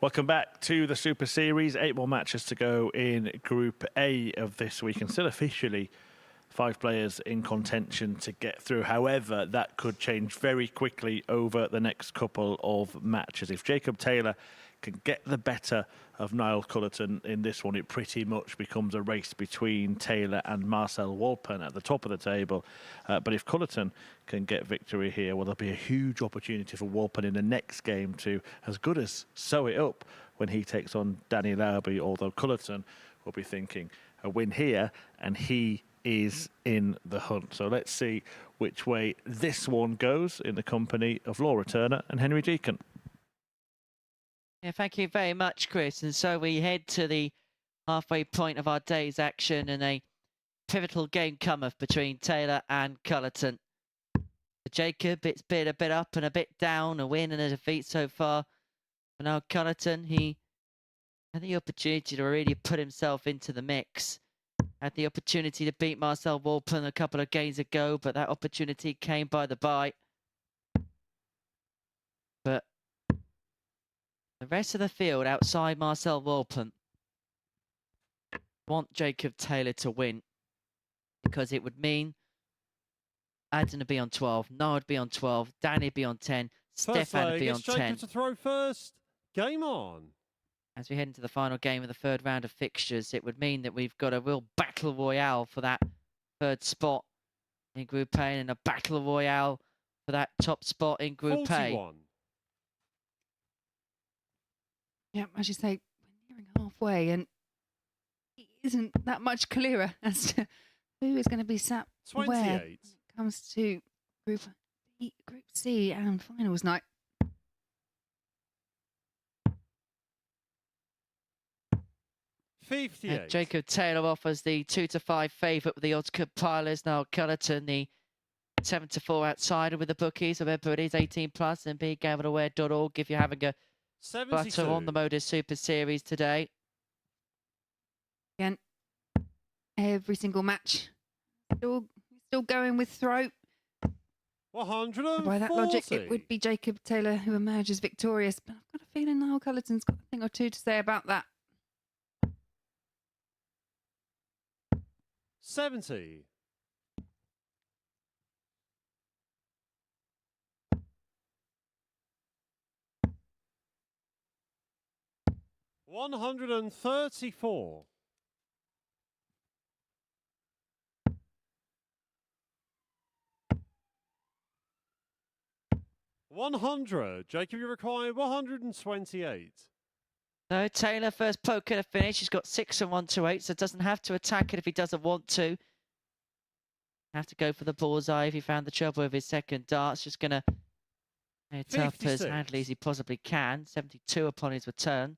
Welcome back to the Super Series. 8 more matches to go in Group A of this week, and still officially 5 players in contention to get through. However, that could change very quickly over the next couple of matches. If Jacob Taylor can get the better of Niall Culleton in this one, it pretty much becomes a race between Taylor and Marcel Walpen at the top of the table. But if Culleton can get victory here, well, there'll be a huge opportunity for Walpen in the next game to as good as sew it up when he takes on Danny Lauby, although Culleton will be thinking a win here, and he is in the hunt. So let's see which way this one goes in the company of Laura Turner and Henry Deacon. Yeah, thank you very much, Chris. And so we head to the halfway point of our day's action, and a pivotal game cometh between Taylor and Culleton. For Jacob, it's been a bit up and a bit down, a win and a defeat so far. But now Culleton, he had the opportunity to really put himself into the mix. Had the opportunity to beat Marcel Walpen a couple of games ago, but that opportunity came by the by. But the rest of the field outside Marcel Walpen want Jacob Taylor to win, because it would mean Adam would be on 12, Noah would be on 12, Danny would be on 10, Stefan would be on 10. Jacob to throw first. Game on. As we head into the final game of the third round of fixtures, it would mean that we've got a real battle royale for that third spot in Group A, and a battle royale for that top spot in Group 41. A. Yeah, as you say, we're nearing halfway, and it isn't that much clearer as to who is going to be sat 28. where when it comes to Group B, Group C and finals night. Jacob Taylor offers the 2-5 favourite with the odds compilers. Now Culleton, the 7-4 outsider with the bookies. Remember, it is 18+, and begambleaware.org if you're having a 72. butter on the MODUS Super Series today. Again, every single match still going with throat. 140. By that logic, it would be Jacob Taylor who emerges victorious. But I've got a feeling Niall Culleton's got a thing or two to say about that. 70. 134. 100. Jacob, you require 128. So Taylor, first poke at a finish. He's got 6 and 1 to 8, so doesn't have to attack it if he doesn't want to. Have to go for the bullseye if he found the trouble with his second darts. Just going to play it up as handily as he possibly can. 72 upon his return.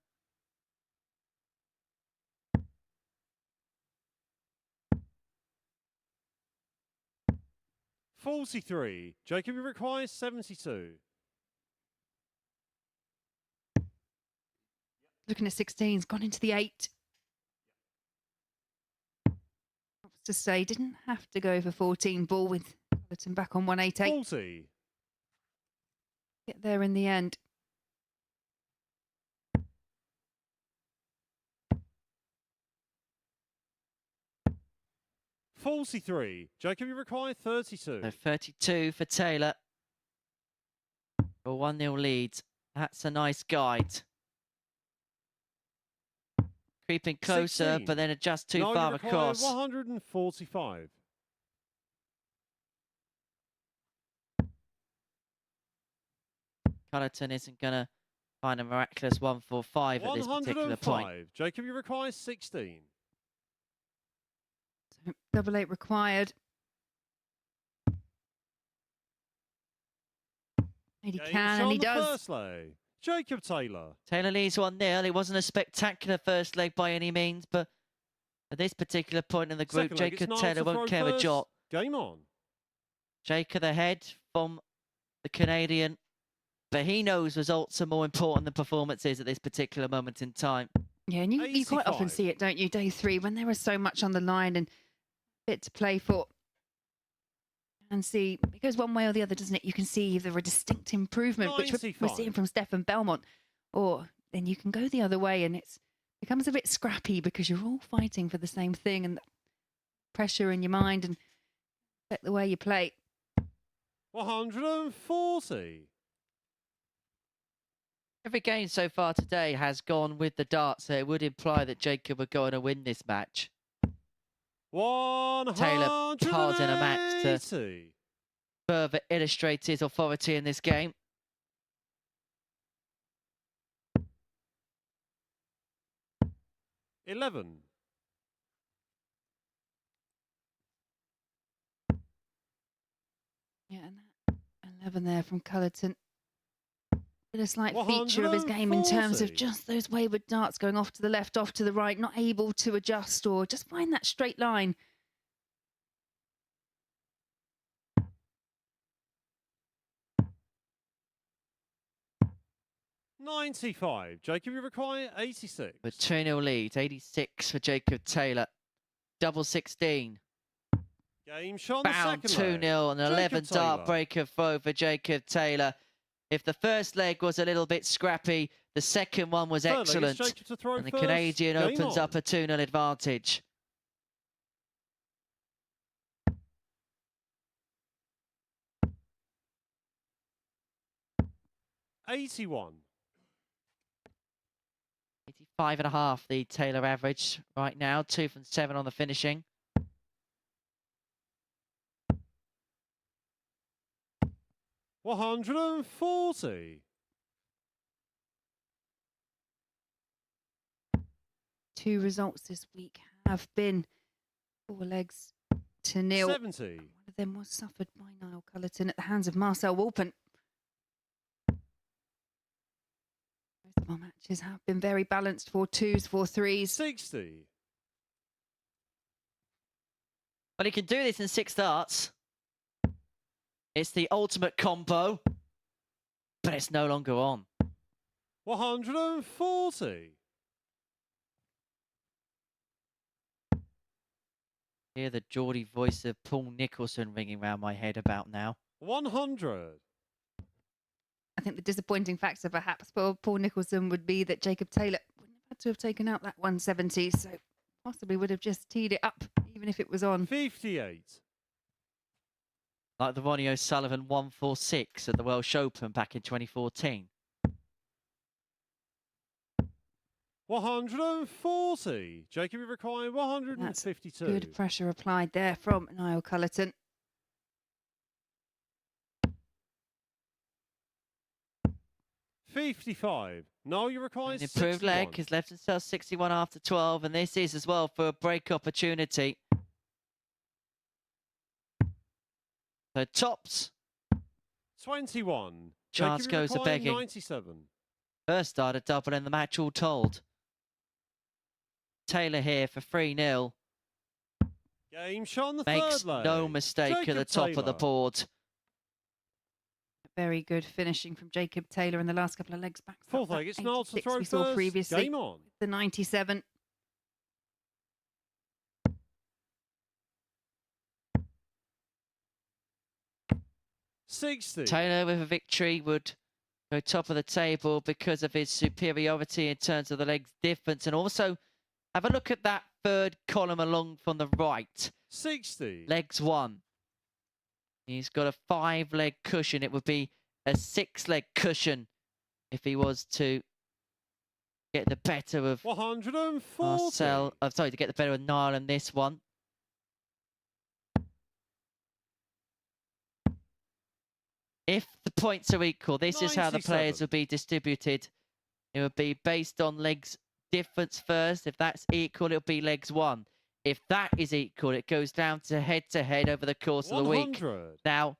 $43. Jacob, you require 72. Looking at 16's gone into the 8. To say, didn't have to go for 14 ball with Culleton back on 188. 40. Get there in the end. $43. Jacob, you require 32. So 32 for Taylor. A 1-0 lead. That's a nice guide. Creeping closer, 16. but then just too No, far you require across. 145. Culleton isn't going to find a miraculous 145 at this particular point. 105. Jacob, you require 16. So double 8 required. And he can, and he does. First leg. Jacob Taylor. Taylor leads 1-0. It wasn't a spectacular first leg by any means, but at this particular point in the group, Second leg, it's Jacob Niall Taylor to won't throw care a first. jot. Game on. Jacob ahead from the Canadian, but he knows results are more important than performances at this particular moment in time. Yeah, and you quite often 85. see it, don't you, day 3, when there is so much on the line and bit to play for. And see, it goes one way or the other, doesn't it? You can see either a distinct improvement, which we're 95. seeing from Stefan Belmont, or then you can go the other way, and it becomes a bit scrappy because you're all fighting for the same thing, and the pressure in your mind and affect the way you play. 140. Every game so far today has gone with the darts, so it would imply that Jacob would go on to win this match. 180. Taylor piles in a max to further illustrate his authority in this game. $11. Yeah, and that 11 there from Culleton. But a slight feature of his game in terms of just those wayward darts going off to the left, off to the right, not able to adjust or just find that straight line. $95. Jacob, you require 86. With 2-0 lead, 86 for Jacob Taylor. Double 16. Game shot. Bound 2-0 and an 11 dart breaker throw for Jacob Taylor. If the first leg was a little bit scrappy, the second one was excellent. And the Canadian opens up a 2-0 advantage. $81. 85.5 the Taylor average right now. 2 from 7 on the finishing. $140. Two results this week have been 4 legs to nil. 70. One of them was suffered by Niall Culleton at the hands of Marcel Walpen. Most of our matches have been very balanced, 4-2s, 4-3s. 60. But he can do this in 6 darts. It's the ultimate combo, but it's no longer on. 140. Hear the Geordie voice of Paul Nicholson ringing around my head about now. 100. I think the disappointing factor perhaps for Paul Nicholson would be that Jacob Taylor wouldn't have had to have taken out that 170, so possibly would have just teed it up, even if it was on. 58. Like the Ronnie O'Sullivan 146 at the Welsh Open back in 2014. 140. Jacob, you require 152. That's good pressure applied there from Niall Culleton. $55. No, you require An improved 61. leg. He's left himself 61 after 12, and this is as well for a break opportunity. So tops. 21. Chance Jacob, you goes a require begging. 97. First starter double in the match all told. Taylor here for 3-0. Game shot on the Makes third leg. no mistake Jacob at the top of the Taylor. board. Very good finishing from Jacob Taylor in the last couple of legs back. Fourth leg, it's Niall to throw we saw first. previously. Game on. The 97. $60. Taylor with a victory would go top of the table because of his superiority in terms of the legs difference. And also have a look at that third column along from the right. 60. Legs 1. He's got a 5-leg cushion. It would be a 6-leg cushion if he was to get the better of 140. Marcel. Sorry, to get the better of Niall in this one. If the points are equal, this is how the 97. players would be distributed. It would be based on legs difference first. If that's equal, it'll be legs 1. If that is equal, it goes down to head over the course of the week. 100. Now,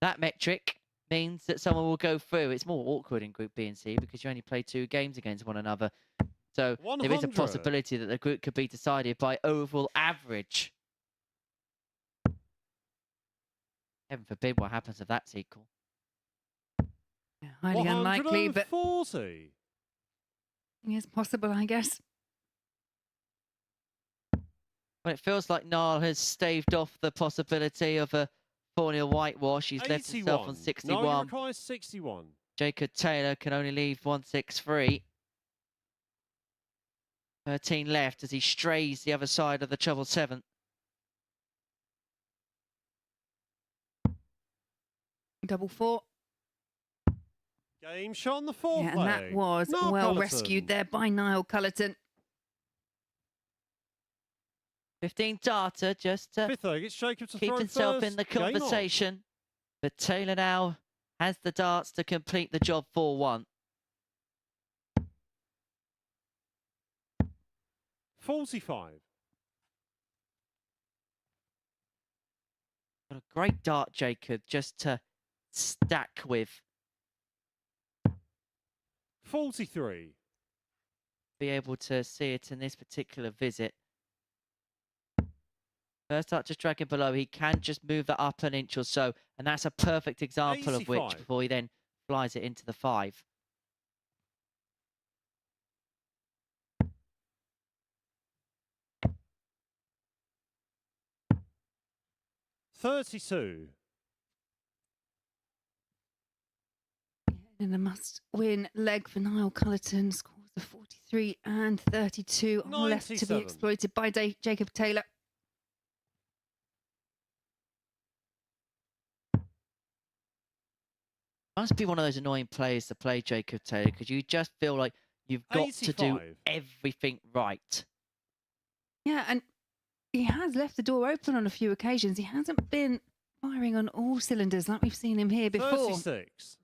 that metric means that someone will go through. It's more awkward in Group B and C because you only play 2 games against one another. So there is a 100. possibility that the group could be decided by overall average. Heaven forbid what happens if that's equal. Yeah, highly unlikely, but 140. it's possible, I guess. Well, it feels like Niall has staved off the possibility of a 4-0 whitewash. He's left himself on 61. No, he requires 61. Jacob Taylor can only leave 163. 13 left as he strays the other side of the treble 7. Double 4. Game shot on the fourth Yeah, and leg. that was Niall well Culleton. rescued there by Niall Culleton. 15 data just to Fifth leg, it's Jacob to keep throw himself first. in the Game on. conversation. But Taylor now has the darts to complete the job 4-1. 45. Got a great dart, Jacob, just to stack with. 43. Be able to see it in this particular visit. First dart just dragging below. He can just move that up an inch or so. And that's a perfect example of which 85. before he then flies it into the 5. $32. And a must-win leg for Niall Culleton. Scores of 43 and 32 are left to be 97. exploited by Jacob Taylor. Must be one of those annoying players to play, Jacob Taylor, because you just feel like you've got to do 85. everything right. Yeah, and he has left the door open on a few occasions. He hasn't been firing on all cylinders like we've seen him here before. 36.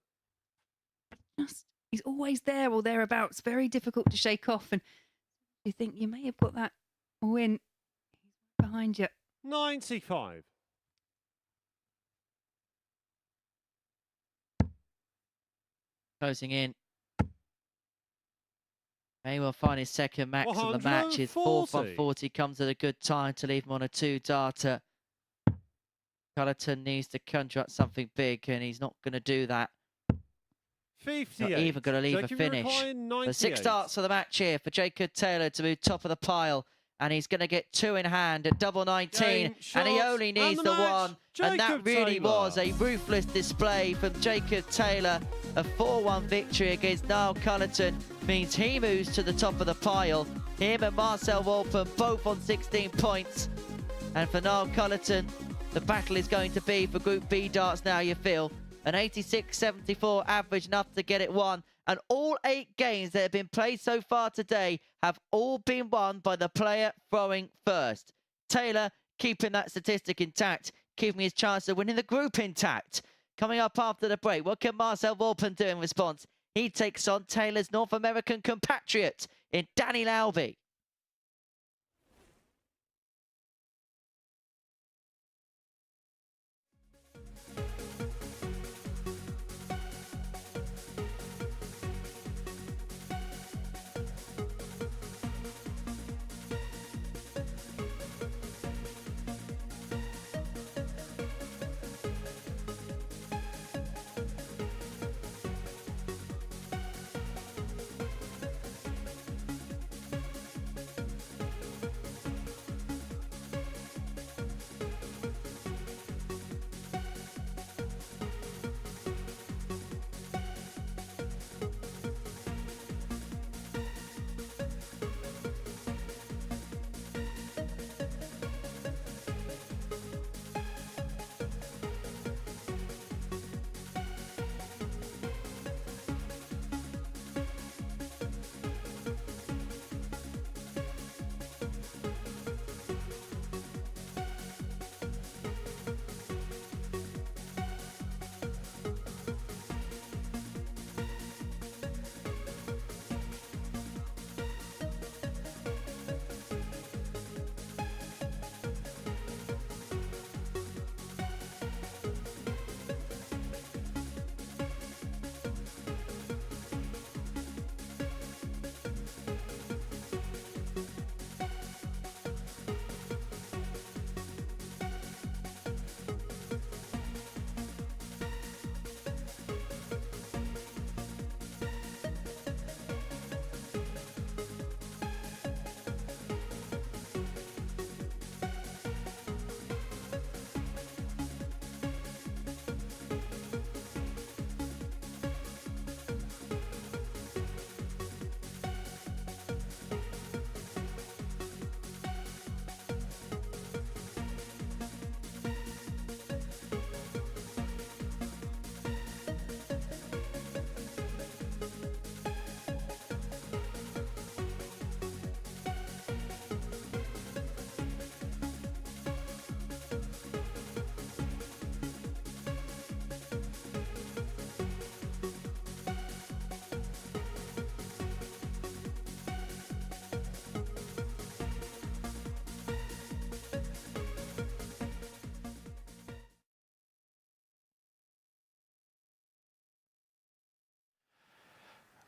He's always there or thereabouts. Very difficult to shake off. And you think you may have got that win behind you. 95. Closing in. May well find his second max of the match. His fourth 140 comes at a good time to leave him on a 2-darter. Culleton needs to conjure up something big, and he's not going to do that. 58. Not even going to leave Jacob a finish. Iroquois, The 6 darts of the match here for Jacob Taylor to move top of the pile. And he's going to get 2 in hand at double 19. Game, And he shots, only and needs the the match, 1. And that Jacob really Taylor. was a ruthless display from Jacob Taylor. A 4-1 victory against Niall Culleton means he moves to the top of the pile. Him and Marcel Walpen both on 16 points. And for Niall Culleton, the battle is going to be for Group B darts now, you feel. An 86.74 average, enough to get it won. And all 8 games that have been played so far today have all been won by the player throwing first. Taylor keeping that statistic intact, keeping his chance of winning the group intact. Coming up after the break, what can Marcel Walpen do in response? He takes on Taylor's North American compatriot in Danny Lauby.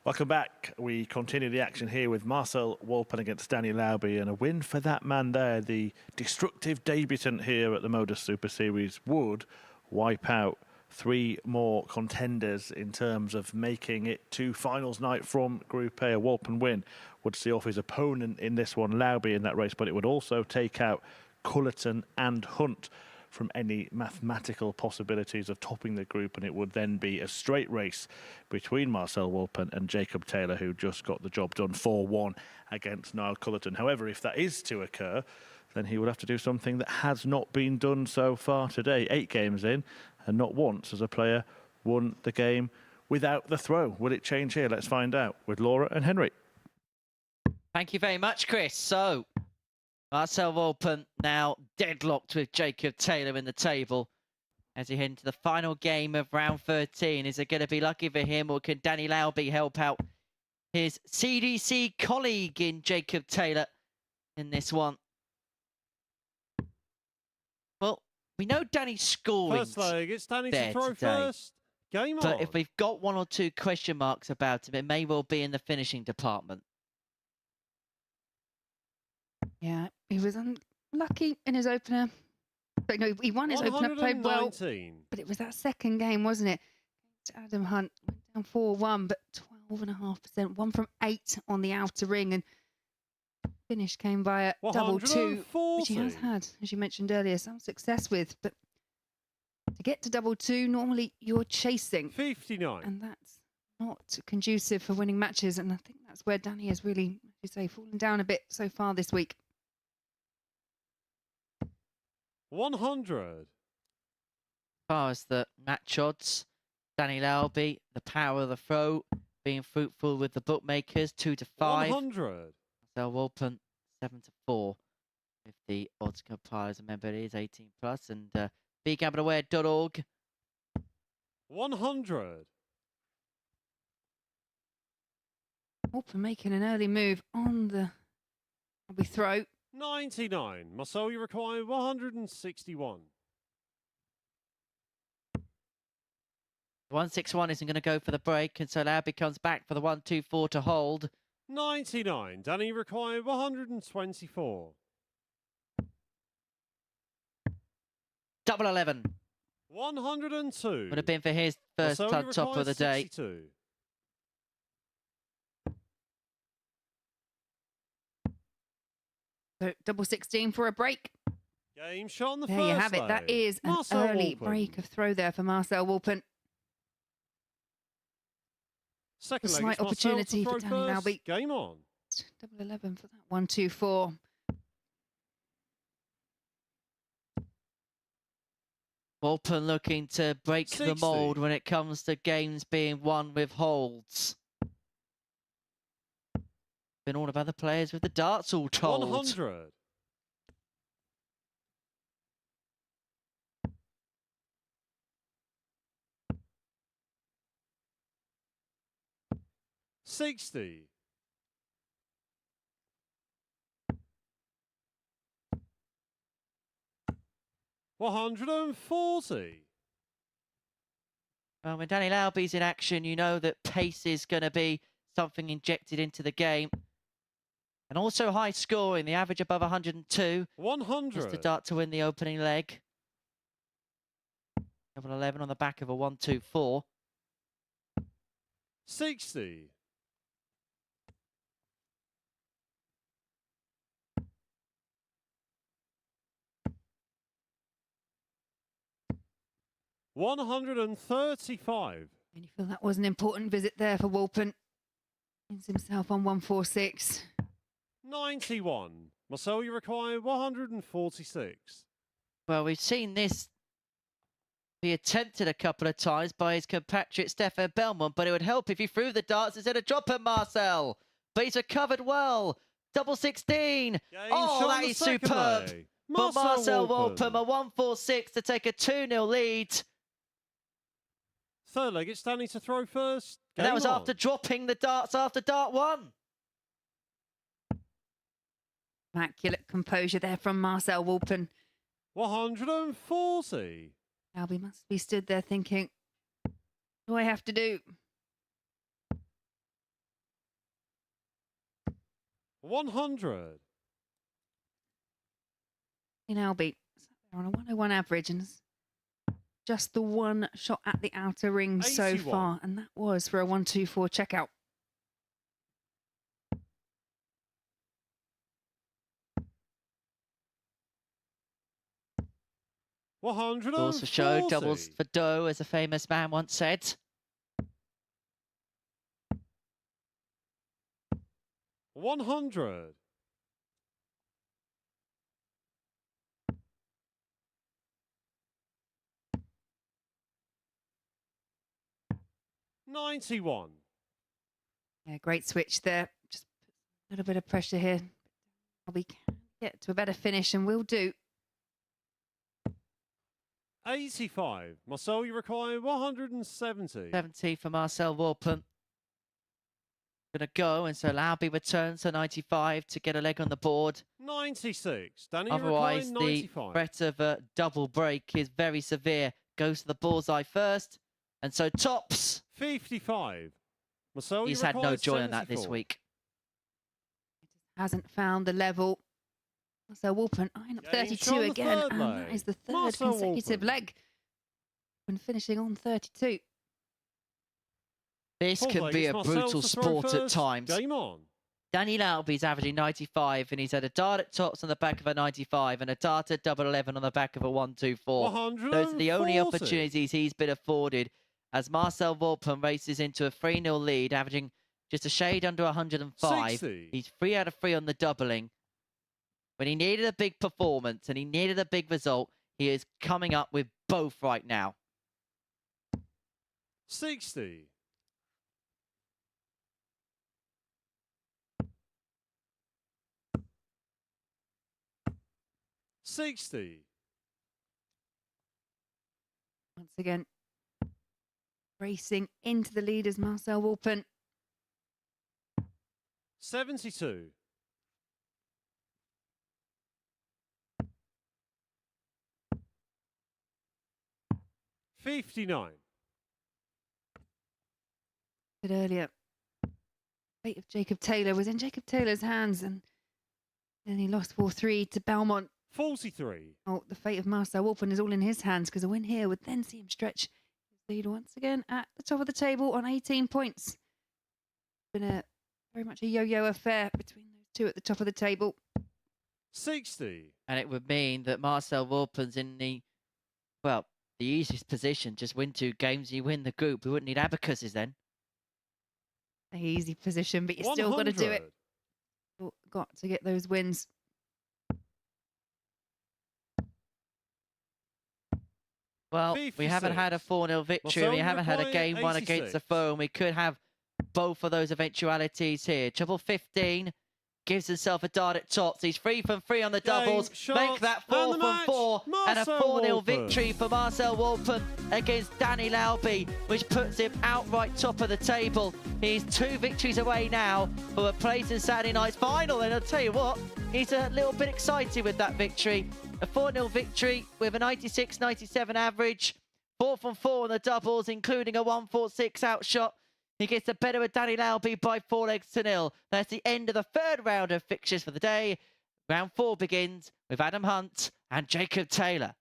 Welcome back. We continue the action here with Marcel Walpen against Danny Lauby, and a win for that man there. The destructive debutant here at the MODUS Super Series would wipe out 3 more contenders in terms of making it to finals night from Group A. A Walpen win would see off his opponent in this one, Lauby, in that race, but it would also take out Culleton and Hunt from any mathematical possibilities of topping the group, and it would then be a straight race between Marcel Walpen and Jacob Taylor, who just got the job done 4-1 against Niall Culleton. However, if that is to occur, then he would have to do something that has not been done so far today. 8 games in, and not once has a player won the game without the throw. Will it change here? Let's find out with Laura and Henry. Thank you very much, Chris. So, Marcel Walpen now deadlocked with Jacob Taylor in the table as he head into the final game of round 13. Is it going to be lucky for him, or can Danny Lauby help out his CDC colleague in Jacob Taylor in this one? Well, we know Danny's scoring First leg, it's Danny to there throw today. first. Game on. But if we've got 1 or 2 question marks about him, it may well be in the finishing department. Yeah, he was unlucky in his opener. But no, he won his opener, played well. 119. But it was that second game, wasn't it? Adam Hunt went down 4-1, but 12.5%. 1 from 8 on the outer ring, and finish came by a double 2, which he has had, as you mentioned earlier, some success with. But to get to double 2, normally you're chasing. 59. And that's not conducive for winning matches. And I think that's where Danny has really, as you say, fallen down a bit so far this week. 100. As far as the match odds, Danny Lauby, the power of the throw, being fruitful with the bookmakers, 2 to 5. 100. Marcel Walpen, 7 to 4. If the odds compilers, remember it is 18 plus, and begambleaware.org. 100. Walpen making an early move on the throw. 99. Marcel, you require 161. 161 isn't going to go for the break, and so Lauby comes back for the 1-2-4 to hold. 99. Danny require 124. Double 11. 102. Would have been for his first Marcel, you top of the require day. 62. So double 16 for a break. Game shot on the There first you have it. That leg. is an Marcel early Walpen. break of throw there for Marcel Walpen. A Second leg, slight it's Marcel opportunity to for throw Danny first. Lauby. Game on. Double 11 for that 1-2-4. Walpen looking to break the 60. mould when it comes to games being won with holds. Been all of other players with the darts all told. 100. 60. 140. Well, when Danny Lauby's in action, you know that pace is going to be something injected into the game. And also high scoring, the average above 102. 100. Just a dart to win the opening leg. Double 11 on the back of a 1-2-4. 60. 135. And you feel that was an important visit there for Walpen. Finds himself on 146. 91. Marcel, you require 146. Well, we've seen this be attempted a couple of times by his compatriot Stefan Belmont, but it would help if he threw the darts instead of dropping Marcel. But he's recovered well. Double 16. Game Oh, shot that on the is second superb. leg. But Marcel Walpen. Walpen, a 146 to take a 2-0 lead. Third leg, it's Danny to throw first. And that Game was on. after dropping the darts after dart 1. Immaculate composure there from Marcel Walpen. 140. Lauby must be stood there thinking, what do I have to do? 100. In Lauby, they're on a 101 average and just the one shot at the outer ring so 81. far, and that was for a 1-2-4 checkout. Balls for show, doubles for dough, as a famous man once said. 100. 91. Yeah, great switch there. Just a little bit of pressure here. We can get to a better finish, and we'll do. 85. Marcel, you require 170. 70 for Marcel Walpen. Gonna go, and so Lauby returns to 95 to get a leg on the board. 96. Danny, Otherwise, you require the 95. threat of a double break is very severe. Goes to the bullseye first, and so tops. 55. Marcel, He's you had require no joy on that 74. this week. Hasn't found the level. So Walpen, iron up Gain 32 shot on the again, third and that leg. is the third Marcel consecutive Walpen. leg. When finishing on 32. This Fourth can leg, be it's a Marcel brutal to throw sport at first. times. Game on. Danny Lauby's averaging 95, and he's had a dart at tops on the back of a 95 and a dart at double 11 on the back of a 124. 140. Those are the only opportunities he's been afforded as Marcel Walpen races into a 3-0 lead, averaging just a shade under 105. 60. He's 3 out of 3 on the doubling. When he needed a big performance and he needed a big result, he is coming up with both right now. 60. 60. Once again, racing into the lead is Marcel Walpen. 72. 59. But earlier, fate of Jacob Taylor was in Jacob Taylor's hands, and then he lost 4-3 to Belmont. 43. Oh, the fate of Marcel Walpen is all in his hands, because a win here would then see him stretch his lead once again at the top of the table on 18 points. Been a very much a yo-yo affair between those two at the top of the table. 60. And it would mean that Marcel Walpen's in the, well, the easiest position. Just win 2 games, you win the group. We wouldn't need abacuses then. A easy position, but you still got to do it. 100. Got to get those wins. Well, we haven't had a 4-0 victory. Well, we so haven't had a require game won against the 86. foe, and we could have both of those eventualities here. Treble 15 gives himself a dart at tops. He's 3 from 3 on the doubles. shot, Make that 4 and the from match. 4. And a Marcel 4-0 Walpen. victory for Marcel Walpen against Danny Lauby, which puts him outright top of the table. He's 2 victories away now for a place in Saturday night's final. And I'll tell you what, he's a little bit excited with that victory. A 4-0 victory with a 96-97 average. 4 from 4 on the doubles, including a 146 outshot. He gets the better of Danny Lauby by 4 legs to 0. That's the end of the 3rd round of fixtures for the day. Round 4 begins with Adam Hunt and Jacob Taylor.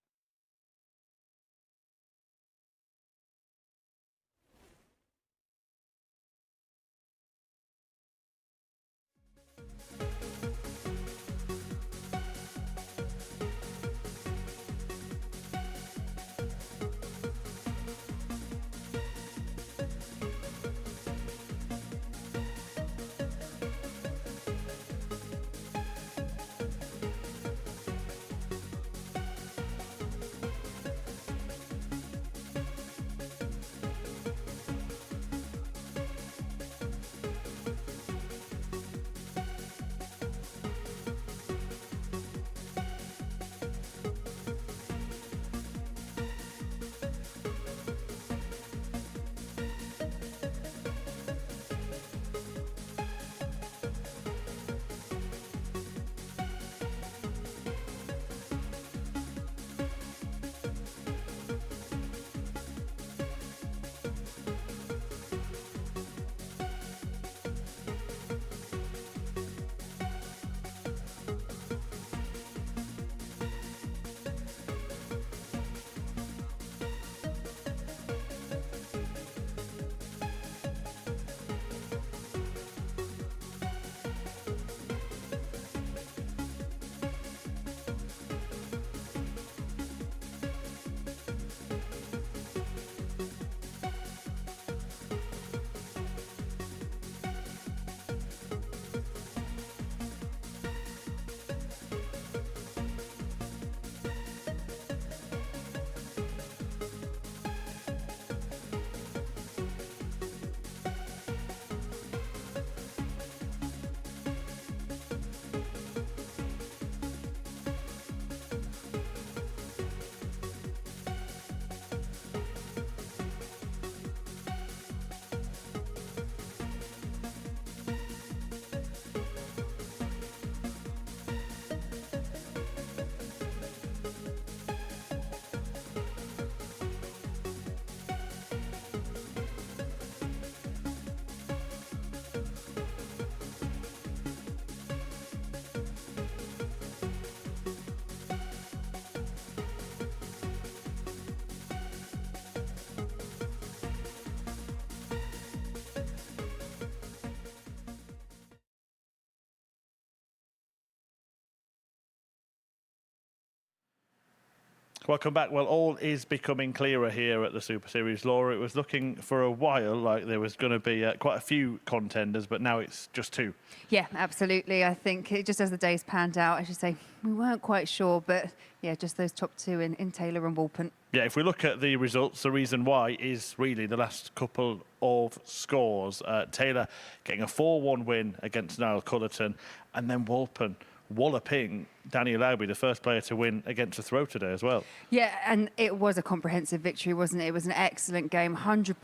Welcome back. Well, all is becoming clearer here at the Super Series, Laura. It was looking for a while like there was going to be quite a few contenders, but now it's just 2. Yeah, absolutely. I think just as the days panned out, I should say, we weren't quite sure, but yeah, just those top 2 in Taylor and Walpen. Yeah, if we look at the results, the reason why is really the last couple of scores. Taylor getting a 4-1 win against Niall Culleton, and then Walpen walloping Danny Lauby, the first player to win against a throw today as well. Yeah, and it was a comprehensive victory, wasn't it? It was an excellent game, 100%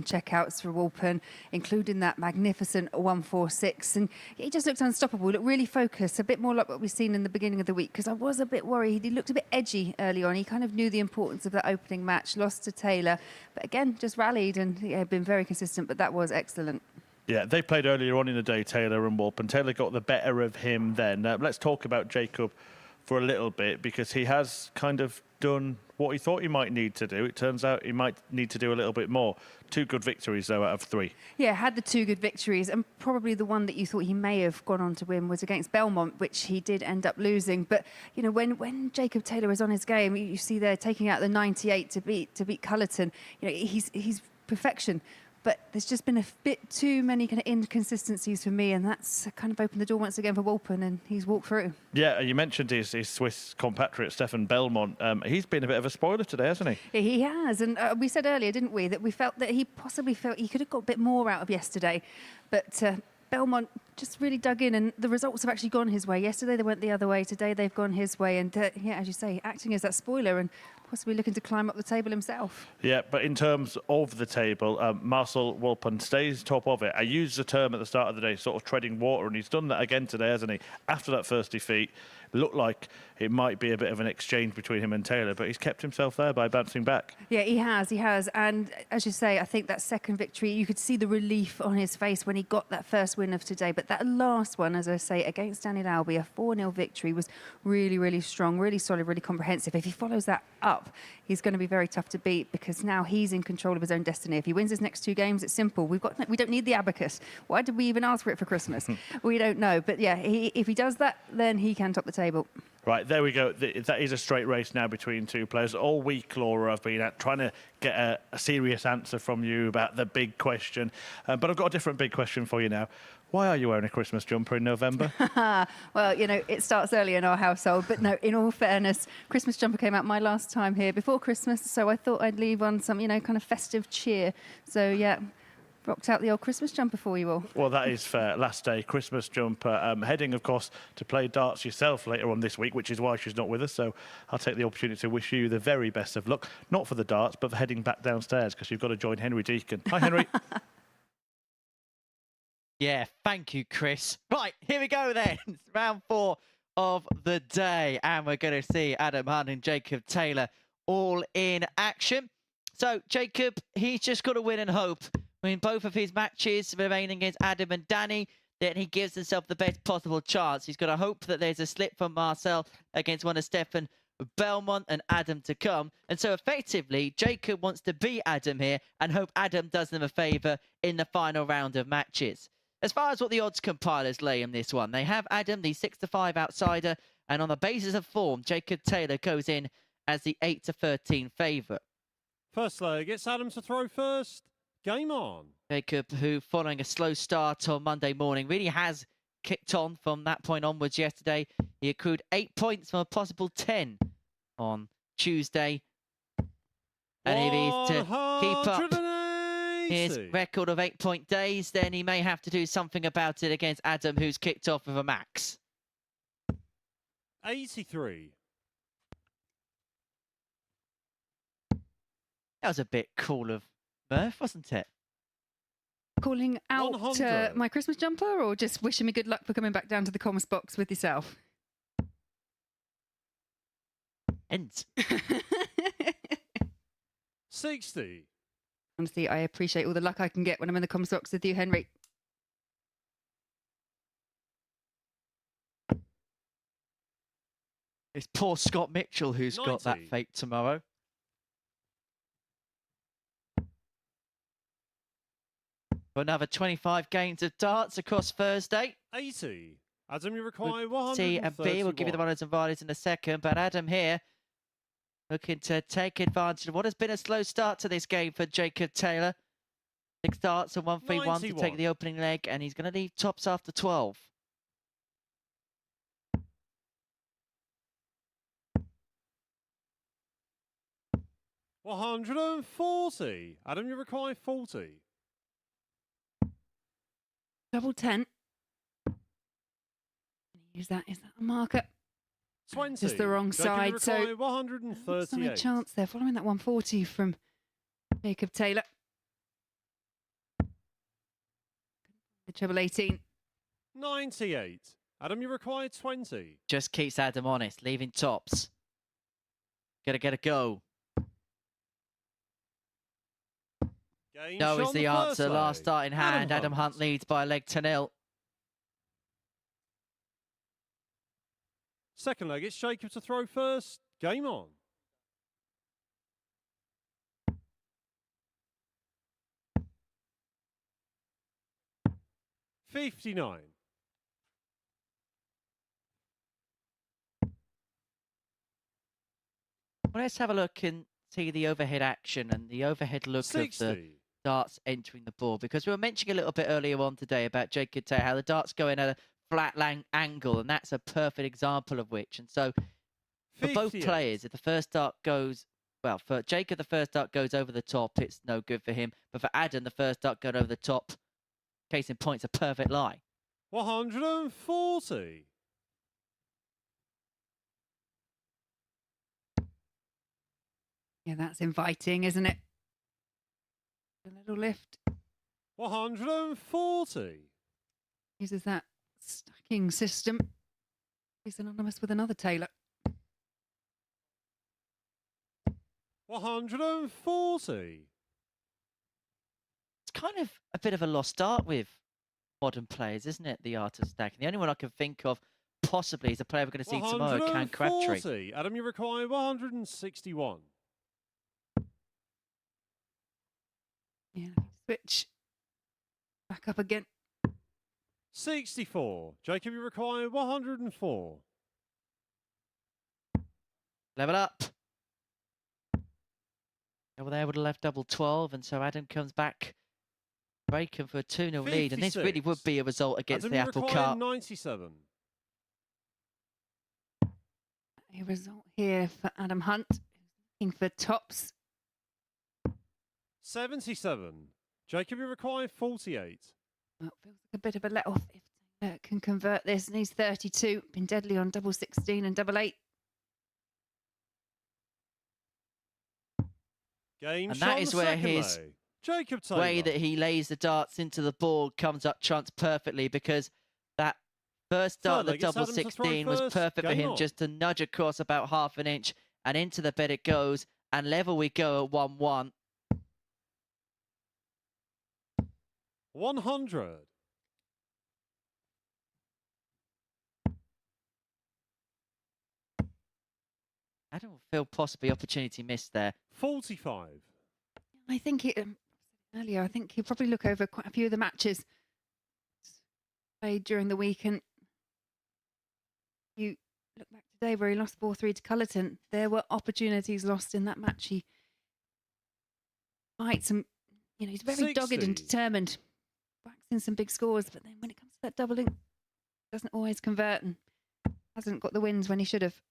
checkouts for Walpen, including that magnificent 1-4-6. And he just looked unstoppable, looked really focused, a bit more like what we've seen in the beginning of the week, because I was a bit worried. He looked a bit edgy early on. He kind of knew the importance of that opening match, lost to Taylor, but again, just rallied and been very consistent, but that was excellent. Yeah, they played earlier on in the day, Taylor and Walpen. Taylor got the better of him then. Let's talk about Jacob for a little bit, because he has kind of done what he thought he might need to do. It turns out he might need to do a little bit more. 2 good victories, though, out of 3. Yeah, had the 2 good victories, and probably the one that you thought he may have gone on to win was against Belmont, which he did end up losing. But, you know, when Jacob Taylor is on his game, you see there taking out the 98 to beat Culleton. You know, he's perfection. But there's just been a bit too many kind of inconsistencies for me, and that's kind of opened the door once again for Walpen, and he's walked through. Yeah, you mentioned his Swiss compatriot, Stefan Belmont. He's been a bit of a spoiler today, hasn't he? Yeah, he has, and we said earlier, didn't we, that we felt that he possibly felt he could have got a bit more out of yesterday. But Belmont just really dug in, and the results have actually gone his way. Yesterday they went the other way, today they've gone his way, and yeah, as you say, acting as that spoiler and possibly looking to climb up the table himself. Yeah, but in terms of the table, Marcel Walpen stays top of it. I used the term at the start of the day, sort of treading water, and he's done that again today, hasn't he? After that first defeat, looked like it might be a bit of an exchange between him and Taylor, but he's kept himself there by bouncing back. Yeah, he has. And as you say, I think that second victory, you could see the relief on his face when he got that first win of today. But that last one, as I say, against Danny Lauby, a 4-0 victory, was really, really strong, really solid, really comprehensive. If he follows that up, he's going to be very tough to beat, because now he's in control of his own destiny. If he wins his next 2 games, it's simple. We don't need the abacus. Why did we even ask for it for Christmas? We don't know. But yeah, if he does that, then he can top the table. Right, there we go. That is a straight race now between 2 players. All week, Laura, I've been trying to get a serious answer from you about the big question. But I've got a different big question for you now. Why are you wearing a Christmas jumper in November? Well, you know, it starts early in our household. But no, in all fairness, Christmas jumper came out my last time here before Christmas. So I thought I'd leave on some, you know, kind of festive cheer. So, yeah, rocked out the old Christmas jumper for you all. Well, that is fair. Last day, Christmas jumper. Heading, of course, to play darts yourself later on this week, which is why she's not with us. So I'll take the opportunity to wish you the very best of luck. Not for the darts, but for heading back downstairs, because you've got to join Henry Deacon. Hi, Henry. Yeah, thank you, Chris. Right, here we go then. It's round 4 of the day, and we're going to see Adam Hunt and Jacob Taylor all in action. So Jacob, he's just got to win and hope. I mean, both of his matches remaining against Adam and Danny, then he gives himself the best possible chance. He's got to hope that there's a slip from Marcel against one of Stefan Belmont and Adam to come. And so effectively, Jacob wants to beat Adam here and hope Adam does them a favour in the final round of matches. As far as what the odds compilers lay in this one, they have Adam, the 6-5 outsider, and on the basis of form, Jacob Taylor goes in as the 8-13 favourite. First leg, it's Adam to throw first. Game on. Jacob, who following a slow start on Monday morning, really has kicked on from that point onwards yesterday. He accrued 8 points from a possible 10 on Tuesday. And if he's to keep up his record of 8-point days, then he may have to do something about it against Adam, who's kicked off with a max. 83. That was a bit cool of Murph, wasn't it? Calling out my Christmas jumper, or just wishing me good luck for coming back down to the comms box with yourself? Ends. 60. Honestly, I appreciate all the luck I can get when I'm in the comms box with you, Henry. It's poor Scott Mitchell who's 90. got that fate tomorrow. For another 25 games of darts across Thursday. 80. Adam, you require 131. C and B, we'll give you the runners and riders in a second, but Adam here looking to take advantage of what has been a slow start to this game for Jacob Taylor. 6 darts and 1-3-1 to take 91. the opening leg, and he's going to leave tops after 12. $140. Adam, you require 40. Double 10. Is that a marker? 20. Just the wrong Jacob, you side. So require 138. side chance there, following that 140 from Jacob Taylor. The treble 18. 98. Adam, you require 20. Just keeps Adam honest, leaving tops. Gotta get a go. Game No shot is on the first answer. leg. Last start in hand. Adam Hunt. Hunt leads by a leg to 0. Second leg, it's Jacob to throw first. Game on. $59. Well, let's have a look and see the overhead action and the overhead look of the 60. darts entering the board, because we were mentioning a little bit earlier on today about Jacob Taylor, how the darts go in at a flat angle, and that's a perfect example of which. And so for both 58. players, if the first dart goes, well, for Jacob, the first dart goes over the top, it's no good for him. But for Adam, the first dart going over the top, case in point, it's a perfect lie. 140. Yeah, that's inviting, isn't it? A little lift. 140. Uses that stacking system. He's anonymous with another Taylor. 140. It's kind of a bit of a lost art with modern players, isn't it? The art of stacking. The only one I can think of possibly is a player we're going to see tomorrow, Cam Crabtree. 140. Adam, you require 161. Yeah, switch. Back up again. 64. Jacob, you require 104. Level up. Over there would have left double 12, and so Adam comes back, breaking for a 2-0 lead, and this really would be a result against Adam, the you Apple require Cup. 97. A result here for Adam Hunt, looking for tops. 77. Jacob, you require 48. Well, feels like a bit of a let off if Taylor can convert this, and he's 32. Been deadly on double 16 and double 8. Game And shot that on is the where second his leg. Jacob Taylor. way that he lays the darts into the board comes up trumps perfectly, because that first dart of the Third leg, it's double Adam to throw 16 was first. perfect for Game him, on. just to nudge across about half an inch, and into the bed it goes, and level we go at 1-1. 100. I don't feel possibly opportunity missed there. 45. I think earlier, I think he'll probably look over quite a few of the matches played during the week, and you look back today where he lost 4-3 to Culleton. There were opportunities lost in that match. He fights and, you know, he's very dogged 60. and determined, whacks in some big scores, but then when it comes to that doubling, doesn't always convert and hasn't got the wins when he should have.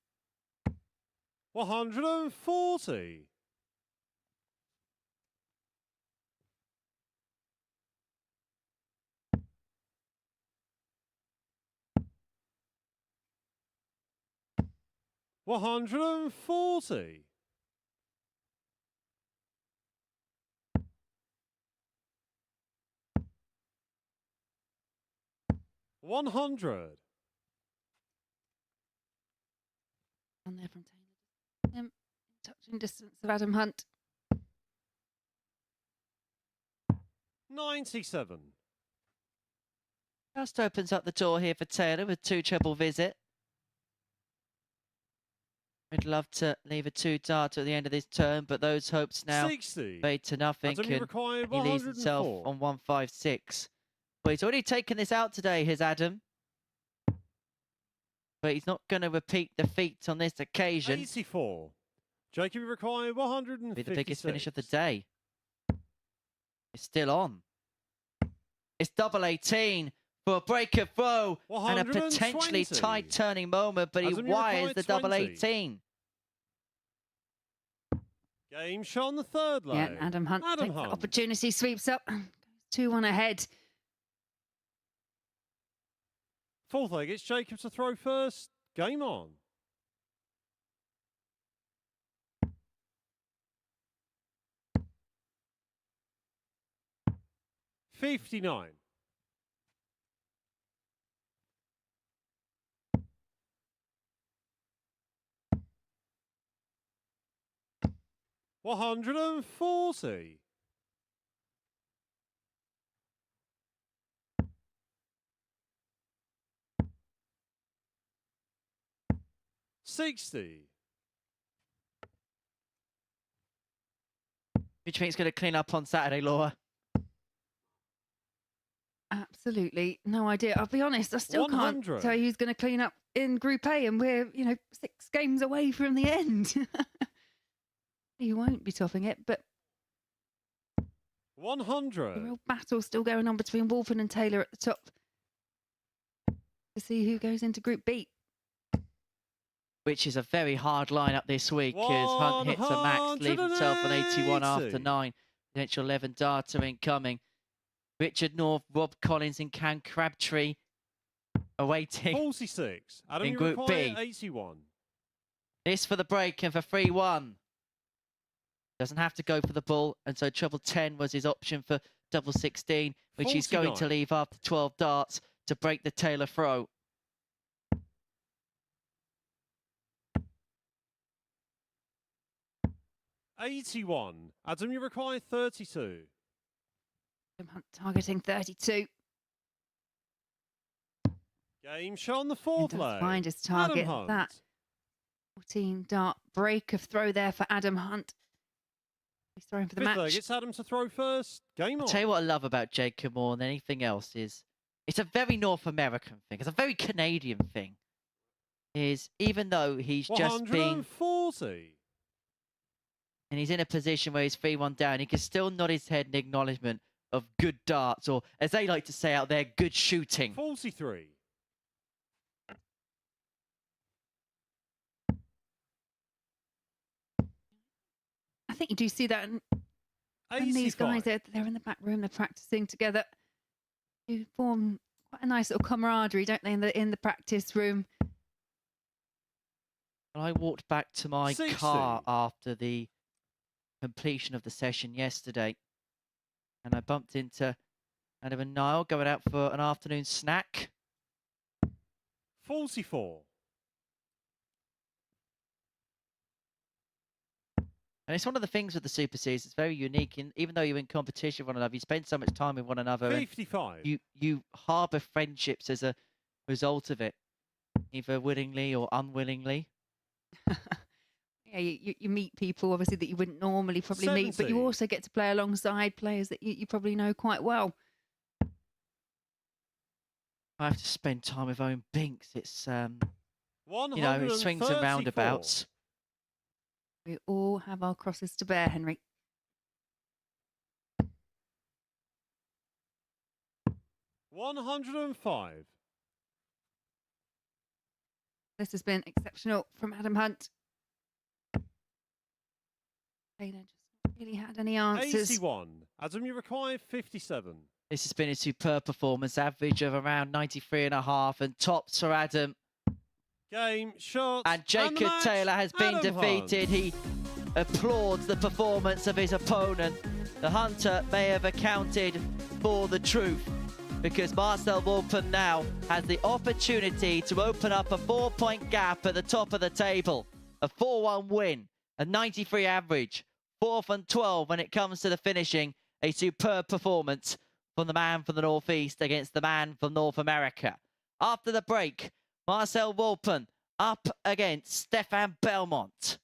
140. $140. 100. On there from Taylor. Touching distance of Adam Hunt. 97. Just opens up the door here for Taylor with 2 treble visit. We'd love to leave a 2 dart at the end of this turn, but those hopes now 60. fade to nothing, Adam, you and require he leaves himself 104. on 156. Well, he's already taken this out today, here's Adam. But he's not going to repeat the feat on this occasion. 84. Jacob, you require 156. Be the biggest finish of the day. It's still on. It's double 18 for a break of throw and a potentially 120. tight turning moment, but he Adam, you wires require the double 20. 18. Game shot on the third lane. Yeah, and Adam Hunt takes the opportunity, sweeps up, 2-1 ahead. Fourth leg, it's Jacob to throw first. Game on. $59. $140. $60. Who do you think's going to clean up on Saturday, Laura? Absolutely no idea. I'll be honest, I still can't 100. tell you who's going to clean up in Group A, and we're, 6 games away from the end. You won't be topping it, but a 100. real battle still going on between Walpen and Taylor at the top to see who goes into Group B. Which is a very hard lineup this week as Hunt hits a max, leaves himself on 81 after 9. Potential 11 data incoming. Richard North, Rob Collins and Cam Crabtree awaiting 46. Adam, in you Group require B. 81. This for the break and for 3-1. Doesn't have to go for the ball, and so treble 10 was his option for double 16, which he's going to 49. leave after 12 darts to break the Taylor throw. $81. Adam, you require 32. Adam Hunt targeting 32. Game shot on the He fourth does leg. find his Adam target. Hunt. That 14 dart break of throw there for Adam Hunt. He's throwing for the Fifth match. leg, it's Adam to throw first. Game I'll on. tell you what I love about Jacob more than anything else is it's a very North American thing. It's a very Canadian thing. Is even though he's just been 140. and he's in a position where he's 3-1 down, he can still nod his head in acknowledgement of good darts, or as they like to say out there, good shooting. 43. I think you do see that in these guys. They're in the back room. They're practicing together. You form quite a nice little camaraderie, don't they, in the practice room? I walked back to my 60. car after the completion of the session yesterday, and I bumped into Adam and Niall going out for an afternoon snack. 44. And it's one of the things with the Super Series, it's very unique. Even though you're in competition with one another, you spend so much time with one another. 55. You harbour friendships as a result of it, either willingly or unwillingly. Yeah, you meet people, obviously, that you wouldn't normally probably meet, but you 70. also get to play alongside players that you probably know quite well. I have to spend time with Owen Binks. It's, it swings and 134. roundabouts. We all have our crosses to bear, Henry. $105. This has been exceptional from Adam Hunt. Taylor just not really had any answers. 81. Adam, you require 57. This has been a superb performance, average of around 93.5, and tops for Adam. Game, shot, And Jacob the match, Taylor has been Adam defeated. Hunt. He applauds the performance of his opponent. The hunter may have accounted for the truth, because Marcel Walpen now has the opportunity to open up a 4-point gap at the top of the table. A 4-1 win, a 93 average, 4th and 12 when it comes to the finishing. A superb performance from the man from the Northeast against the man from North America. After the break, Marcel Walpen up against Stefan Belmont.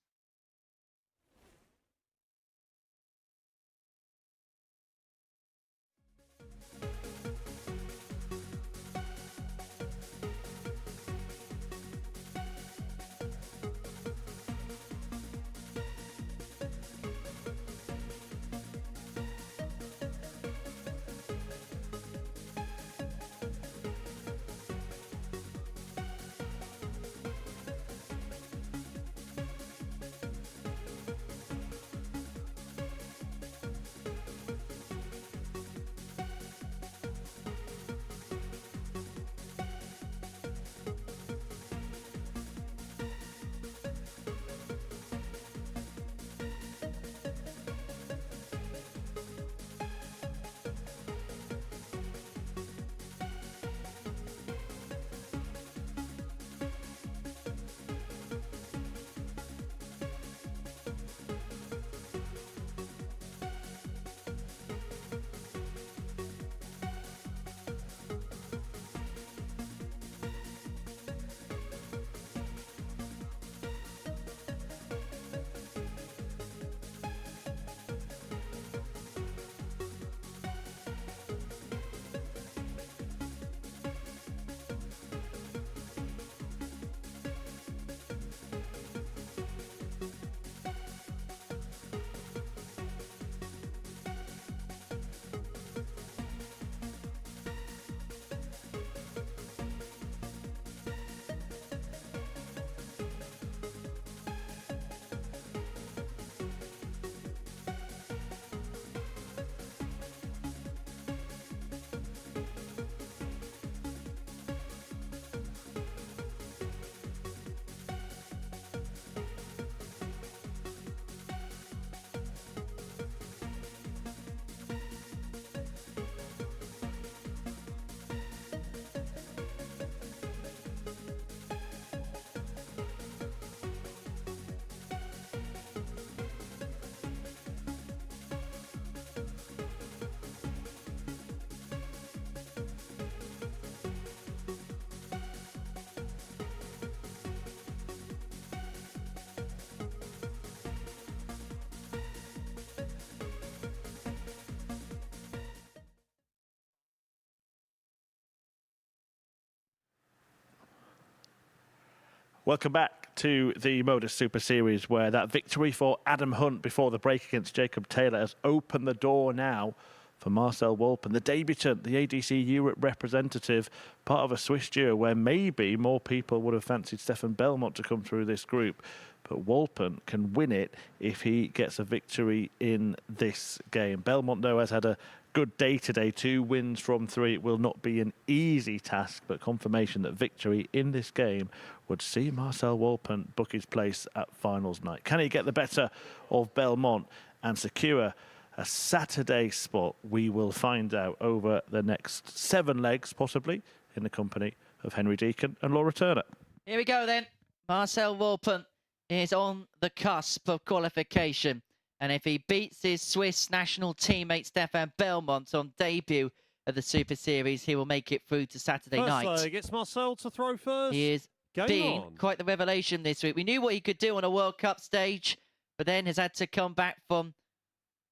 Welcome back to the MODUS Super Series, where that victory for Adam Hunt before the break against Jacob Taylor has opened the door now for Marcel Walpen, the debutant, the ADC Europe representative, part of a Swiss duo where maybe more people would have fancied Stefan Belmont to come through this group. But Walpen can win it if he gets a victory in this game. Belmont, though, has had a good day today. 2 wins from 3. It will not be an easy task, but confirmation that victory in this game would see Marcel Walpen book his place at finals night. Can he get the better of Belmont and secure a Saturday spot? We will find out over the next 7 legs, possibly, in the company of Henry Deacon and Laura Turner. Here we go then. Marcel Walpen is on the cusp of qualification. And if he beats his Swiss national teammate Stefan Belmont on debut of the Super Series, he will make it through to Saturday night. First leg, it's Marcel to throw first. He is Game been on. quite the revelation this week. We knew what he could do on a World Cup stage, but then has had to come back from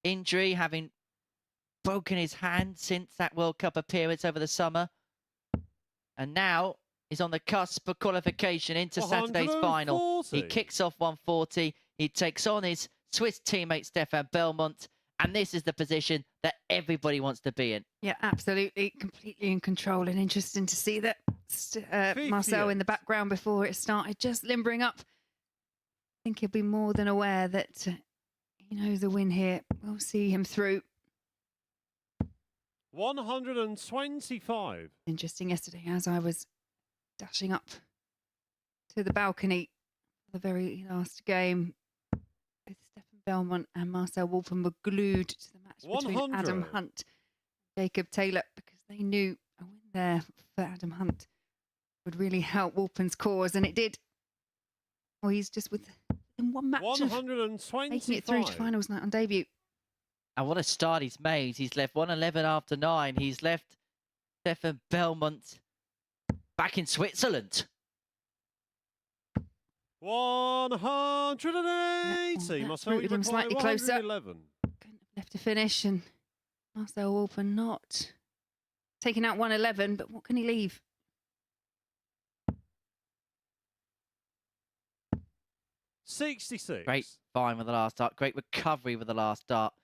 injury, having broken his hand since that World Cup appearance over the summer. And now he's on the cusp of qualification into Saturday's final. He kicks off 140. He takes on his Swiss teammate Stefan Belmont, and this is the position that everybody wants to be in. Yeah, absolutely. Completely in control, and interesting to see that Marcel in the background before it started, just limbering up. I think he'll be more than aware that he knows the win here. We'll see him through. 125. Interesting yesterday as I was dashing up to the balcony for the very last game. Both Stefan Belmont and Marcel Walpen were glued to the match between Adam Hunt and Jacob Taylor, because they knew a win there for Adam Hunt would really help Walpen's cause, and it did. Well, he's just within 1 match 125. making it through to finals night on debut. And what a start he's made. He's left 111 after 9. He's left Stefan Belmont back in Switzerland. 180. Marcel, rooted him slightly closer. 111. Couldn't have left to finish, and Marcel Walpen not taking out 111, but what can he leave? $66. Great find with the last start. Great recovery with the last start.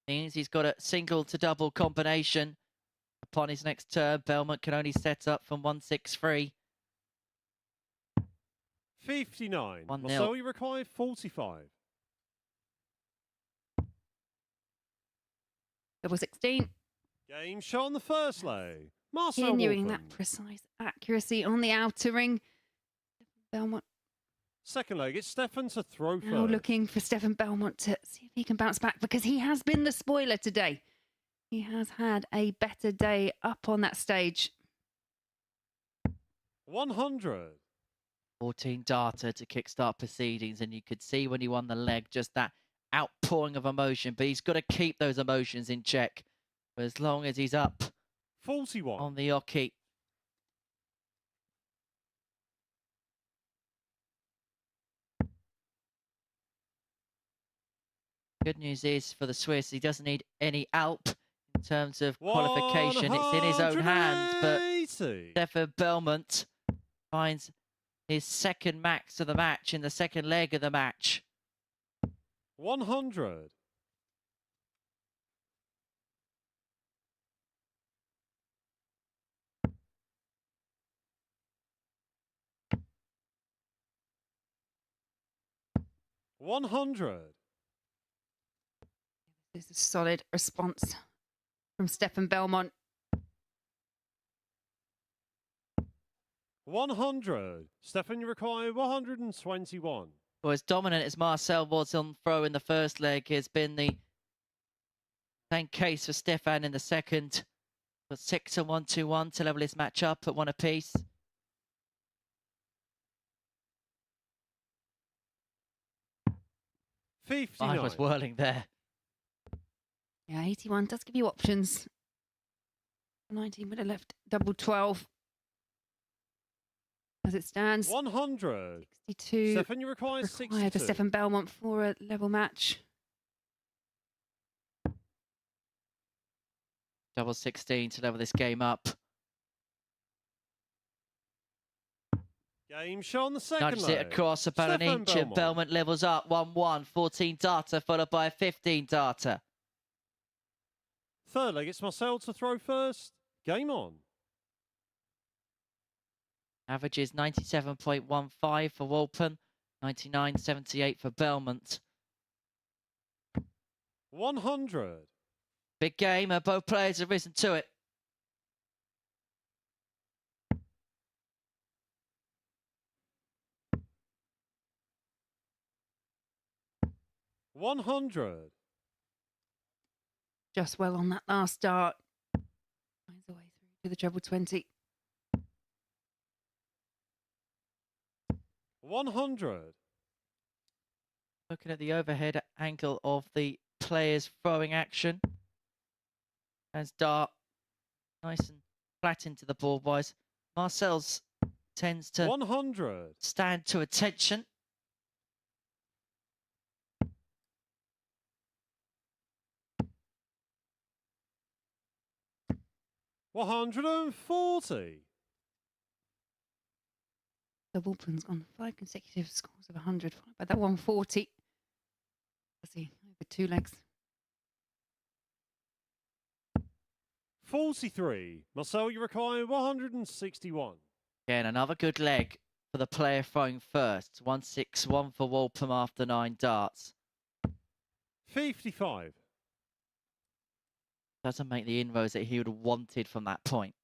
Means he's got a single to double combination. Upon his next turn, Belmont can only set up from 163. 59. 1-0. Marcel, you require 45. Double 16. Game shot on the first leg. Marcel Continuing Walpen. that precise accuracy on the outer ring. Belmont Second leg, it's Stefan to throw first. now looking for Stefan Belmont to see if he can bounce back, because he has been the spoiler today. He has had a better day up on that stage. 100. 14 data to kickstart proceedings, and you could see when he won the leg just that outpouring of emotion, but he's got to keep those emotions in check for as long as he's up 41. on the oche. Good news is for the Swiss, he doesn't need any Alp in terms of qualification. It's in his own hands, but Stefan Belmont finds his second max of the match in the second leg of the match. 100. This is a solid response from Stefan Belmont. 100. Stefan, you require 121. Well, as dominant as Marcel was on throw in the first leg, has been the same case for Stefan in the second. But 6 and 1-2-1 to level his match up at 1 apiece. I was whirling there. Yeah, 81 does give you options. 19 would have left double 12. As it stands, 100. 62 Stefan, you require required 62. for Stefan Belmont for a level match. Double 16 to level this game up. Game shot on the second Nudges leg. it across about an Stefan inch, and Belmont levels up 1-1. 14 data, followed by a 15 data. Third leg, it's Marcel to throw first. Game on. Average is 97.15 for Walpen, 99.78 for Belmont. 100. Big game, both players have risen to it. $100. Just well on that last start. Finds the way through to the treble 20. 100. Looking at the overhead angle of the players throwing action. As dart nice and flat into the ball wise. Marcel's tends to 100. stand to attention. $140. The Walpen's on 5 consecutive scores of 100, followed by that 140. Let's see, over 2 legs. 43. Marcel, you require 161. Again, another good leg for the player throwing first. 161 for Walpen after 9 darts. 55. Doesn't make the inroads that he would have wanted from that point.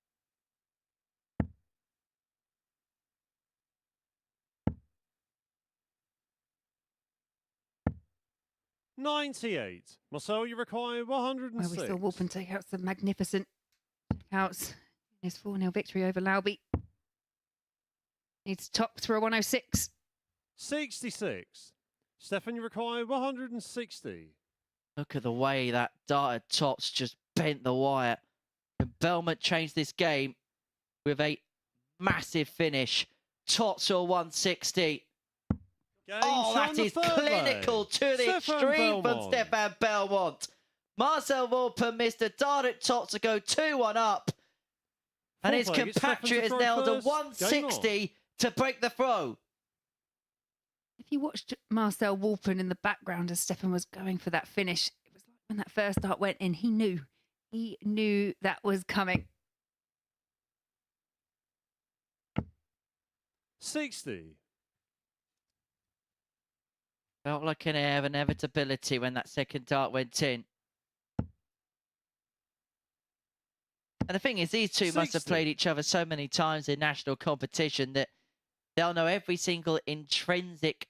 $98. Marcel, you require 106. Where we saw Walpen take out some magnificent outs in his 4-0 victory over Lauby. Needs top through a 106. 66. Stefan, you require 160. Look at the way that darted tops just bent the wire. And Belmont changed this game with a massive finish. Tots or 160. Oh, that is clinical to the extreme from Stefan Belmont. Marcel Walpen missed a dart at top to go 2-1 up. And his compatriot has nailed a 160 to break the throw. If you watched Marcel Walpen in the background as Stefan was going for that finish, it was like when that first dart went in, he knew that was coming. 60. Felt like an air of inevitability when that second dart went in. And the thing is, these two must have played each other so many times in national competition that they'll know every single intrinsic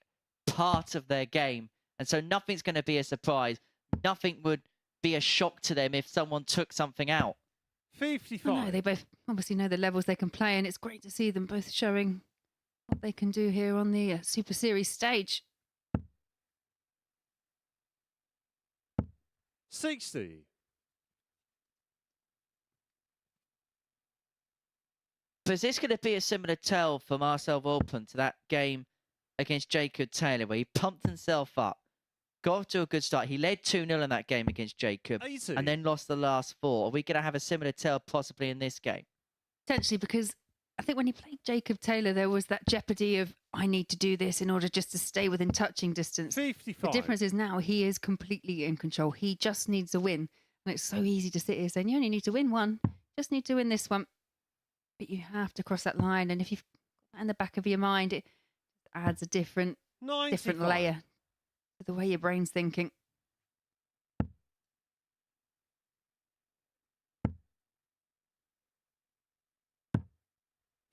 part of their game. And so nothing's going to be a surprise. Nothing would be a shock to them if someone took something out. 55. No, they both obviously know the levels they can play, and it's great to see them both showing what they can do here on the Super Series stage. 60. But is this going to be a similar tell for Marcel Walpen to that game against Jacob Taylor, where he pumped himself up, got off to a good start? He led 2-0 in that game against Jacob 80. and then lost the last 4. Are we going to have a similar tell possibly in this game? Potentially, because I think when he played Jacob Taylor, there was that jeopardy of, I need to do this in order just to stay within touching distance. 55. The difference is now he is completely in control. He just needs a win. And it's so easy to sit here saying, you only need to win one. Just need to win this one. But you have to cross that line. And if you've got that in the back of your mind, it adds a different layer to the way your brain's thinking.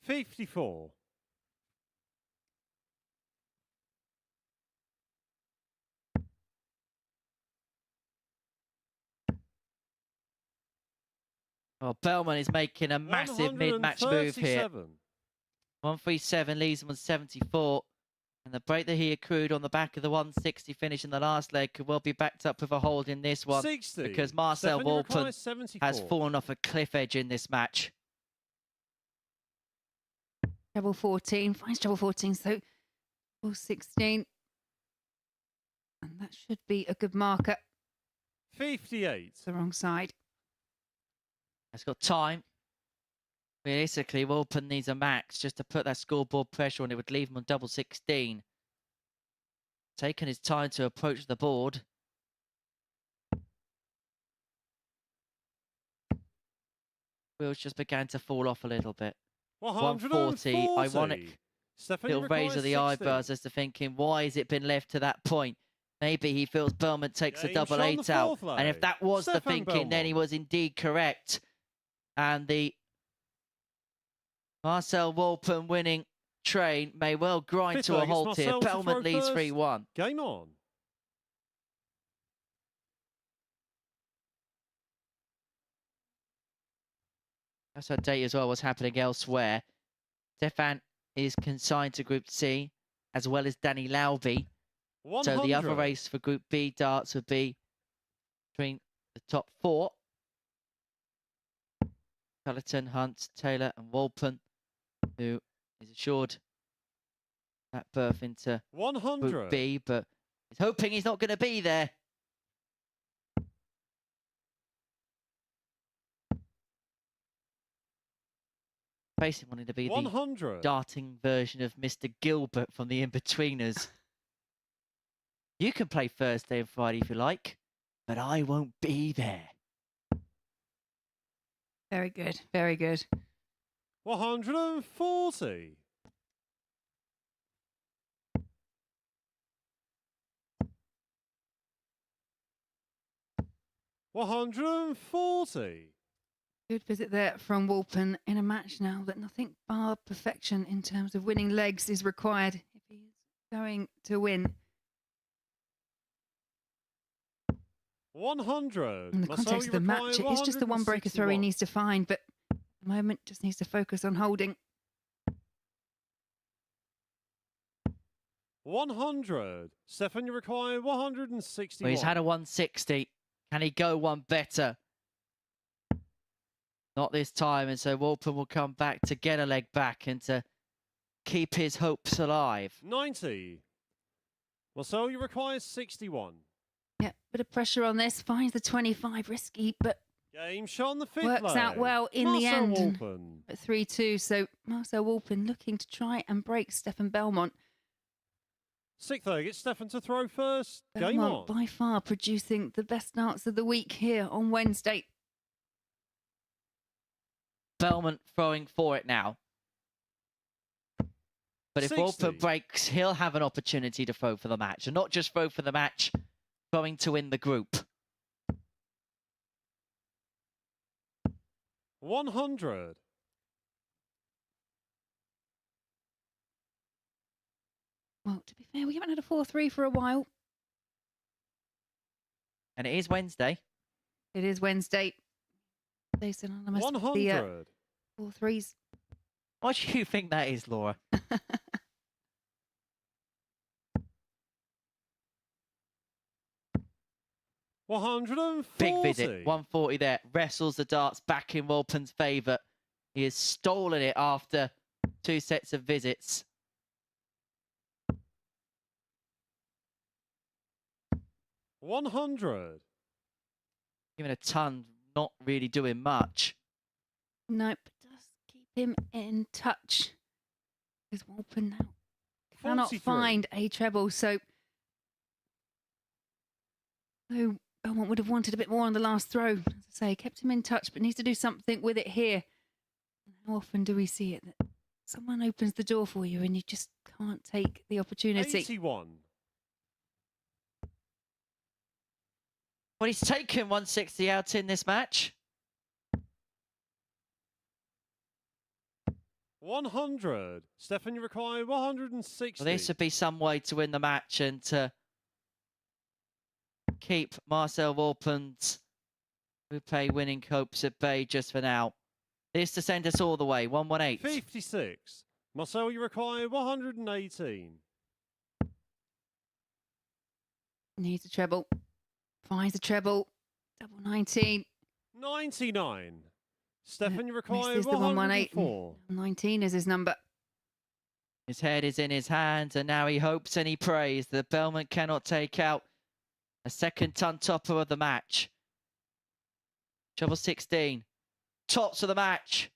54. Well, Belmont is making a massive mid-match move here. 137 leads him on 74. And the break that he accrued on the back of the 160 finish in the last leg could well be backed up with a hold in this one. 60. Because Marcel Walpen has fallen off a cliff edge in this match. Treble 14, finds treble 14, so 416. And that should be a good marker. 58. It's the wrong side. It's got time. Realistically, Walpen needs a max just to put that scoreboard pressure on. It would leave him on double 16. Taking his time to approach the board. Wheels just began to fall off a little bit. 140, ironic. Little raise of the eyebrows as to thinking, why has it been left to that point? Maybe he feels Belmont takes the double 8 out. And if that was the thinking, then he was indeed correct. And the Marcel Walpen winning train may well grind to a halt here. Belmont leads 3-1. Game on. That's our date as well, what's happening elsewhere. Stefan is consigned to Group C, as well as Danny Lauby. 100. So the other race for Group B darts would be between the top 4. Culleton, Hunt, Taylor and Walpen, who is assured that berth into 100. Group B, but he's hoping he's not going to be there. Basically wanting to be 100. the darting version of Mr. Gilbert from the In-Betweeners. You can play Thursday and Friday if you like, but I won't be there. Very good. Very good. 140. 140. Good visit there from Walpen in a match now that nothing bar perfection in terms of winning legs is required if he's going to win. 100. In the context of the match, it is just the one breaker throw he needs to find, but at the moment just needs to focus on holding. 100. Stefan, you require 160. Well, he's had a 160. Can he go one better? Not this time, and so Walpen will come back to get a leg back and to keep his hopes alive. 90. Marcel, you require 61. Yeah, bit of pressure on this. Finds the 25 risky, but Game shot on the 5th works leg. out well in the end. Walpen. At 3-2, so Marcel Walpen looking to try and break Stefan Belmont. 6th leg, it's Stefan to throw first. Game on. Belmont by far producing the best darts of the week here on Wednesday. Belmont throwing for it now. But if 60. Walpen breaks, he'll have an opportunity to throw for the match. And not just throw for the match, throwing to win the group. 100. Well, to be fair, we haven't had a 4-3 for a while. And it is Wednesday. It is Wednesday. They synonymous with 100. the 4-3s. What do you think that is, Laura? 140. Big visit. 140 there. Wrestles the darts back in Walpen's favour. He has stolen it after 2 sets of visits. 100. Giving a ton, not really doing much. Nope, does keep him in touch. Because Walpen now cannot 43. find a treble, so Belmont would have wanted a bit more on the last throw. As I say, kept him in touch, but needs to do something with it here. And how often do we see it that someone opens the door for you and you just can't take the opportunity? 81. Well, he's taken 160 out in this match. 100. Stefan, you require 160. Well, this would be some way to win the match and to keep Marcel Walpen's Group winning hopes at bay just for now. This to send us all the way. 118. 56. Marcel, you require 118. Needs a treble. Finds a treble. Double 19. 99. Stefan, you require Misses the 104. 19 is his number. His head is in his hands, and now he hopes and he prays that Belmont cannot take out a second ton topper of the match. Treble 16. Tops of the match.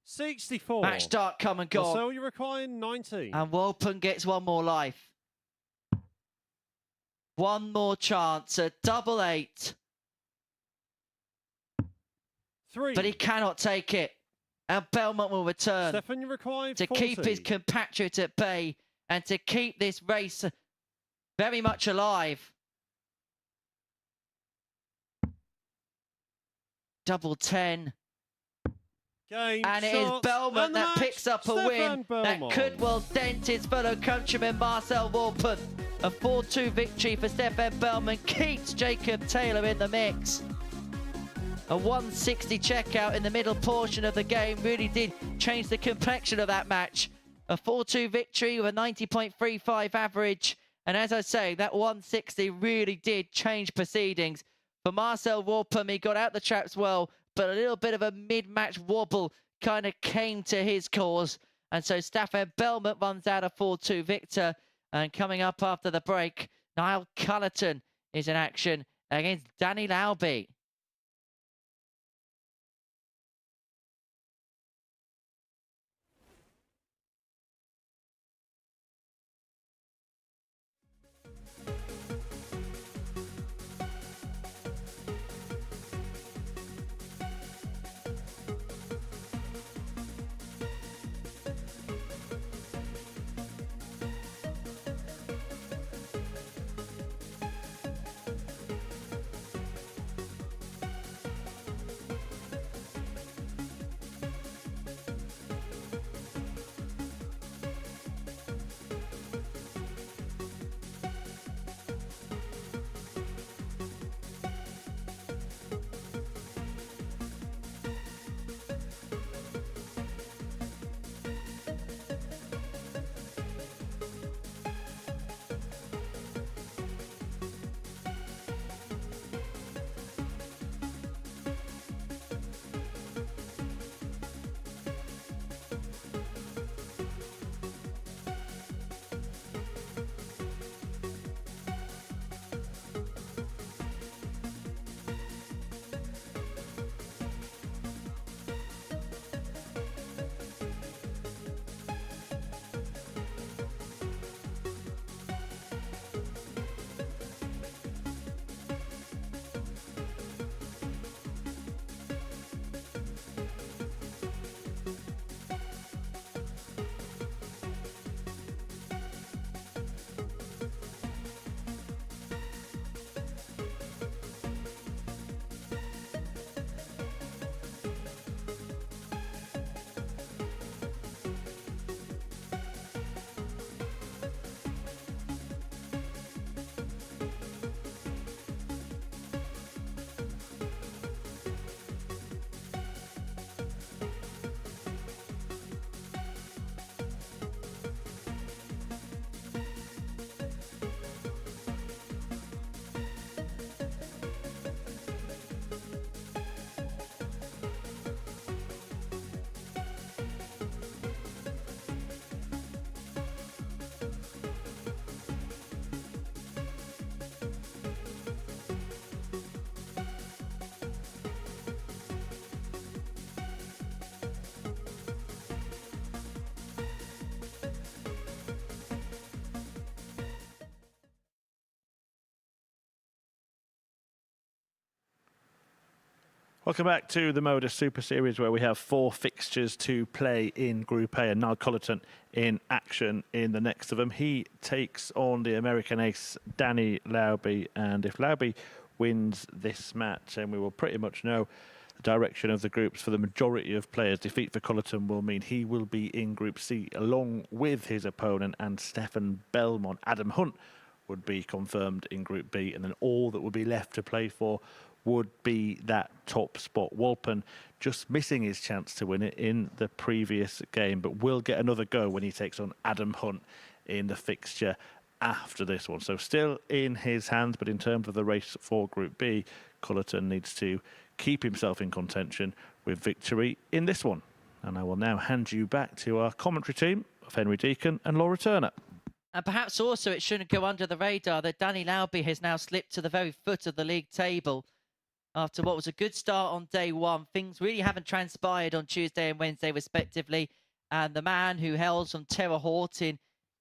64. Match start come and gone. So you require 19. And Walpen gets one more life. One more chance at double 8. 3. But he cannot take it. And Belmont will return Stefan, you require to 40. keep his compatriot at bay and to keep this race very much alive. Double 10. Game, And it is shots, Belmont and the that match, picks up a Stefan win Belmont. that could well dent his fellow countryman Marcel Walpen. A 4-2 victory for Stefan Belmont keeps Jacob Taylor in the mix. A 160 checkout in the middle portion of the game really did change the complexion of that match. A 4-2 victory with a 90.35 average. And as I say, that 160 really did change proceedings. For Marcel Walpen, he got out the traps well, but a little bit of a mid-match wobble kind of came to his cause. And so Stefan Belmont runs out a 4-2 victor. And coming up after the break, Niall Culleton is in action against Danny Lauby. Welcome back to the MODUS Super Series, where we have 4 fixtures to play in Group A, and Niall Culleton in action in the next of them. He takes on the American ace, Danny Lauby, and if Lauby wins this match, then we will pretty much know the direction of the groups for the majority of players. Defeat for Culleton will mean he will be in Group C along with his opponent, and Stefan Belmont. Adam Hunt would be confirmed in Group B, and then all that would be left to play for would be that top spot. Walpen just missing his chance to win it in the previous game, but will get another go when he takes on Adam Hunt in the fixture after this one. So still in his hands, but in terms of the race for Group B, Culleton needs to keep himself in contention with victory in this one. And I will now hand you back to our commentary team of Henry Deacon and Laura Turner. And perhaps also it shouldn't go under the radar that Danny Lauby has now slipped to the very foot of the league table. after what was a good start on day one. Things really haven't transpired on Tuesday and Wednesday, respectively. And the man who hails from Terre Haute in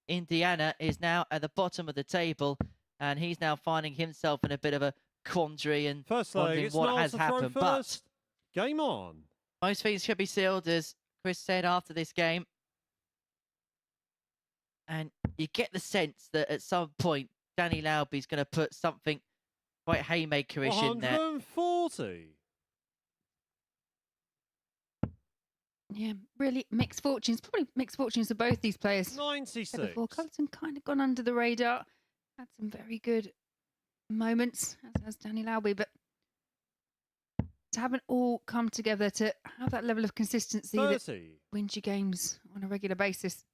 Indiana is now at the bottom of the table. And he's now finding himself in a bit of a quandary and wondering what has happened. But game on. Most things should be sealed, as Chris said after this game. And you get the sense that at some point, Danny Lauby's going to put something quite haymakerish in there. 140. Yeah, really mixed fortunes. Probably mixed fortunes for both these players. 96. Before Culleton kind of gone under the radar. Had some very good moments, as has Danny Lauby, but to haven't all come together to have that level of consistency 30. that wins you games on a regular basis.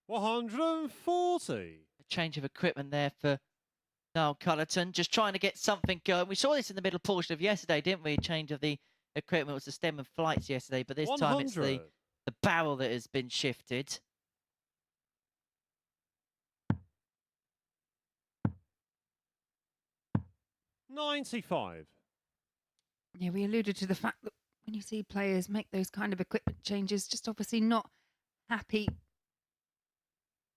$140. A change of equipment there for Culleton, just trying to get something going. We saw this in the middle portion of yesterday, didn't we? Change of the equipment. It was the stem and flights yesterday, but this 100. time it's the barrel that has been shifted. $95. Yeah, we alluded to the fact that when you see players make those kind of equipment changes, just obviously not happy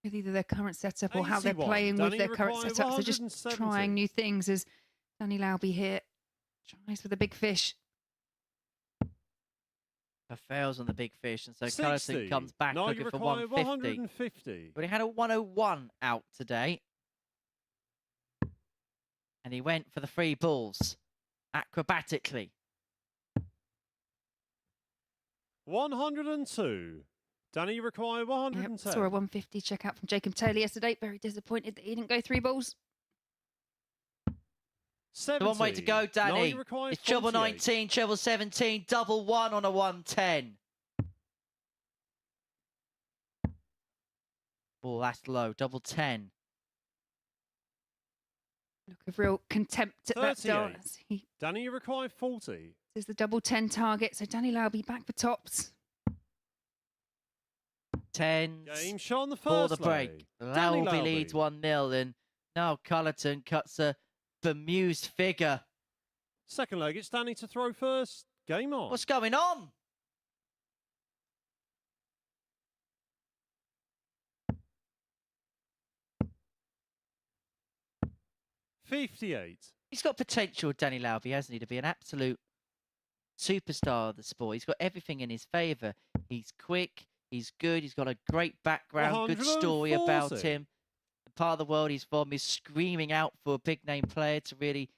with either their current setup or how they're 81. playing Danny with their current requires setup. So just 170. trying new things, as Danny Lauby here tries with a big fish. Fails on the big fish, and so 60. Culleton comes back Now looking you for require 150. 150. But he had a 101 out today. And he went for the free balls acrobatically. 102. Danny, you require 110. Yep, saw a 150 check out from Jacob Taylor yesterday. Very disappointed that he didn't go 3 balls. 70. The one way to go, Now Danny. you require It's treble 48. 19, treble 17, double 1 on a 110. Oh, that's low. Double 10. Look of real contempt at that 38. dance. He Danny, you require 40. is the double 10 target. So Danny Lauby back for tops. 10 Game shot on the for first the break. leg. Danny Lauby Lauby. leads 1-0, and now Culleton cuts a bemused figure. Second leg, it's Danny to throw first. Game on. What's going on? $58. He's got potential, Danny Lauby, hasn't he, to be an absolute superstar of the sport. He's got everything in his favour. He's quick, he's good, he's got a great background, good story about 140. him. The part of the world he's from is screaming out for a big-name player to really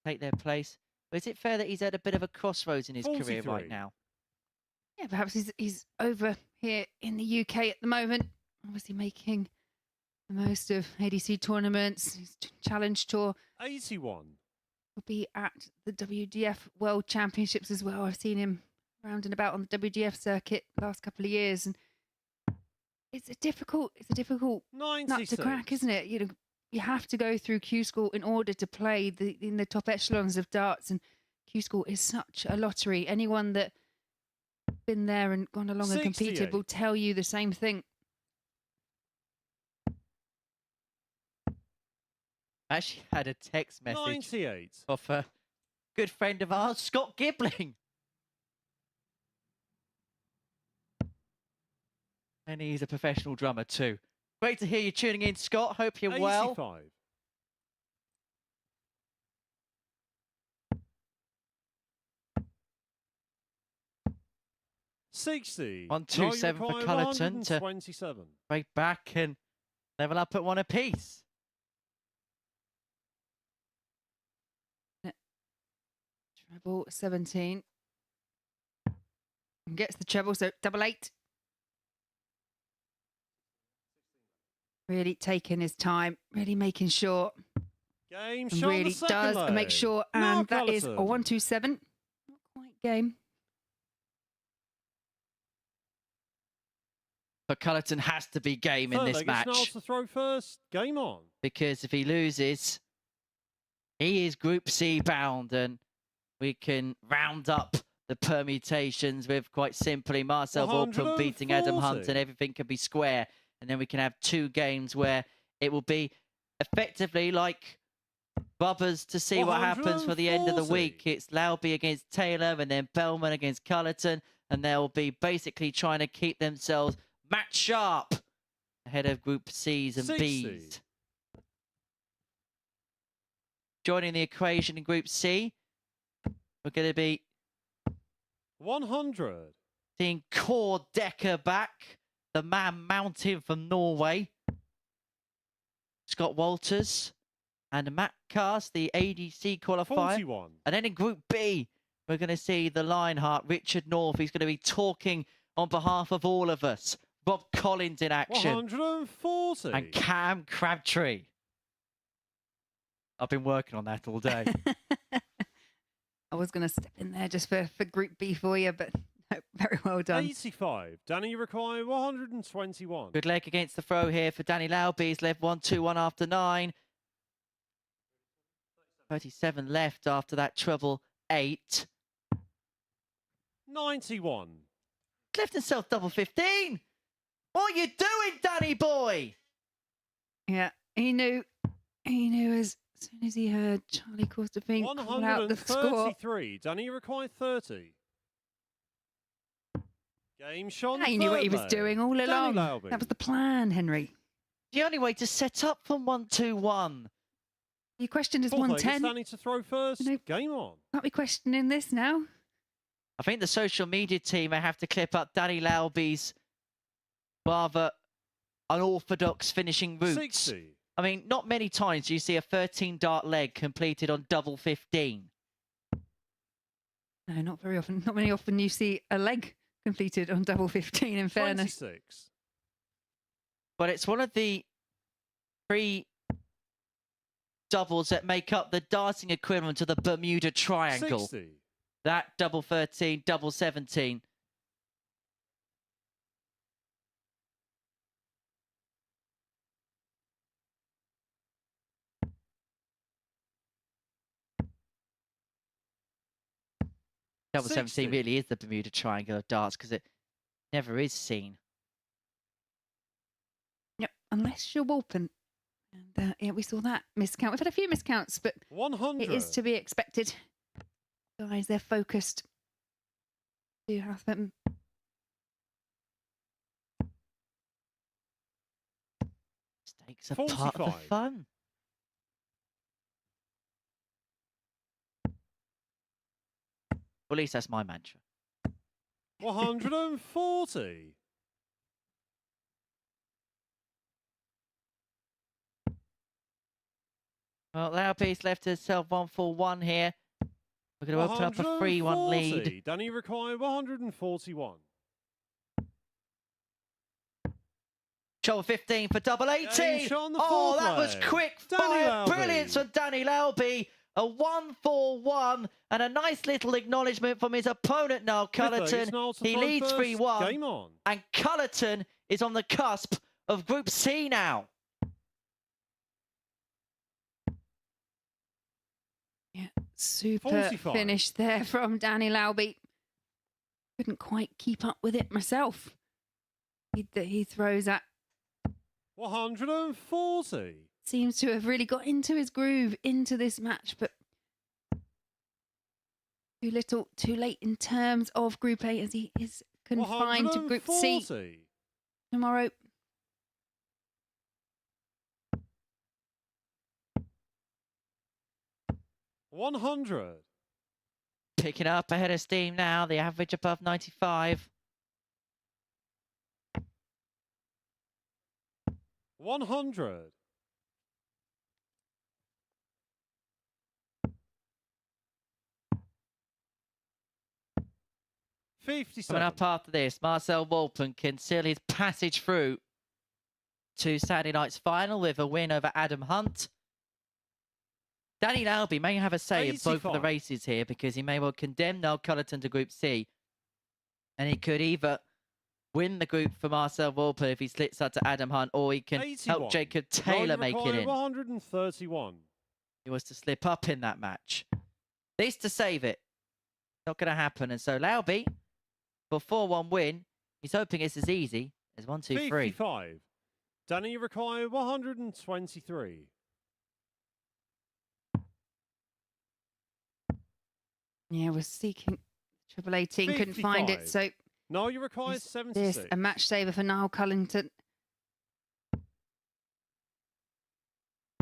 take their place. But is it fair that he's at a bit of a crossroads in his career 43. right now? Yeah, perhaps he's over here in the UK at the moment. Obviously making the most of ADC tournaments, his challenge tour. 81. Will be at the WDF World Championships as well. I've seen him round and about on the WDF circuit the last couple of years, and it's a difficult 96. nut to crack, isn't it? You know, you have to go through Q School in order to play in the top echelons of darts, and Q School is such a lottery. Anyone that been there and gone along and competed 68. will tell you the same thing. I actually had a text message 98. of a good friend of ours, Scott Gibling. And he's a professional drummer too. Great to hear you tuning in, Scott. Hope you're 85. well. $60. 127 for Culleton to 127. break back and level up at 1 apiece. Treble 17. And gets the treble, so double 8. Really taking his time, really making sure. Game And shot on really the second does leg. make sure. Now And that is a Culleton. 127. Not quite game. But Culleton has to be game in Third this leg, it's match, Niles to throw first. Game on. because if he loses, he is Group C bound, and we can round up the permutations with, quite simply, Marcel Walpen beating Adam Hunt, 140. and everything can be square. And then we can have 2 games where It will be effectively like rubbers to see what happens for the end of the week. It's Lauby against Taylor and then Belmont against Culleton, and they'll be basically trying to keep themselves match sharp ahead of Group C's and 60. B's. Joining the equation in Group C, we're going to be 100. seeing Core Decker back, the man mountain from Norway. Scott Walters and Matt Cast, the ADC qualifier. 41. And then in Group B, we're going to see the Lionheart, Richard North. He's going to be talking on behalf of all of us. Rob Collins in action. 140. And Cam Crabtree. I've been working on that all day. I was going to step in there just for Group B for you, but no, very well done. 85. Danny, you require 121. Good leg against the throw here for Danny Lauby. He's left 1-2-1 after 9. 37 left after that treble 8. 91. Left himself double 15. What are you doing, Danny boy? Yeah, he knew as soon as he heard Charlie Costerfin call out the score. 133. Danny, you require 30. Game shot. He knew what he was doing all along. That was the plan, Henry. The only way to set up from 1-2-1. You questioned his Fourth leg, 110. Danny to throw first. No. Game on. Can't be questioning this now. I think the social media team may have to clip up Danny Lauby's rather unorthodox finishing routes. 60. I mean, not many times do you see a 13-dart leg completed on double 15. No, not very often. Not very often you see a leg completed on double 15, in fairness. 26. But it's one of the 3 doubles that make up the darting equivalent to the Bermuda Triangle. 60. That double 13, double 17. Double 17 60. really is the Bermuda Triangle of darts because it never is seen. Yep, unless you're Walpen. And yeah, we saw that miscount. We've had a few miscounts, but 100. it is to be expected. Guys, they're focused. Do have them. Mistakes are part of the 45. fun. Well, at least that's my mantra. 140. Well, Lauby's left herself 1-4-1 here. We're going to open up a 3-1 lead. 140. Danny require 141. Trouble 15 for double 18. Game shot on the Oh, fourth that was leg. quick Danny fire Lauby. brilliance from Danny Lauby. A 1-4-1 and a nice little acknowledgement from his opponent now, Culleton. He leads 3-1. Game on. And Culleton is on the cusp of Group C now. Yeah, super 45. finish there from Danny Lauby. Couldn't quite keep up with it myself. He throws at 140. seems to have really got into his groove into this match, but too little, too late in terms of Group A as he is confined to Group C 140. tomorrow. $100. Picking up ahead of steam now, the average above 95. 100. Coming 57. up after this, Marcel Walpen can seal his passage through to Saturday night's final with a win over Adam Hunt. Danny Lauby may have a say in both of the 85. races here because he may well condemn Noel Culleton to Group C. And he could either win the group for Marcel Walpen if he slits up to Adam Hunt, or he can 81. help Jacob Taylor make it in. 131. He was to slip up in that match. This to save it. Not going to happen. And so Lauby, for 4-1 win, he's hoping it's as easy as 1, 2, 3. 55. Danny, you require 123. Yeah, we're seeking triple 18, couldn't find it. 55. So No, you require is 76. this a match saver for Niall Culleton?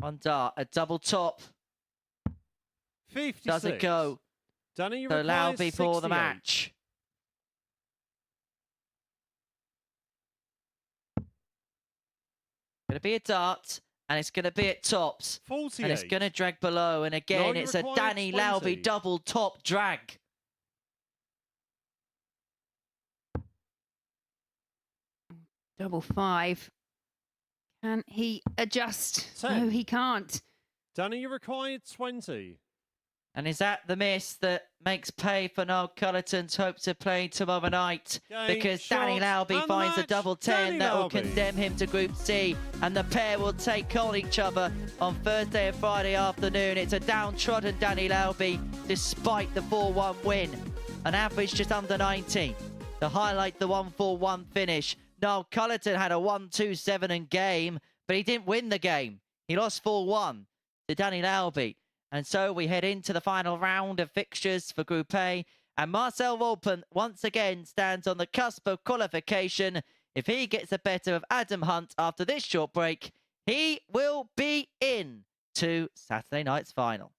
On dart, a double top. 56. Does it go? Danny, you So require Lauby for the 68. match. Going to be a dart, and it's going to be at tops. 48. And it's going to drag below. And again, you it's a require Danny 20. Lauby double top drag. Double 5. Can he adjust? 10. No, he can't. Danny, you require 20. And is that the miss that makes pay for Niall Culleton's hopes of playing tomorrow night? Game, Because Danny shot, Lauby and finds a match. double 10 Danny that will Lauby. condemn him to Group C. And the pair will take on each other on Thursday and Friday afternoon. It's a downtrodden Danny Lauby despite the 4-1 win. An average just under 90. To highlight the 1-4-1 finish, Niall Culleton had a 1-2-7 in game, but he didn't win the game. He lost 4-1 to Danny Lauby. And so we head into the final round of fixtures for Group A. And Marcel Walpen once again stands on the cusp of qualification. If he gets the better of Adam Hunt after this short break, he will be in to Saturday night's final.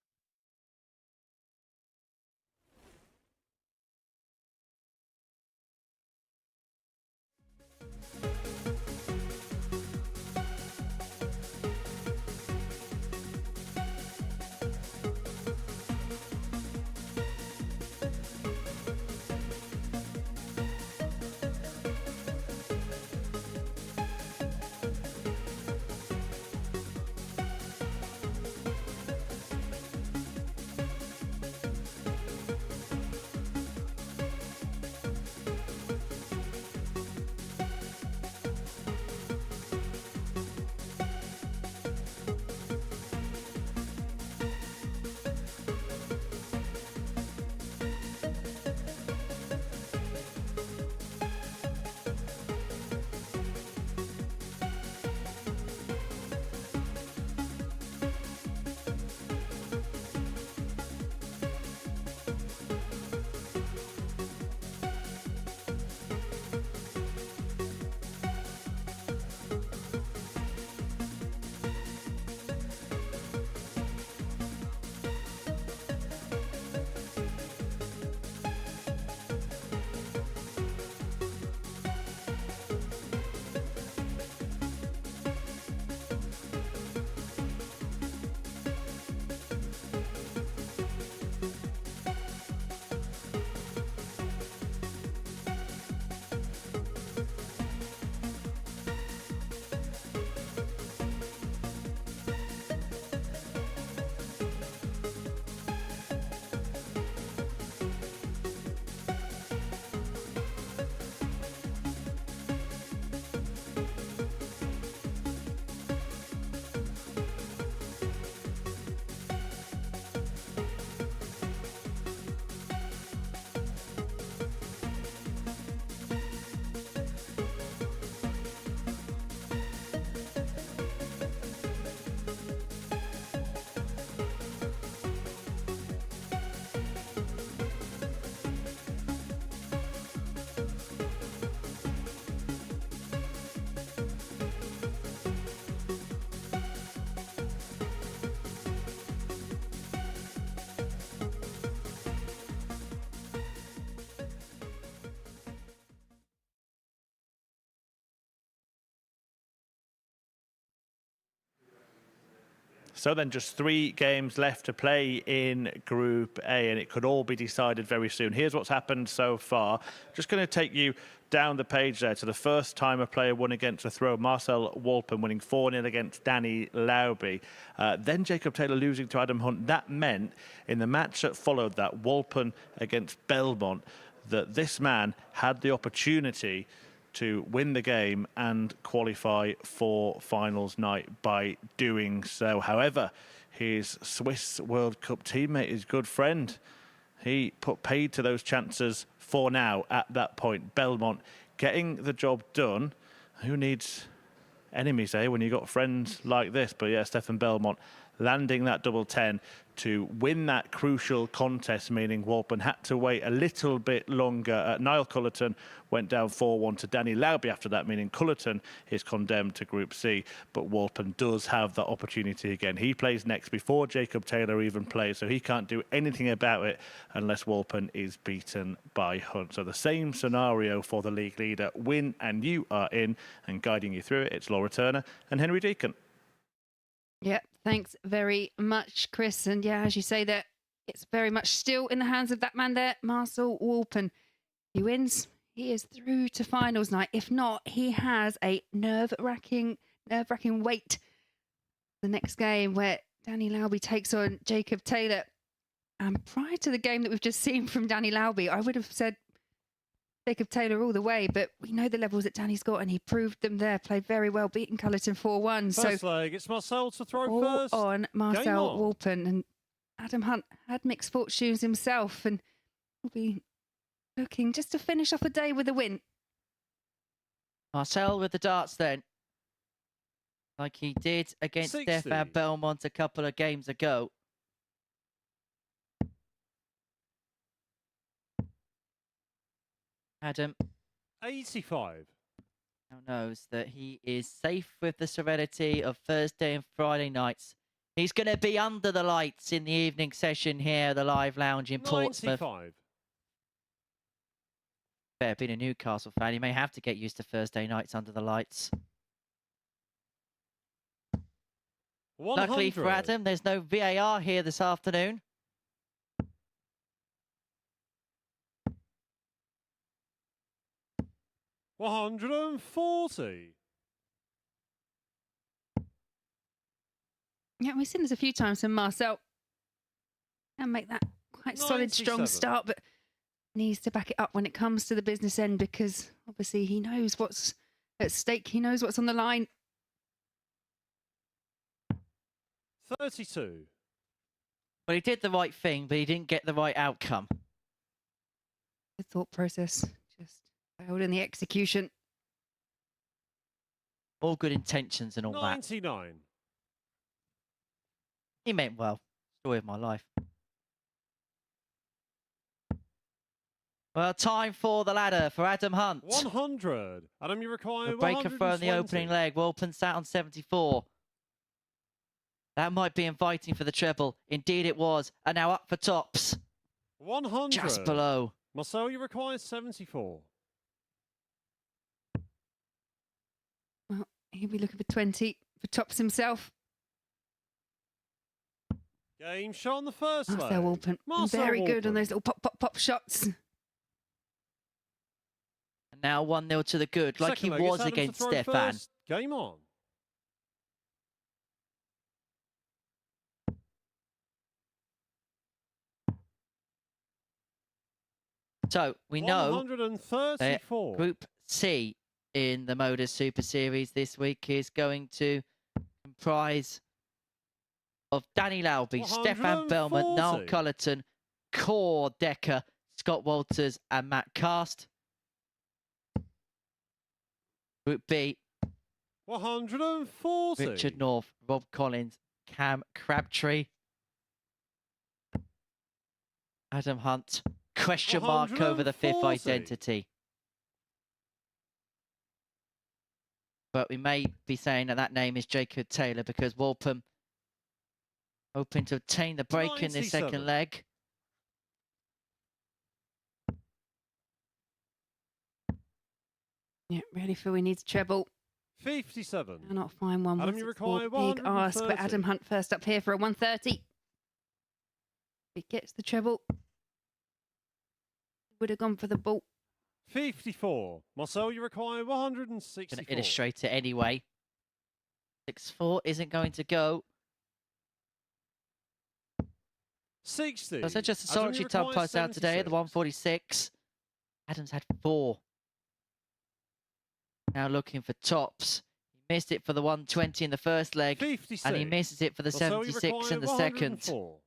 So then just 3 games left to play in Group A, and it could all be decided very soon. Here's what's happened so far. Just going to take you down the page there to the first time a player won against a throw. Marcel Walpen winning 4-0 against Danny Lauby. Then Jacob Taylor losing to Adam Hunt. That meant in the match that followed that, Walpen against Belmont, that this man had the opportunity to win the game and qualify for finals night by doing so. However, his Swiss World Cup teammate, his good friend, he put paid to those chances for now at that point. Belmont getting the job done. Who needs enemies, when you've got friends like this. But yeah, Stefan Belmont landing that double 10 to win that crucial contest, meaning Walpen had to wait a little bit longer. Niall Culleton went down 4-1 to Danny Lauby after that, meaning Culleton is condemned to Group C, but Walpen does have that opportunity again. He plays next before Jacob Taylor even plays, so he can't do anything about it unless Walpen is beaten by Hunt. So the same scenario for the league leader. Win and you are in, and guiding you through it, it's Laura Turner and Henry Deacon. Yeah, thanks very much, Chris. And yeah, as you say, that it's very much still in the hands of that man there, Marcel Walpen. He wins, he is through to finals night. If not, he has a nerve-wracking wait. The next game where Danny Lauby takes on Jacob Taylor. And prior to the game that we've just seen from Danny Lauby, I would have said Jacob Taylor all the way, but we know the levels that Danny's got, and he proved them there. Played very well, beating Culleton 4-1. First leg, it's Marcel to throw all first. On Marcel Walpen, and Adam Hunt had mixed fortunes himself, and will be looking just to finish off the day with a win. Marcel with the darts then, like he did against 60. Stefan Belmont a couple of games ago. Adam 85. now knows that he is safe with the serenity of Thursday and Friday nights. He's going to be under the lights in the evening session here at the Live Lounge in Portsmouth. 95. Fair, being a Newcastle fan, he may have to get used to Thursday nights under the lights. 100. Luckily for Adam, there's no VAR here this afternoon. $140. Yeah, we've seen this a few times from Marcel. And make that quite solid, strong 97. start, but needs to back it up when it comes to the business end, because obviously he knows what's at stake. He knows what's on the line. 32. Well, he did the right thing, but he didn't get the right outcome. The thought process just failed in the execution. All good intentions and all that. 99. He meant well. Story of my life. Well, time for the ladder for Adam Hunt. 100. Adam, you require A breaker throw in the 120. opening leg. Walpen sat on 74. That might be inviting for the treble. Indeed it was. And now up for tops. 100. Just below. Marcel, you require 74. Well, he'll be looking for 20 for tops himself. Game shot on the first leg. Marcel Walpen. Marcel Very good on Walpen. those little pop shots. And now 1-0 to the good, like Second he leg, it's was Adam to against throw Stefan. first. Game on. So we know 134. Group C in the MODUS Super Series this week is going to comprise of Danny Lauby, Stefan Belmont, Niall 140. Culleton, Core Decker, Scott Walters and Matt Cast. Group B, 140. Richard North, Rob Collins, Cam Crabtree, Adam Hunt, question mark over the fifth 140. identity. But we may be saying that that name is Jacob Taylor because Walpen hoping to obtain the break in this 97. second leg. Yeah, really feel he needs treble. 57. Cannot find one. Adam, you 164, require big ask, but 130. Adam Hunt first up here for a 130. He gets the treble. Would have gone for the ball. 54. Marcel, you require 164. Going to illustrate it anyway. 6-4 isn't going to go. 60. So just a Adam, you solitary tongue require post out today, the 76. 146. Adam's had 4. Now looking for tops. He missed it for the 120 in the first leg. 56. And he misses it for the Marcel, you 76 in the require second. 104.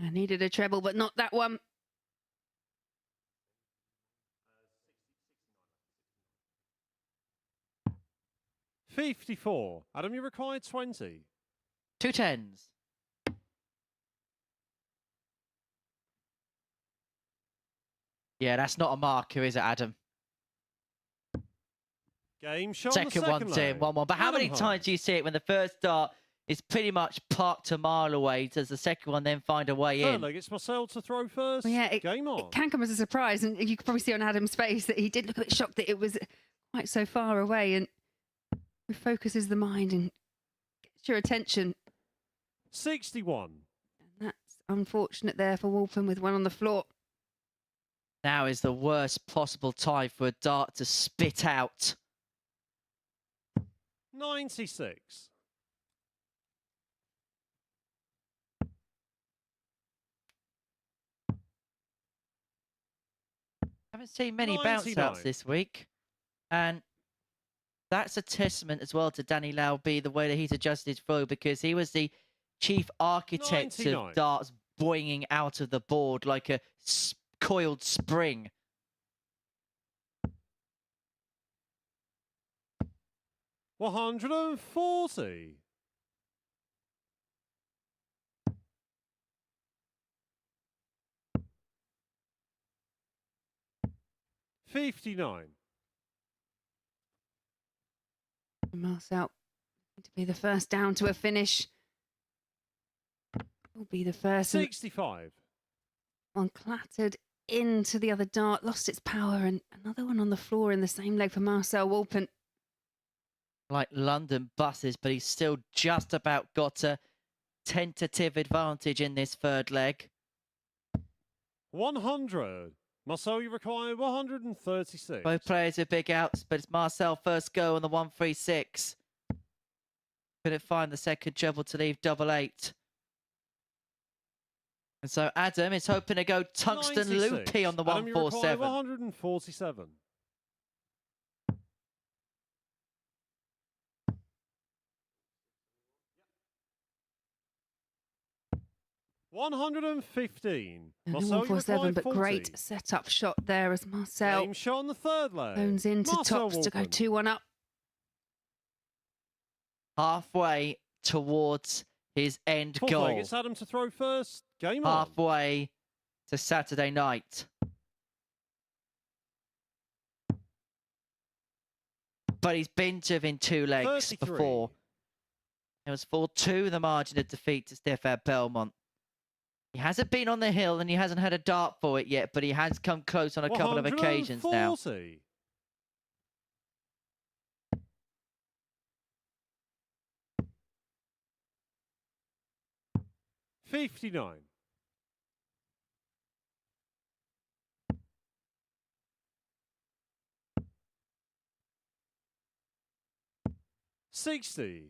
I needed a treble, but not that one. 54. Adam, you require 20. 2 10s. Yeah, that's not a marker, is it, Adam? Game shot. Second one's in, 1-1. But how many times do you see it when the first dart is pretty much parked a mile away? Does the second one then find a way in? Third leg, it's Marcel to throw first. Well, yeah, Game on. it can come as a surprise, and you can probably see on Adam's face that he did look a bit shocked that it was quite so far away, and refocuses the mind and gets your attention. 61. And that's unfortunate there for Walpen with one on the floor. Now is the worst possible time for a dart to spit out. 96. Haven't seen many bounce 99. outs this week. And that's a testament as well to Danny Lauby, the way that he's adjusted his throw, because he was the chief architect 99. of darts boinging out of the board like a coiled spring. $140. $59. Marcel to be the first down to a finish. Will be the first. 65. One clattered into the other dart, lost its power, and another one on the floor in the same leg for Marcel Walpen. Like London buses, but he's still just about got a tentative advantage in this third leg. 100. Marcel, you require 136. Both players with big outs, but it's Marcel first go on the 136. Couldn't find the second treble to leave 88. And so Adam is hoping to go tungsten 96. loopy on the Adam, you require 147. 147. $115. Marcel, you 147, require but 40. great setup shot there as Marcel Game shot on the third leg. bones into Marcel tops to go Walpen. 2-1 up. Halfway towards his end Fourth goal. leg, it's Adam to throw first. Game on. Halfway to Saturday night. But he's been to within 2 legs 33. before. It was 4-2 the margin of defeat to Stefan Belmont. He hasn't been on the hill and he hasn't had a dart for it yet, but he has come close on a couple of occasions now. 140. $59. $60.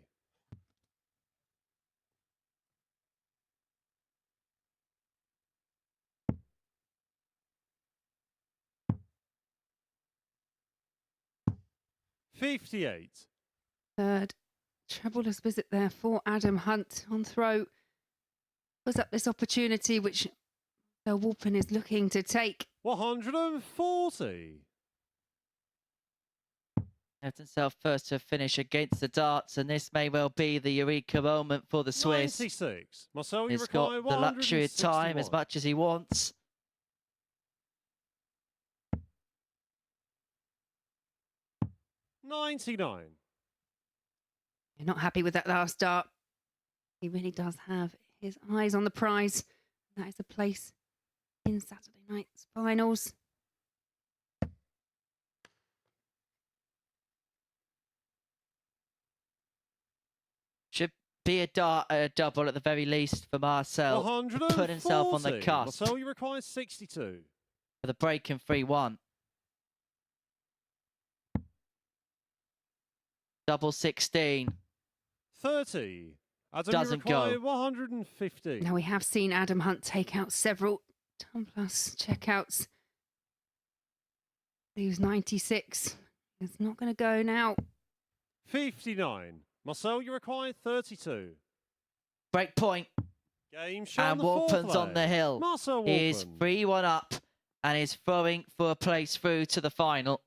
$58. Third troublous visit there for Adam Hunt on throw. Was up this opportunity which Walpen is looking to take. 140. Left himself first to finish against the darts, and this may well be the eureka moment for the Swiss. 96. Marcel, you He's require got the luxury of time as 161. much as he wants. $99. You're not happy with that last dart. He really does have his eyes on the prize. That is a place in Saturday night's finals. Should be a dart, a double at the very least for Marcel. 140. Put himself on the cusp Marcel, you require 62. for the break in 3-1. Double 16. 30. Adam, Doesn't you require go. 150. Now we have seen Adam Hunt take out several ton plus checkouts. He was 96. It's not going to go now. 59. Marcel, you require 32. Break point. Game shot And on the fourth Walpen's on leg. the hill. Marcel He is Walpen. 3-1 up and is throwing for a place through to the final.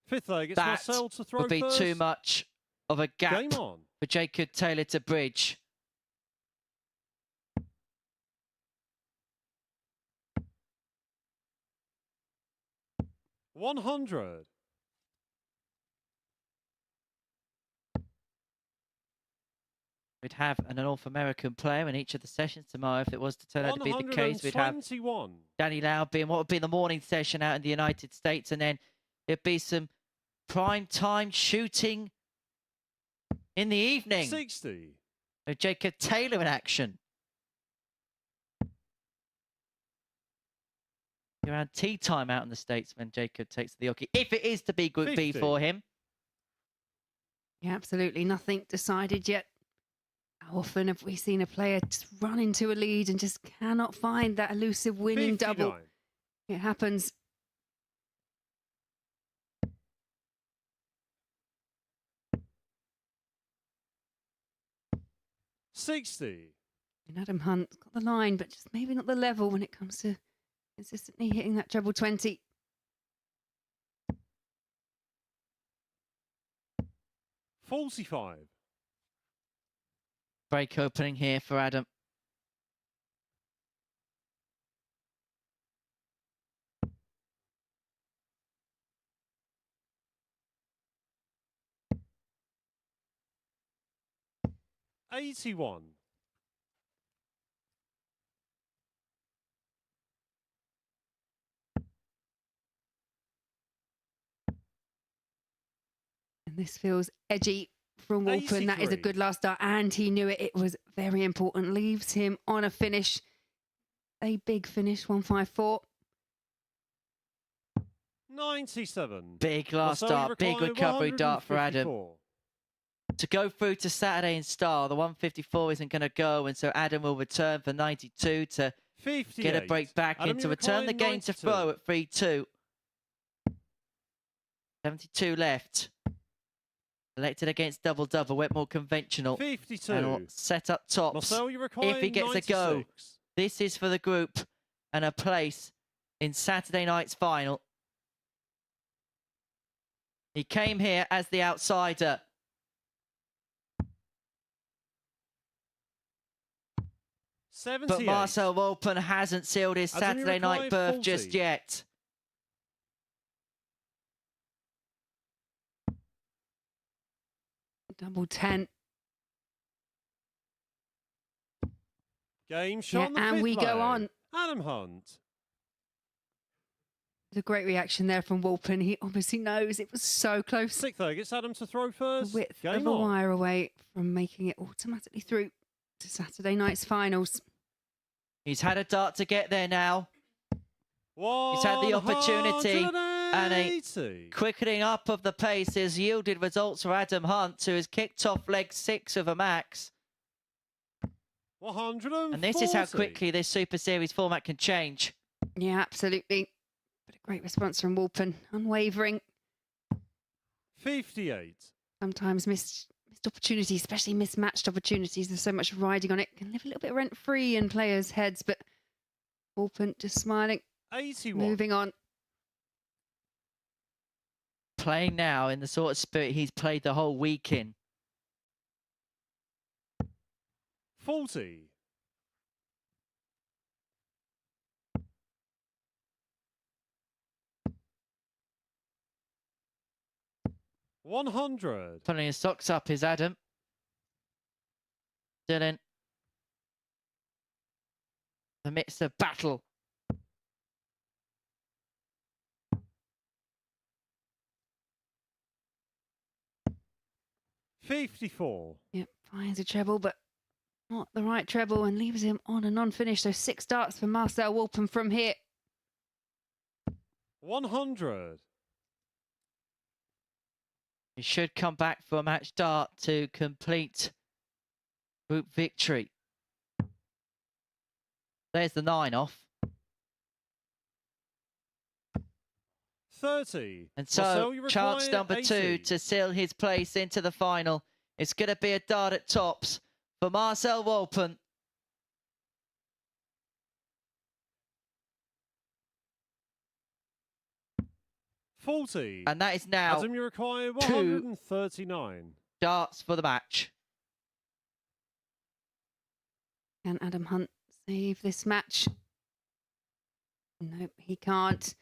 Fifth leg, it's That Marcel to throw would be first. too much of a gap Game on. for Jacob Taylor to bridge. $100. We'd have an North American player in each of the sessions tomorrow. If it was to turn out to be the case, we'd have 121. Danny Lauby in what would be the morning session out in the United States, and then it'd be some prime time shooting in the evening. 60. So Jacob Taylor in action. Around tea time out in the States when Jacob takes the hockey, if it is to be Group 50. B for him. Yeah, absolutely nothing decided yet. How often have we seen a player just run into a lead and just cannot find that elusive winning 59. double? It happens. $60. And Adam Hunt's got the line, but just maybe not the level when it comes to consistently hitting that treble 20. $45. Break opening here for Adam. $81. And this feels edgy from Walpen. That is a 83. good last start, and he knew it. It was very important. Leaves him on a finish. A big finish, 154. 97. Big last Marcel, start, big required recovery dart for Adam. 154. To go through to Saturday in style, the 154 isn't going to go, and so Adam will return for 92 to 58. get a break back Adam, in, to you return the required game to 92. throw at 3-2. 72 left. Selected against double-double, went more conventional. 52. And will set up tops. Marcel, you require If he gets 96. a go, this is for the group and a place in Saturday night's final. He came here as the outsider. But Marcel Walpen hasn't sealed his Adam, you Saturday night required berth just 40. yet. Double 10. Game shot Yeah, on the and fifth we go leg. on. Adam Hunt. There's a great reaction there from Walpen. He obviously knows it was so close. Sixth leg, it's Adam to throw The first. width Game of a on. wire away from making it automatically through to Saturday night's finals. He's had a dart to get there now. He's had the opportunity, and a 180. quickening up of the pace has yielded results for Adam Hunt, who has kicked off leg 6 of a max. 140. And this is how quickly this Super Series format can change. Yeah, absolutely. But a great response from Walpen. Unwavering. 58. Sometimes missed opportunities, especially mismatched opportunities. There's so much riding on it. Can live a little bit rent-free in players' heads, but Walpen just smiling, 81. moving on. Playing now in the sort of spirit he's played the whole week in. 40. $100. Putting his socks up is Adam. Dylan. Amidst a battle. $54. Yep, finds a treble, but not the right treble, and leaves him on a non-finish. So 6 darts for Marcel Walpen from here. 100. He should come back for a match dart to complete group victory. There's the 9 off. 30. And so, Marcel, you chance require number 2 80. to seal his place into the final. It's going to be a dart at tops for Marcel Walpen. 40. And that is now Adam, you require 139. darts for the match. Can Adam Hunt save this match? Nope, he can't.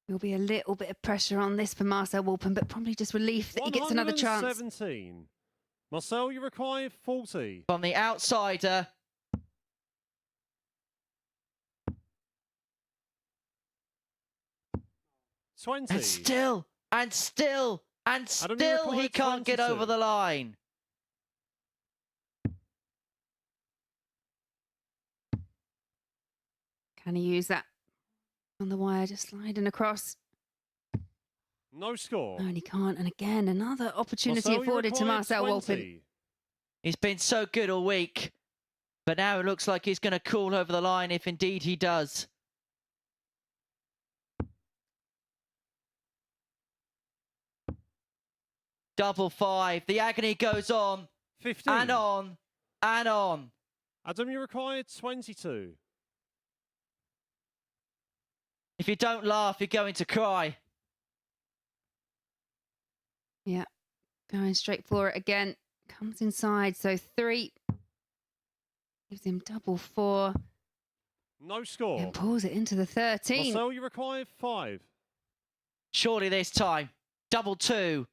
There'll be a little bit of pressure on this for Marcel Walpen, but probably just relief that he gets another chance. 117. Marcel, you require 40. From the outsider. And 20. still Adam, you he require can't get 22. over the line. Can he use that on the wire, just sliding across? No score. No, and he can't. And again, another opportunity Marcel, you afforded to require Marcel Walpen. 20. He's been so good all week, but now it looks like he's going to call over the line if indeed he does. Double 5. The agony goes on 15. and on and on. Adam, you require 22. If you don't laugh, you're going to cry. Yeah, going straight for it again. Comes inside, so 3. Gives him double 4. No score. And pulls it into the 13. Marcel, you require 5. Surely this time. Double 2.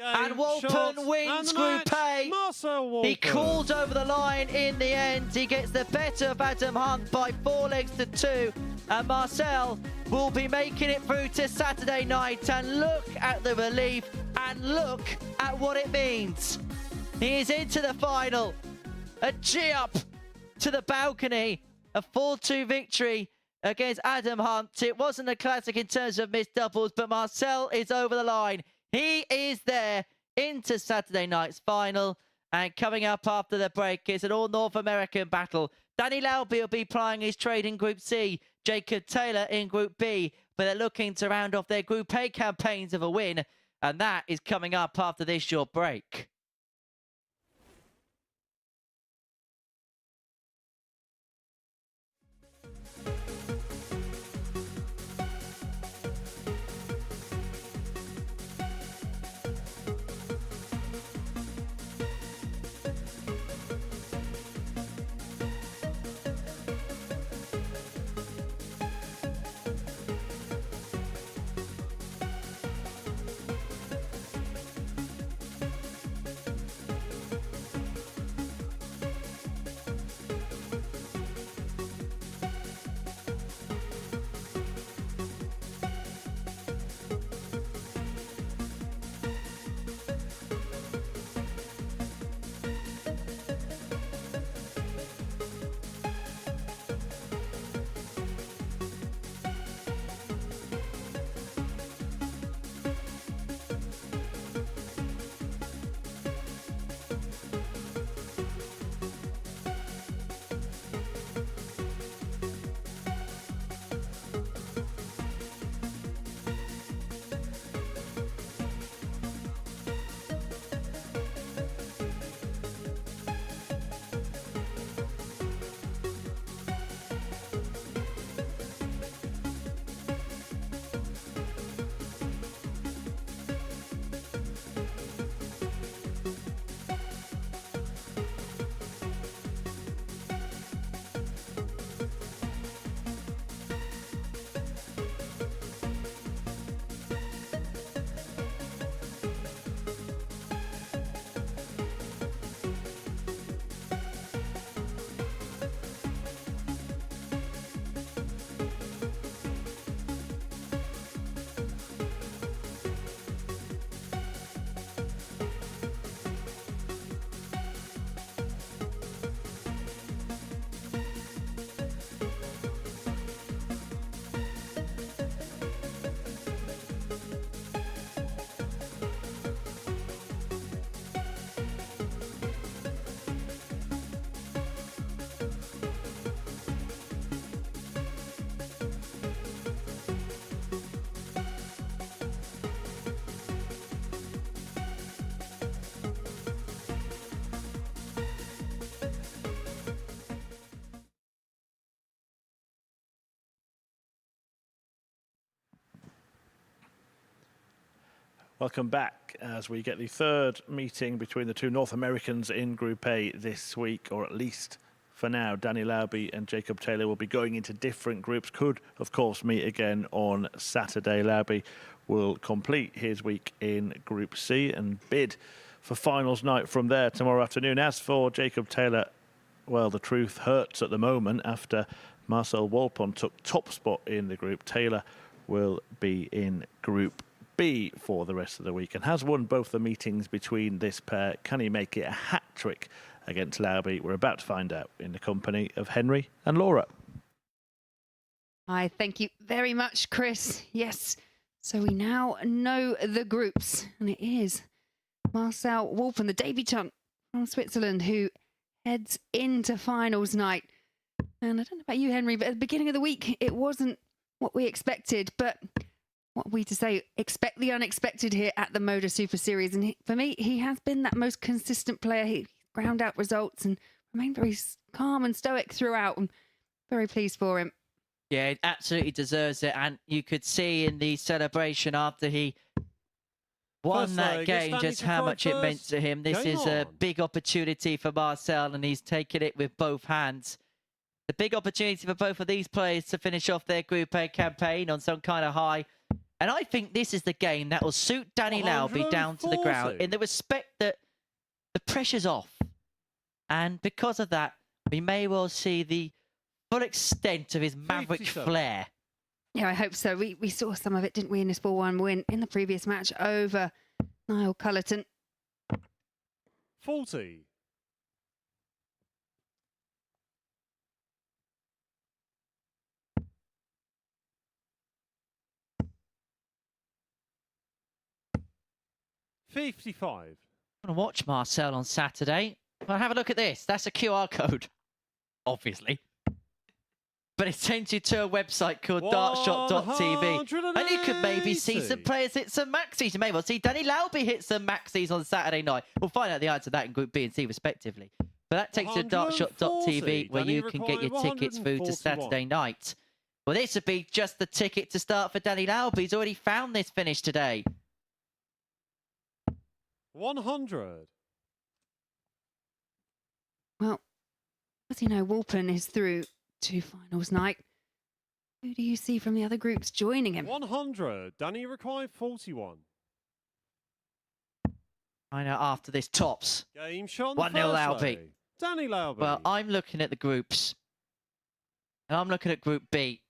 And Walpen wins Group A. Marcel Walpen. He called over the line in the end. He gets the better of Adam Hunt by 4 legs to 2. And Marcel will be making it through to Saturday night. And look at the relief and look at what it means. He is into the final. A G-up to the balcony. A 4-2 victory against Adam Hunt. It wasn't a classic in terms of missed doubles, but Marcel is over the line. He is there into Saturday night's final. And coming up after the break is an all-North American battle. Danny Lauby will be plying his trade in Group C. Jacob Taylor in Group B. But they're looking to round off their Group A campaigns of a win. And that is coming up after this short break. Welcome back as we get the third meeting between the two North Americans in Group A this week, or at least for now. Danny Lauby and Jacob Taylor will be going into different groups. Could, of course, meet again on Saturday. Lauby will complete his week in Group C and bid for finals night from there tomorrow afternoon. As for Jacob Taylor, well, the truth hurts at the moment after Marcel Walpen took top spot in the group. Taylor will be in Group B for the rest of the week and has won both the meetings between this pair. Can he make it a hat-trick against Lauby? We're about to find out in the company of Henry and Laura. Hi, thank you very much, Chris. Yes, so we now know the groups, and it is Marcel Walpen, the debutant from Switzerland, who heads into finals night. And I don't know about you, Henry, but at the beginning of the week, it wasn't what we expected, but what are we to say? Expect the unexpected here at the MODUS Super Series. And for me, he has been that most consistent player. He ground out results and remained very calm and stoic throughout. I'm very pleased for him. Yeah, it absolutely deserves it. And you could see in the celebration after he won that game just how much it meant to him. This is a big opportunity for Marcel, and he's taken it with both hands. The big opportunity for both of these players to finish off their Group A campaign on some kind of high. And I think this is the game that will suit Danny Lauby down to the ground in the respect that the pressure's off. And because of that, we may well see the full extent of his maverick flair. Yeah, I hope so. We saw some of it, didn't we, in his 4-1 win in the previous match over Niall Culleton. 40. $55. I'm going to watch Marcel on Saturday. Well, have a look at this. That's a QR code, obviously. But it sends you to a website called dartshot.tv. And you could maybe see some players hit some maxis. You may well see Danny Lauby hit some maxis on Saturday night. We'll find out the answer to that in Group B and C, respectively. But that takes you to dartshot.tv, where you can get your tickets through to Saturday night. Well, this would be just the ticket to start for Danny Lauby. He's already found this finish today. 100. Well, as you know, Walpen is through to finals night. Who do you see from the other groups joining him? 100. Danny required 41. I know after this tops. Game shot 1-0 Lauby. Danny Lauby. Well, I'm looking at the groups. And I'm looking at Group B.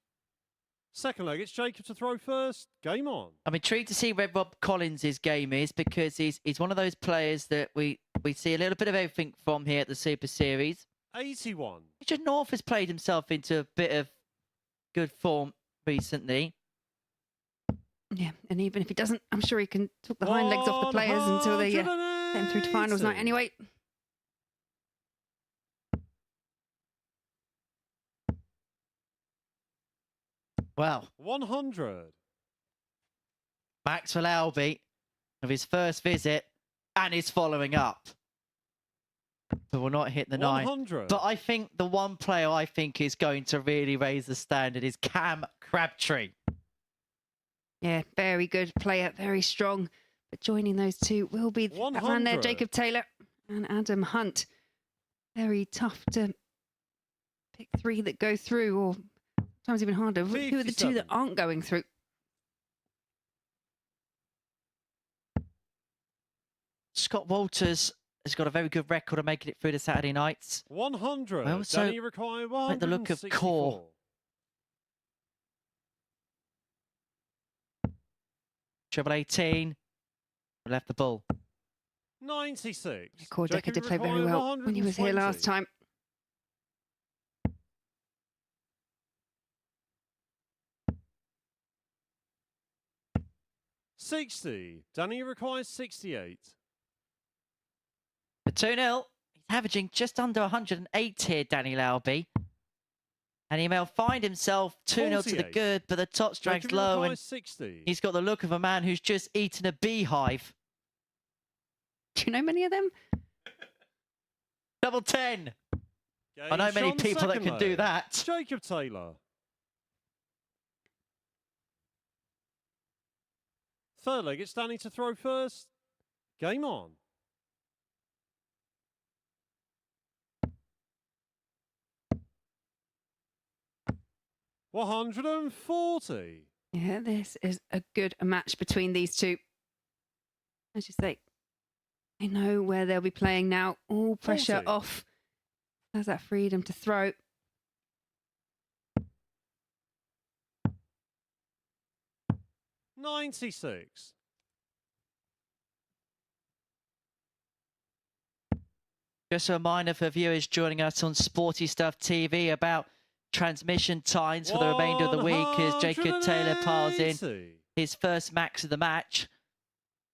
Second leg, it's Jacob to throw first. Game on. I'm intrigued to see where Rob Collins' game is, because he's one of those players that we see a little bit of everything from here at the Super Series. 81. Richard North has played himself into a bit of good form recently. Yeah, and even if he doesn't, I'm sure he can took the hind legs off the players until they get him through to finals night anyway. Well, 100. Maxwell Lauby of his first visit and his following up. But will not hit the 100. 9. But I think the one player I think is going to really raise the standard is Cam Crabtree. Yeah, very good player, very strong. But joining those two will be that man there, Jacob Taylor and Adam Hunt. Very tough to pick three that go through, or sometimes even harder. 57. Who are the two that aren't going through? Scott Walters has got a very good record of making it through the Saturday nights. 100. I also Danny required 164. like the look of Core. Treble 18. Left the ball. 96. Core Decker did play very well when he was here last time. $60. Danny requires 68. For 2-0, he's averaging just under 108 here, Danny Lauby. And he may find himself 2-0 to the good, but the top strike's low, and 60. he's got the look of a man who's just eaten a beehive. Do you know many of them? Double 10. I know many people that can do that. Jacob Taylor. Third leg, it's Danny to throw first. Game on. $140. Yeah, this is a good match between these two. As you say, they know where they'll be playing now. All pressure 40. off. Has that freedom to throw. $96. Just a reminder for viewers joining us on Sporty Stuff TV about transmission times for the remainder of the week as Jacob Taylor piles in 180. his first max of the match.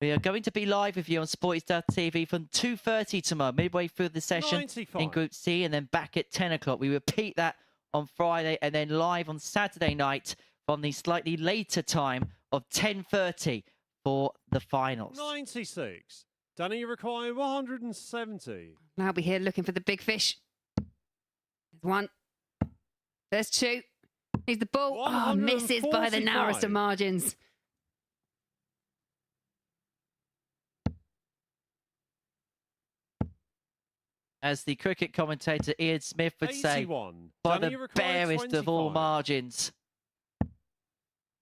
We are going to be live with you on Sporty Stuff TV from 2:30 tomorrow, midway through the session 95. in Group C, and then back at 10 o'clock. We repeat that on Friday and then live on Saturday night from the slightly later time of 10:30 for the finals. 96. Danny, you require 170. Lauby here looking for the big fish. There's one. There's two. Here's the ball. Oh, misses by the narrowest of 145. margins. As the cricket commentator Ian Smith would say, 81. by Danny, you the require barest of all 25. margins.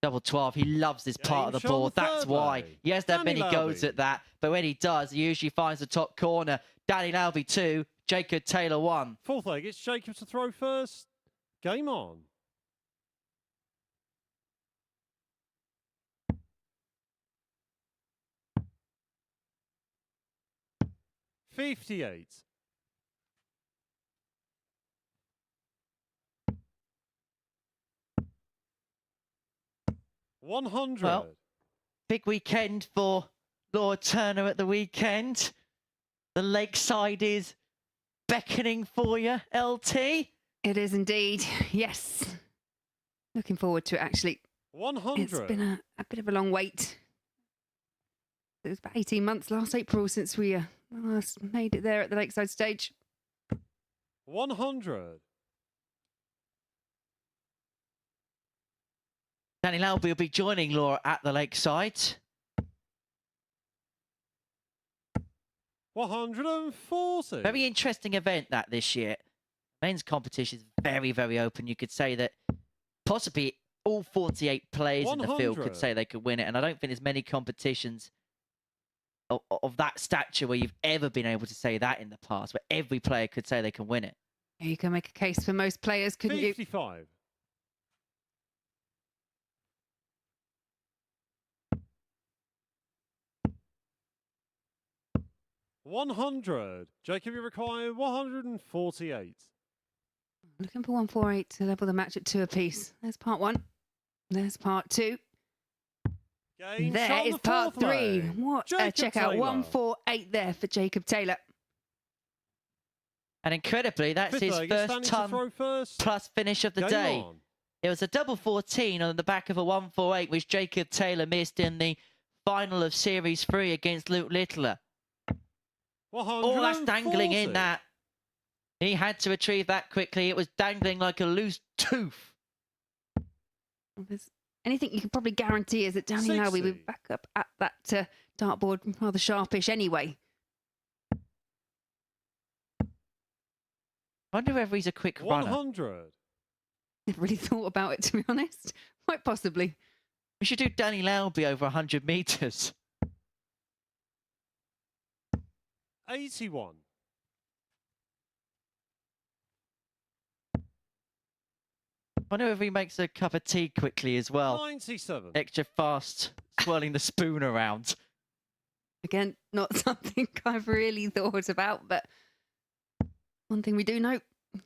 Double 12, he loves this part of the Game ball. shot That's third why leg. he hasn't had Danny many goes Lauby. at that. But when he does, he usually finds the top corner. Danny Lauby 2, Jacob Taylor 1. Fourth leg, it's Jacob to throw first. Game on. $58. 100. Well, big weekend for Lord Turner at the weekend. The Lakeside is beckoning for you, LT. It is indeed. Yes. Looking forward to it, actually. 100. It's been a bit of a long wait. It was about 18 months last April since we last made it there at the Lakeside stage. 100. Danny Lauby will be joining Laura at the Lakeside. 140. Very interesting event that this year. Men's competition is very, very open. You could say that possibly all 48 players in the field could 100. say they could win it. And I don't think there's many competitions of that stature where you've ever been able to say that in the past, where every player could say they can win it. You can make a case for most players, couldn't you? 55. $100. Jacob, you require 148. Looking for 148 to level the match at 2 apiece. There's part 1. There's part 2. Game There shot on is the part fourth 3. leg. What a Jacob check out. Taylor. 148 there for Jacob Taylor. And incredibly, that's Fifth his leg, it's first Danny to ton throw first. plus finish of the Game day. on. It was a double 14 on the back of a 148, which Jacob Taylor missed in the final of Series 3 against Luke Littler. Oh, that's dangling in 140. that. He had to retrieve that quickly. It was dangling like a loose tooth. If there's anything you can probably guarantee is that Danny Lauby will be 60. back up at that dartboard rather sharpish anyway. Wonder whether he's a quick runner. 100. Never really thought about it, to be honest. Quite possibly. We should do Danny Lauby over 100 metres. 81. Wonder if he makes a cup of tea quickly as well. 97. Extra fast, swirling the spoon around. Again, not something I've really thought about, but one thing we do know,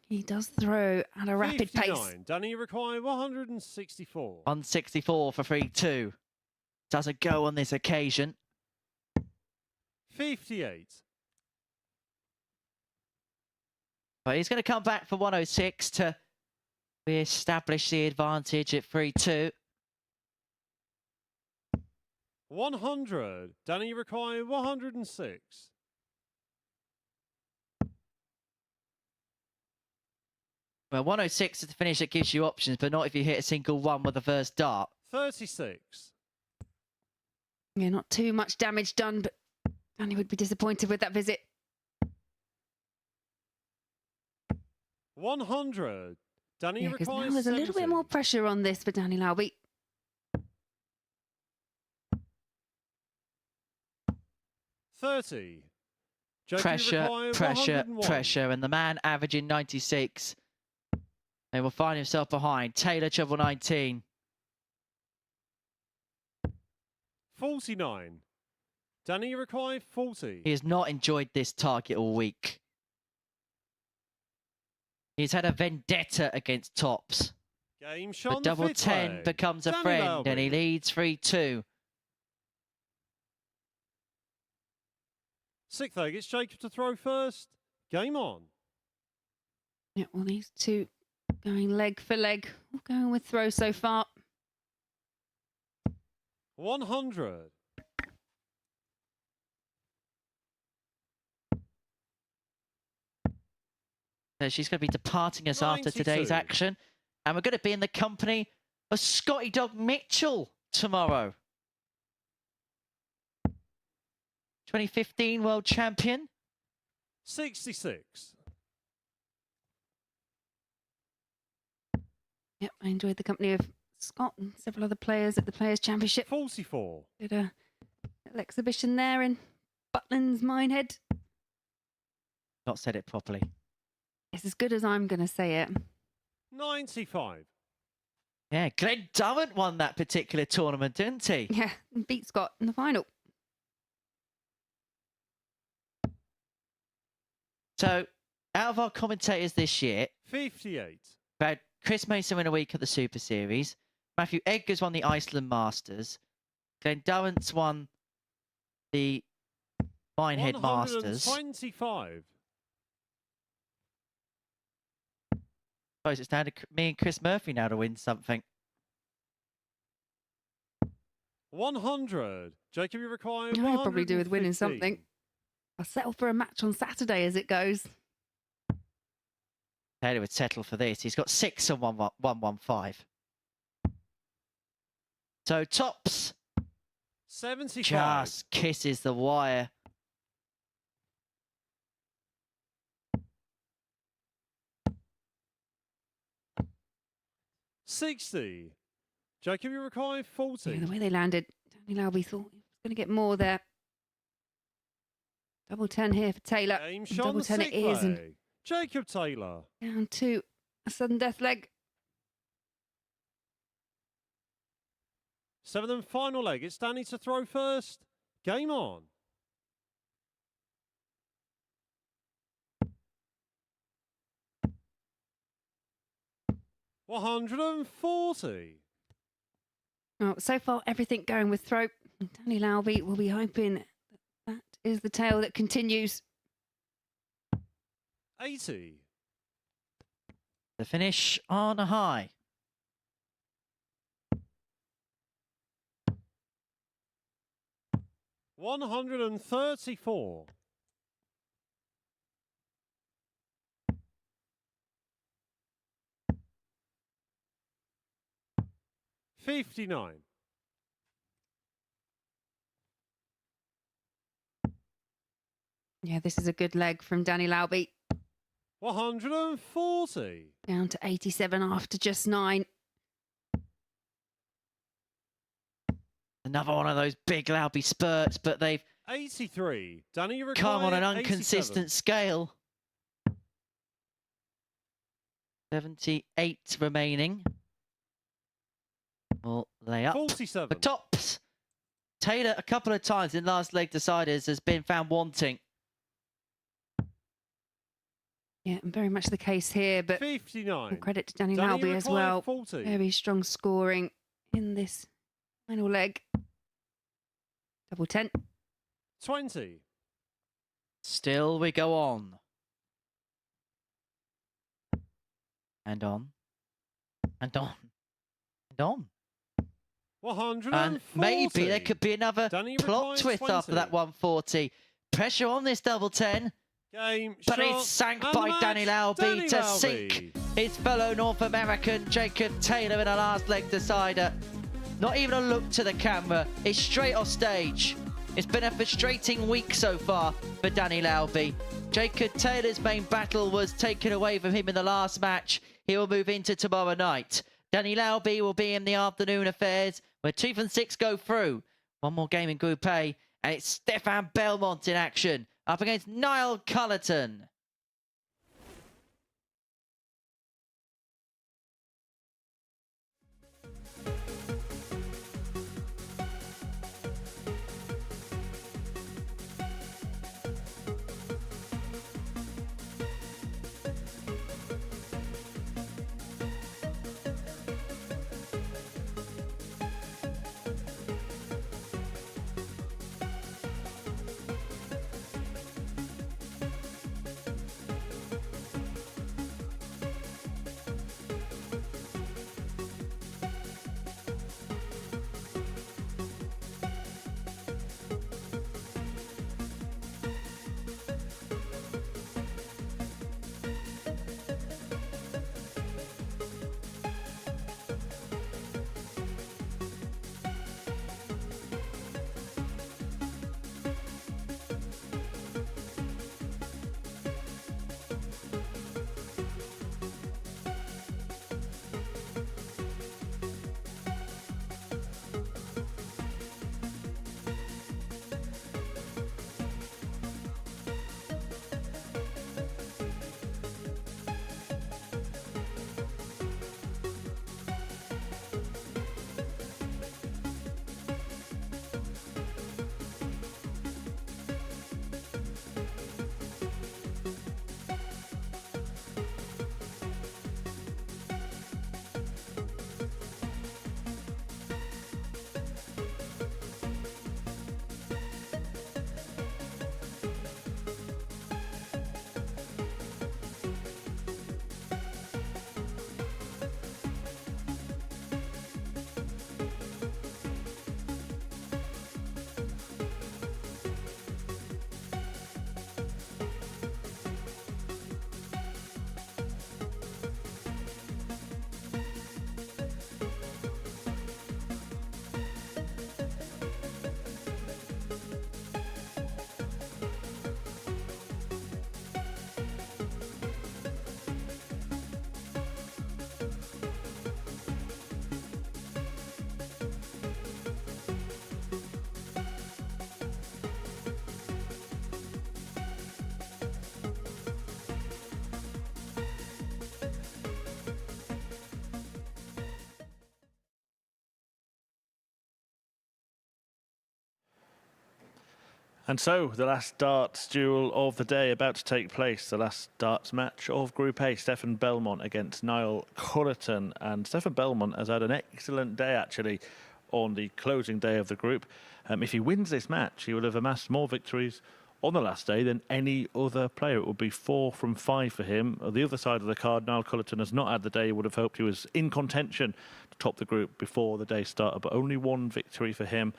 he does throw at a rapid 59. pace. Danny, you require 164. 164 for 3-2. Doesn't go on this occasion. 58. But he's going to come back for 106 to re-establish the advantage at 3-2. 100. Danny, you require 106. Well, 106 is the finish that gives you options, but not if you hit a single one with the first dart. 36. Yeah, not too much damage done, but Danny would be disappointed with that visit. 100. Danny Yeah, because now requires there's a 70. little bit more pressure on this for Danny Lauby. 30. Jacob Pressure, require pressure, 101. pressure. And the man averaging 96. They will find himself behind. Taylor, treble 19. 49. Danny require 40. He has not enjoyed this target all week. He's had a vendetta against tops. Game But shot. double 10 becomes a Danny friend, Lauby. and he leads 3-2. 6th leg, it's Jacob to throw first. Game on. Yeah, well, these two going leg for leg. All going with throw so far. 100. So she's going to be departing us after today's 92. action. And we're going to be in the company of Scotty Dog Mitchell tomorrow. 2015 world champion. 66. Yep, I enjoyed the company of Scott and several other players at the Players' Championship. 44. Did a little exhibition there in Butland's Minehead. Not said it properly. It's as good as I'm going to say it. 95. Yeah, Glenn Durrant won that particular tournament, didn't he? Yeah, and beat Scott in the final. So, out of our commentators this year, 58. we had Chris Mason win a week at the Super Series. Matthew Edgar's won the Iceland Masters. Glenn Durrant's won the Minehead Masters. 125. I suppose it's down to me and Chris Murphy now to win something. 100. Jacob, you require I could probably do with winning 115. something. I'll settle for a match on Saturday as it goes. Taylor would settle for this. He's got 6 and 115. So tops 75. just kisses the wire. $60. Jacob, you require 40. Yeah, the way they landed, Danny Lauby thought he was going to get more there. Double 10 here for Taylor. Game And shot. double 10 it is. And Jacob Taylor. down to a sudden death leg. 7th and final leg. It's Danny to throw first. Game on. $140. Oh, so far, everything going with throw. Danny Lauby will be hoping that that is the tale that continues. 80. The finish on a high. $134. $59. Yeah, this is a good leg from Danny Lauby. 140. Down to 87 after just 9. Another one of those big Lauby spurts, but they've 83. Danny, you come on an require inconsistent 87. scale. 78 remaining. Will lay up. 47. The tops. Taylor, a couple of times in last leg deciders, has been found wanting. Yeah, and very much the case here, but 59. credit to Danny Danny, Lauby you as require well. 40. Very strong scoring in this final leg. Double 10. 20. Still we go on. And on. And on. And on. 140. And maybe there could be another Danny plot requires twist 20. after that 140. Pressure on this double 10. Game But shot, it's sank and by the match, Danny Lauby Danny to Lauby. sink his fellow North American Jacob Taylor in a last leg decider. Not even a look to the camera. It's straight off stage. It's been a frustrating week so far for Danny Lauby. Jacob Taylor's main battle was taken away from him in the last match. He will move into tomorrow night. Danny Lauby will be in the afternoon affairs where 2 from 6 go through. One more game in Group A, and it's Stefan Belmont in action up against Niall Culleton. And so, the last darts duel of the day about to take place. The last darts match of Group A. Stefan Belmont against Niall Culleton. And Stefan Belmont has had an excellent day, actually, on the closing day of the group. If he wins this match, he will have amassed more victories on the last day than any other player. It would be 4 from 5 for him. On the other side of the card, Niall Culleton has not had the day he would have hoped. He was in contention to top the group before the day started, but only 1 victory for him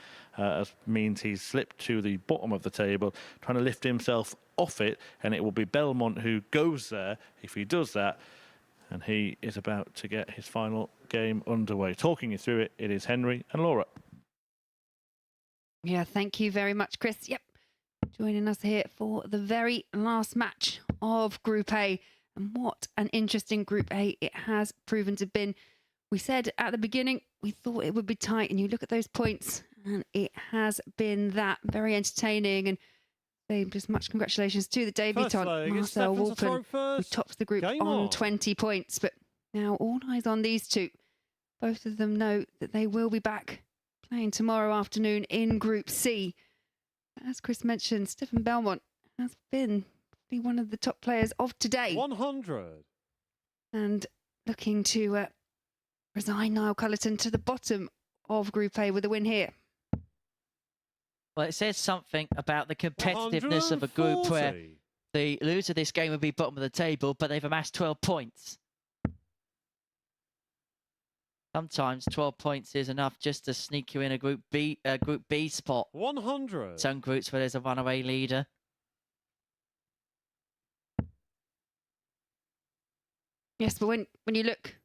means he's slipped to the bottom of the table, trying to lift himself off it, and it will be Belmont who goes there if he does that, and he is about to get his final game underway. Talking you through it, it is Henry and Laura. Yeah, thank you very much, Chris. Yep. Joining us here for the very last match of Group A. And what an interesting Group A it has proven to have been. We said at the beginning, we thought it would be tight, and you look at those points, and it has been that. Very entertaining, and just much congratulations to the debutant, Marcel Walpen, who tops the group on 20 points. But now all eyes on these two. Both of them know that they will be back playing tomorrow afternoon in Group C. As Chris mentioned, Stefan Belmont has been one of the top players of today. 100. And looking to resign Niall Culleton to the bottom of Group A with a win here. Well, it says something about the competitiveness of a group where the loser of this game would be bottom of the table, but they've amassed 12 points. Sometimes 12 points is enough just to sneak you in a Group B spot. 100. Some groups where there's a runaway leader. Yes, but when you look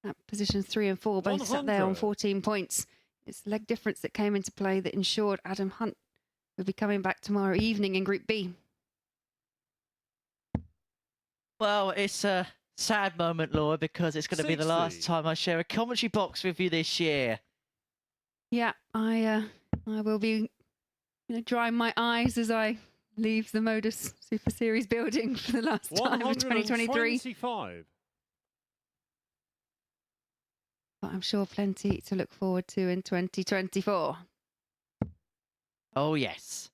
at positions 3 and 4, both sat there on 100. 14 points. It's the leg difference that came into play that ensured Adam Hunt will be coming back tomorrow evening in Group B. Well, it's a sad moment, Laura, because it's going to be the last 60. time I share a commentary box with you this year. Yeah, I will be drying my eyes as I leave the Modus Super Series building for the last time of 2023. 125. But I'm sure plenty to look forward to in 2024. Oh, yes.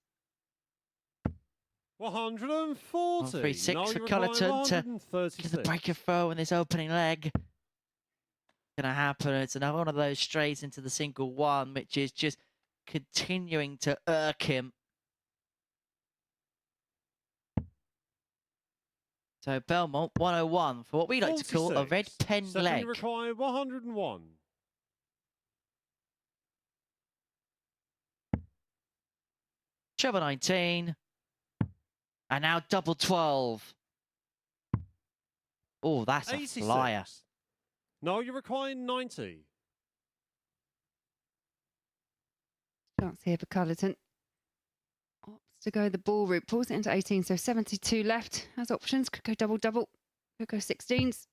140. 136 Now for you require Culleton to get the 136. break of throw in this opening leg. Going to happen. It's another one of those strays into the single one, which is just continuing to irk him. So Belmont 101 for what we like to call a red 46. pen Stephanie leg. require 101. Treble 19. And now double 12. Oh, that's a 86. flyer. No, you require 90. Chance here for Culleton. Opts to go the ball route, pulls it into 18, so 72 left. Has options, could go double, could go 16s.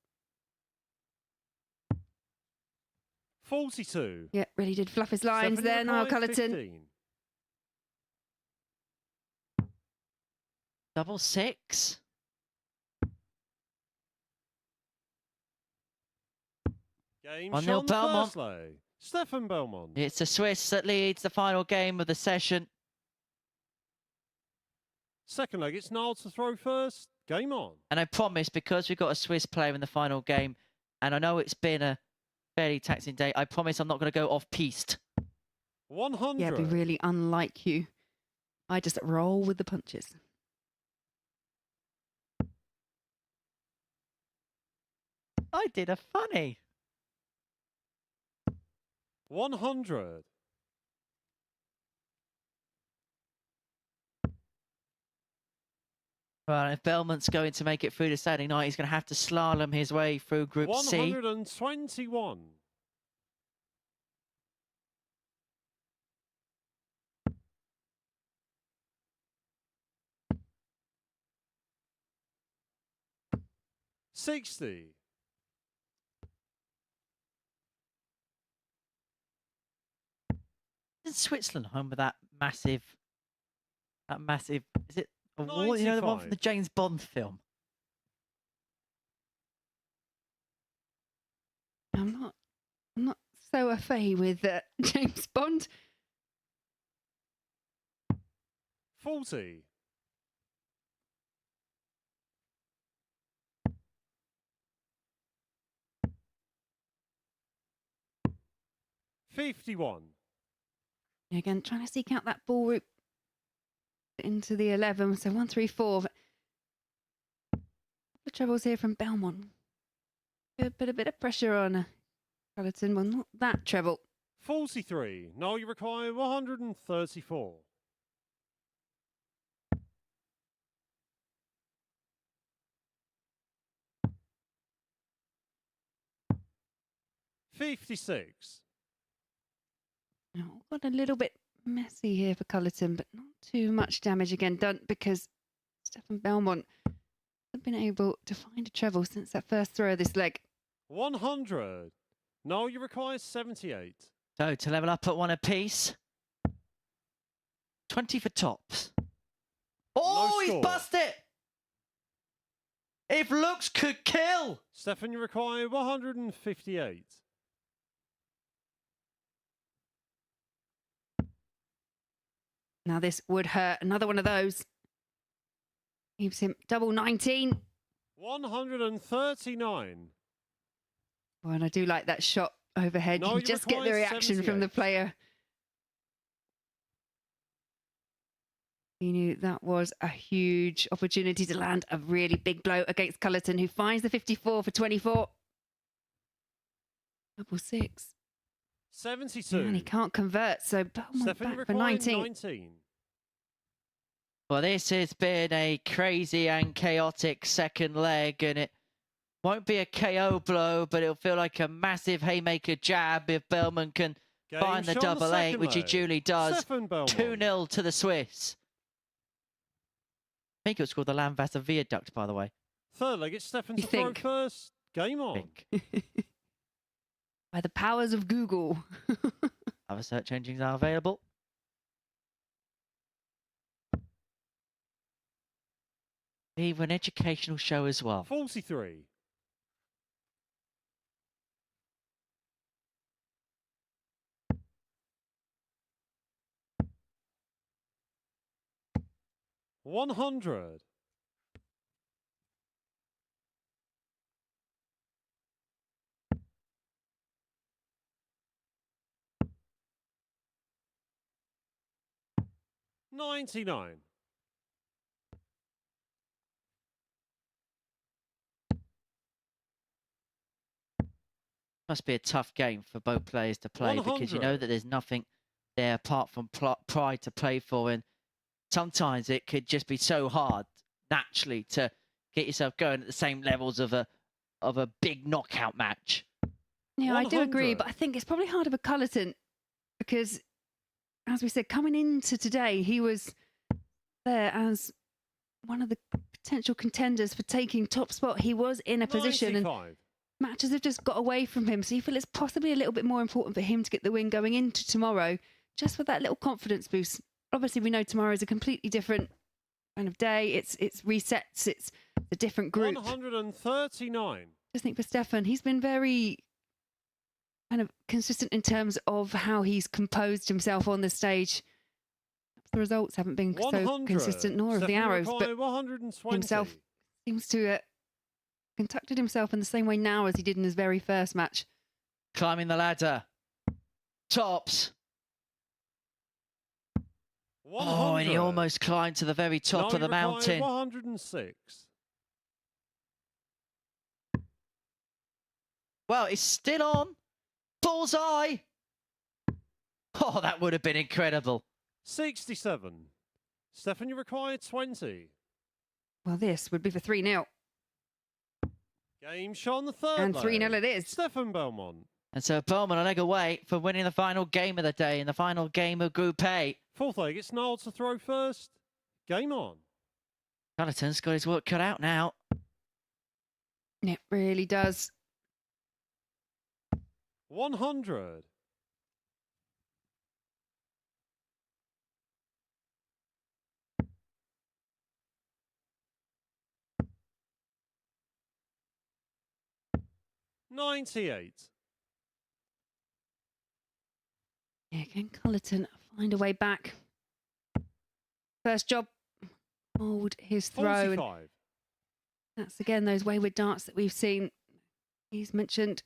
42. Yeah, really did fluff his lines Stephanie there, Niall require Culleton. 15. Double 6. Game 1-0 Sean Belmont. Thursday. Stefan Belmont. It's the Swiss that leads the final game of the session. Second leg, it's Niall to throw first. Game on. And I promise, because we've got a Swiss player in the final game, and I know it's been a fairly taxing day, I promise I'm not going to go off-piste. 100. Yeah, be really unlike you. I just roll with the punches. I did a funny. 100. Well, if Belmont's going to make it through the Saturday night, he's going to have to slalom his way through Group C. 121. $60. Isn't Switzerland home with that massive, is it a war? You know, the one from the 95. James Bond film? I'm not so au fait with James Bond. 40. $51. Again, trying to seek out that ball route into the 11. So 1, 3, 4. The troubles here from Belmont. Put a bit of pressure on Culleton. Well, not that treble. 43. No, you require 134. $56. Now, got a little bit messy here for Culleton, but not too much damage again done because Stefan Belmont hasn't been able to find a treble since that first throw of this leg. 100. No, you require 78. So to level up at 1 apiece. 20 for tops. Oh, he's score. bust it! If looks could kill! Stefan, you require 158. Now this would hurt. Another one of those. Keeps him double 19. 139. Well, and I do like that shot overhead. No, You you can just get the require reaction from the 78. player. He knew that was a huge opportunity to land a really big blow against Culleton, who finds the 54 for 24. Double 6. 72. And he can't convert, so Belmont Stefan, back for require 19. Well, this has been a crazy and chaotic second leg, and it Won't be a KO blow, but it'll feel like a massive haymaker jab if Belmont can Game find the shot on double eight, second which he leg. duly does. Stefan Belmont. 2-0 to the Swiss. I think it was called the Landwasser Viaduct, by the way. Third leg, it's Stefan You to throw think? first. Game on. By the powers of Google. Other search engines are available. Even an educational show as well. 43. $100. $99. Must be a tough game for both players to play because you know 100. that there's nothing there apart from pride to play for, and sometimes it could just be so hard naturally to get yourself going at the same levels of a big knockout match. Yeah, I do agree, 100. but I think it's probably harder for Culleton because, as we said, coming into today, he was there as one of the potential contenders for taking top spot. He was in a position, and 95. matches have just got away from him. So you feel it's possibly a little bit more important for him to get the win going into tomorrow, just for that little confidence boost. Obviously, we know tomorrow is a completely different kind of day. It's resets. It's a different group. 139. I think for Stefan, he's been very kind of consistent in terms of how he's composed himself on the stage. The results haven't been so 100. consistent, nor have the Stefan arrows, Mackay, but 120. himself seems to conducted himself in the same way now as he did in his very first match. Climbing the ladder. Tops. 100. Oh, and he almost climbed to the very top of the mountain. 106. Well, it's still on. Bullseye. Oh, that would have been incredible. 67. Stefan, you require 20. Well, this would be for 3-0. Game shot on the third And leg. 3-0 it is. Stefan Belmont. And so Belmont a leg away from winning the final game of the day and the final game of Group A. Fourth leg, it's Niall to throw first. Game on. Culleton's got his work cut out now. It really does. 100. $98. Yeah, can Culleton find a way back? First job, hold his throw. And 45. that's again those wayward darts that we've seen. He's mentioned.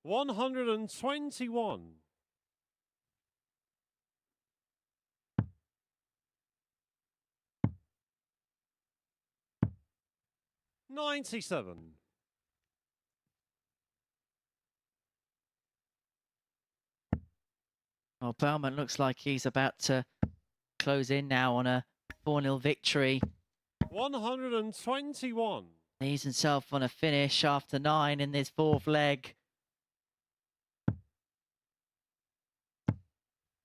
$121. $97. Well, Belmont looks like he's about to close in now on a 4-0 victory. 121. He's himself on a finish after 9 in this fourth leg.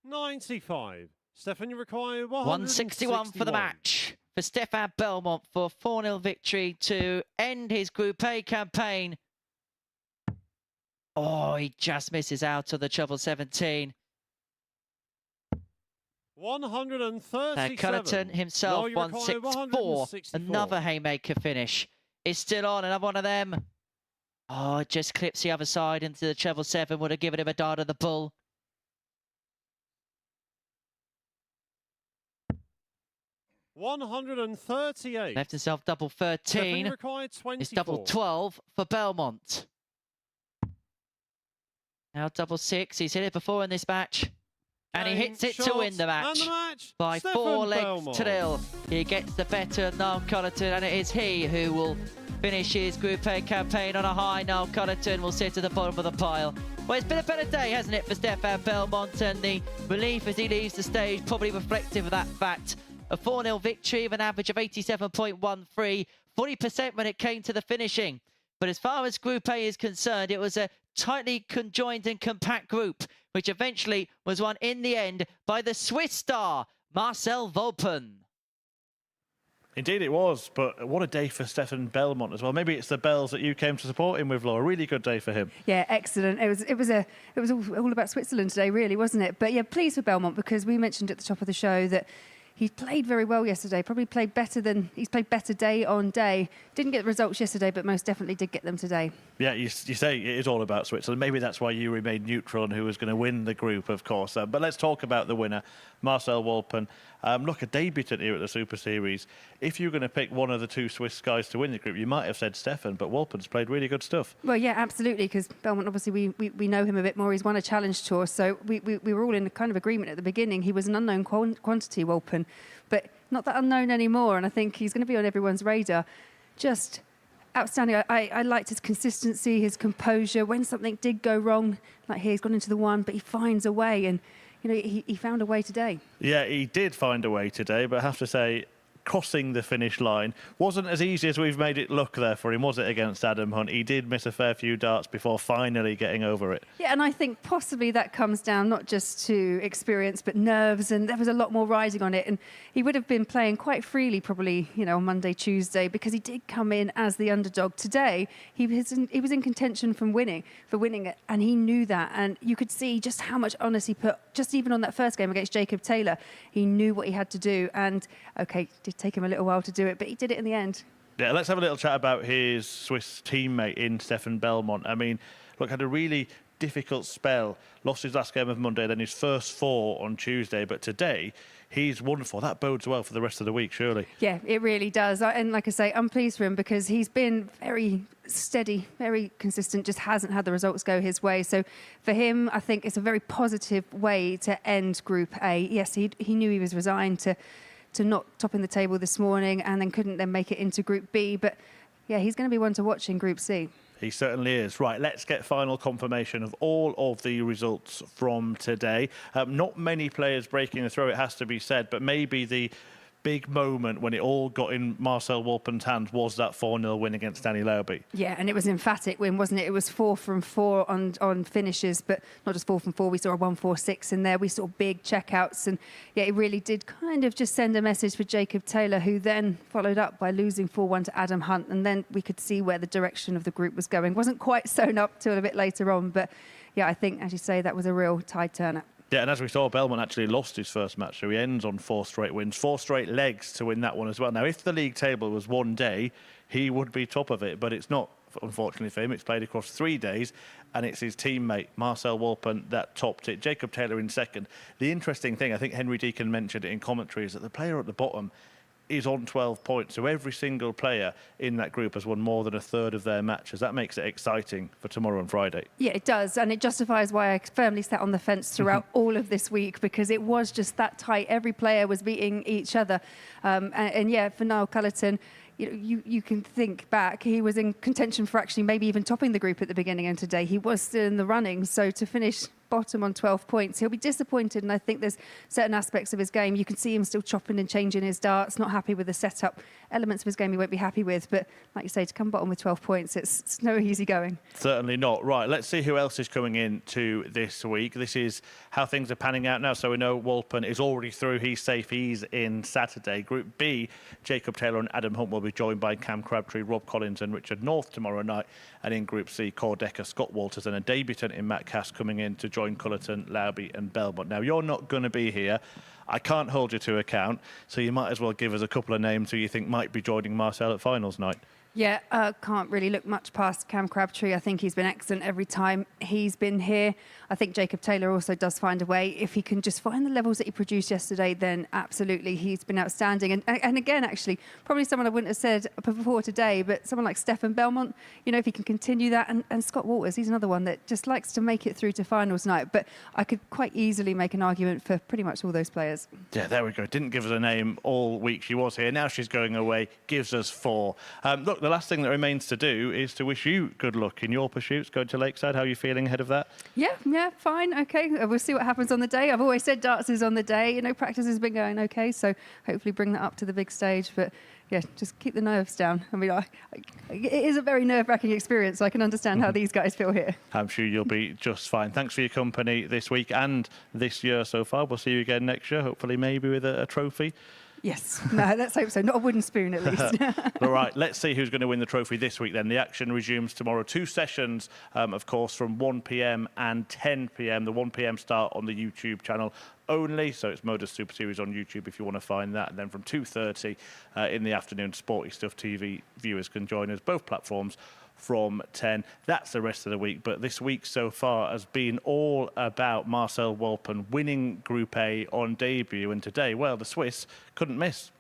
95. Stefan, you require 161 for the match for Stefan Belmont for a 4-0 victory to end his Group A campaign. Oh, he just misses out of the treble 17. 137. Culleton himself Now you require 164. Another haymaker finish. It's still on, another one of them. Oh, it just clips the other side into the treble 7. Would have given him a dart of the bull. $138. Left himself double 13. Required 24. It's double 12 for Belmont. Now double 6. He's hit it before in this match. And he hits it to win the match. By Stefan 4 legs Belmont. to 0. He gets the better of Niall Culleton, and it is he who will finish his Group A campaign on a high. Niall Culleton will sit at the bottom of the pile. Well, it's been a better day, hasn't it, for Stefan Belmont, and the relief as he leaves the stage probably reflective of that fact. A 4-0 victory with an average of 87.13, 40% when it came to the finishing. But as far as Group A is concerned, it was a tightly conjoined and compact group, which eventually was won in the end by the Swiss star, Marcel Walpen. Indeed it was, but what a day for Stefan Belmont as well. Maybe it's the bells that you came to support him with, Laura. A really good day for him. Yeah, excellent. It was all about Switzerland today, really, wasn't it? But yeah, pleased for Belmont, because we mentioned at the top of the show that he played very well yesterday. Probably played better he's played better day on day. Didn't get the results yesterday, but most definitely did get them today. Yeah, you say it is all about Switzerland. Maybe that's why you remained neutral on who was going to win the group, of course. But let's talk about the winner, Marcel Walpen. Look, a debutant here at the Super Series. If you're going to pick one of the two Swiss guys to win the group, you might have said Stefan, but Walpen's played really good stuff. Well, yeah, absolutely, because Belmont, obviously, we know him a bit more. He's won a challenge tour, so we were all in kind of agreement at the beginning. He was an unknown quantity, Walpen, but not that unknown anymore, and I think he's going to be on everyone's radar. Just outstanding. I liked his consistency, his composure. When something did go wrong, like here, he's gone into the one, but he finds a way, and you know, he found a way today. Yeah, he did find a way today, but I have to say, crossing the finish line wasn't as easy as we've made it look there for him, was it, against Adam Hunt? He did miss a fair few darts before finally getting over it. Yeah, and I think possibly that comes down not just to experience, but nerves, and there was a lot more riding on it, and he would have been playing quite freely probably, you know, on Monday, Tuesday, because he did come in as the underdog. Today, he was in contention for winning it, and he knew that, and you could see just how much onus he put, just even on that first game against Jacob Taylor. He knew what he had to do, and okay, did take him a little while to do it, but he did it in the end. Yeah, let's have a little chat about his Swiss teammate in Stefan Belmont. I mean, look, had a really difficult spell, lost his last game of Monday, then his first four on Tuesday, but today he's wonderful. That bodes well for the rest of the week, surely. Yeah, it really does. And like I say, I'm pleased for him because he's been very steady, very consistent, just hasn't had the results go his way. So for him, I think it's a very positive way to end Group A. Yes, he knew he was resigned to not topping the table this morning and then couldn't then make it into Group B. But yeah, he's going to be one to watch in Group C. He certainly is. Right, let's get final confirmation of all of the results from today. Not many players breaking the throw, it has to be said, but maybe the big moment when it all got in Marcel Walpen's hands was that 4-0 win against Danny Lauby. Yeah, and it was an emphatic win, wasn't it? It was 4 from 4 on finishes, but not just 4 from 4. We saw a 1-4-6 in there. We saw big checkouts, and yeah, it really did kind of just send a message for Jacob Taylor, who then followed up by losing 4-1 to Adam Hunt, and then we could see where the direction of the group was going. Wasn't quite sewn up till a bit later on, but yeah, I think, as you say, that was a real tide turner. Yeah, and as we saw, Belmont actually lost his first match, so he ends on 4 straight wins, 4 straight legs to win that one as well. Now, if the league table was one day, he would be top of it, but it's not, unfortunately for him. It's played across 3 days, and it's his teammate, Marcel Walpen, that topped it. Jacob Taylor in second. The interesting thing, I think Henry Deacon mentioned it in commentary, is that the player at the bottom is on 12 points. So every single player in that group has won more than a third of their matches. That makes it exciting for tomorrow and Friday. Yeah, it does. And it justifies why I firmly sat on the fence throughout all of this week, because it was just that tight. Every player was beating each other. And yeah, for Niall Culleton, you can think back, he was in contention for actually maybe even topping the group at the beginning, and today he was still in the running. So to finish bottom on 12 points, he'll be disappointed, and I think there's certain aspects of his game. You can see him still chopping and changing his darts, not happy with the setup. Elements of his game he won't be happy with, but like you say, to come bottom with 12 points, it's no easy going. Certainly not. Right, let's see who else is coming in to this week. This is how things are panning out now. So we know Walpen is already through. He's safe. He's in Saturday. Group B, Jacob Taylor and Adam Hunt will be joined by Cam Crabtree, Rob Collins and Richard North tomorrow night. And in Group C, Cord Decker, Scott Walters and a debutant in Matt Cass coming in to join Culleton, Lauby and Belmont. Now, you're not going to be here. I can't hold you to account, so you might as well give us a couple of names who you think might be joining Marcel at finals night. Yeah, can't really look much past Cam Crabtree. I think he's been excellent every time he's been here. I think Jacob Taylor also does find a way. If he can just find the levels that he produced yesterday, then absolutely he's been outstanding. And again, actually, probably someone I wouldn't have said before today, but someone like Stefan Belmont, you know, if he can continue that. And Scott Walters, he's another one that just likes to make it through to finals night. But I could quite easily make an argument for pretty much all those players. Yeah, there we go. Didn't give us a name all week. She was here. Now she's going away. Gives us 4. Look, the last thing that remains to do is to wish you good luck in your pursuits going to Lakeside. How are you feeling ahead of that? Yeah, fine, okay. We'll see what happens on the day. I've always said darts is on the day. You know, practice has been going okay, so hopefully bring that up to the big stage. But yeah, just keep the nerves down. I mean, it is a very nerve-wracking experience, so I can understand how these guys feel here. I'm sure you'll be just fine. Thanks for your company this week and this year so far. We'll see you again next year, hopefully maybe with a trophy. Yes, no, let's hope so. Not a wooden spoon, at least. All right, let's see who's going to win the trophy this week then. The action resumes tomorrow. 2 sessions, of course, from 1 p.m. and 10 p.m. The 1 p.m. start on the YouTube channel only, so it's MODUS Super Series on YouTube if you want to find that. And then from 2:30 in the afternoon, Sporty Stuff TV viewers can join us, both platforms, from 10. That's the rest of the week, but this week so far has been all about Marcel Walpen winning Group A on debut, and today, well, the Swiss couldn't miss.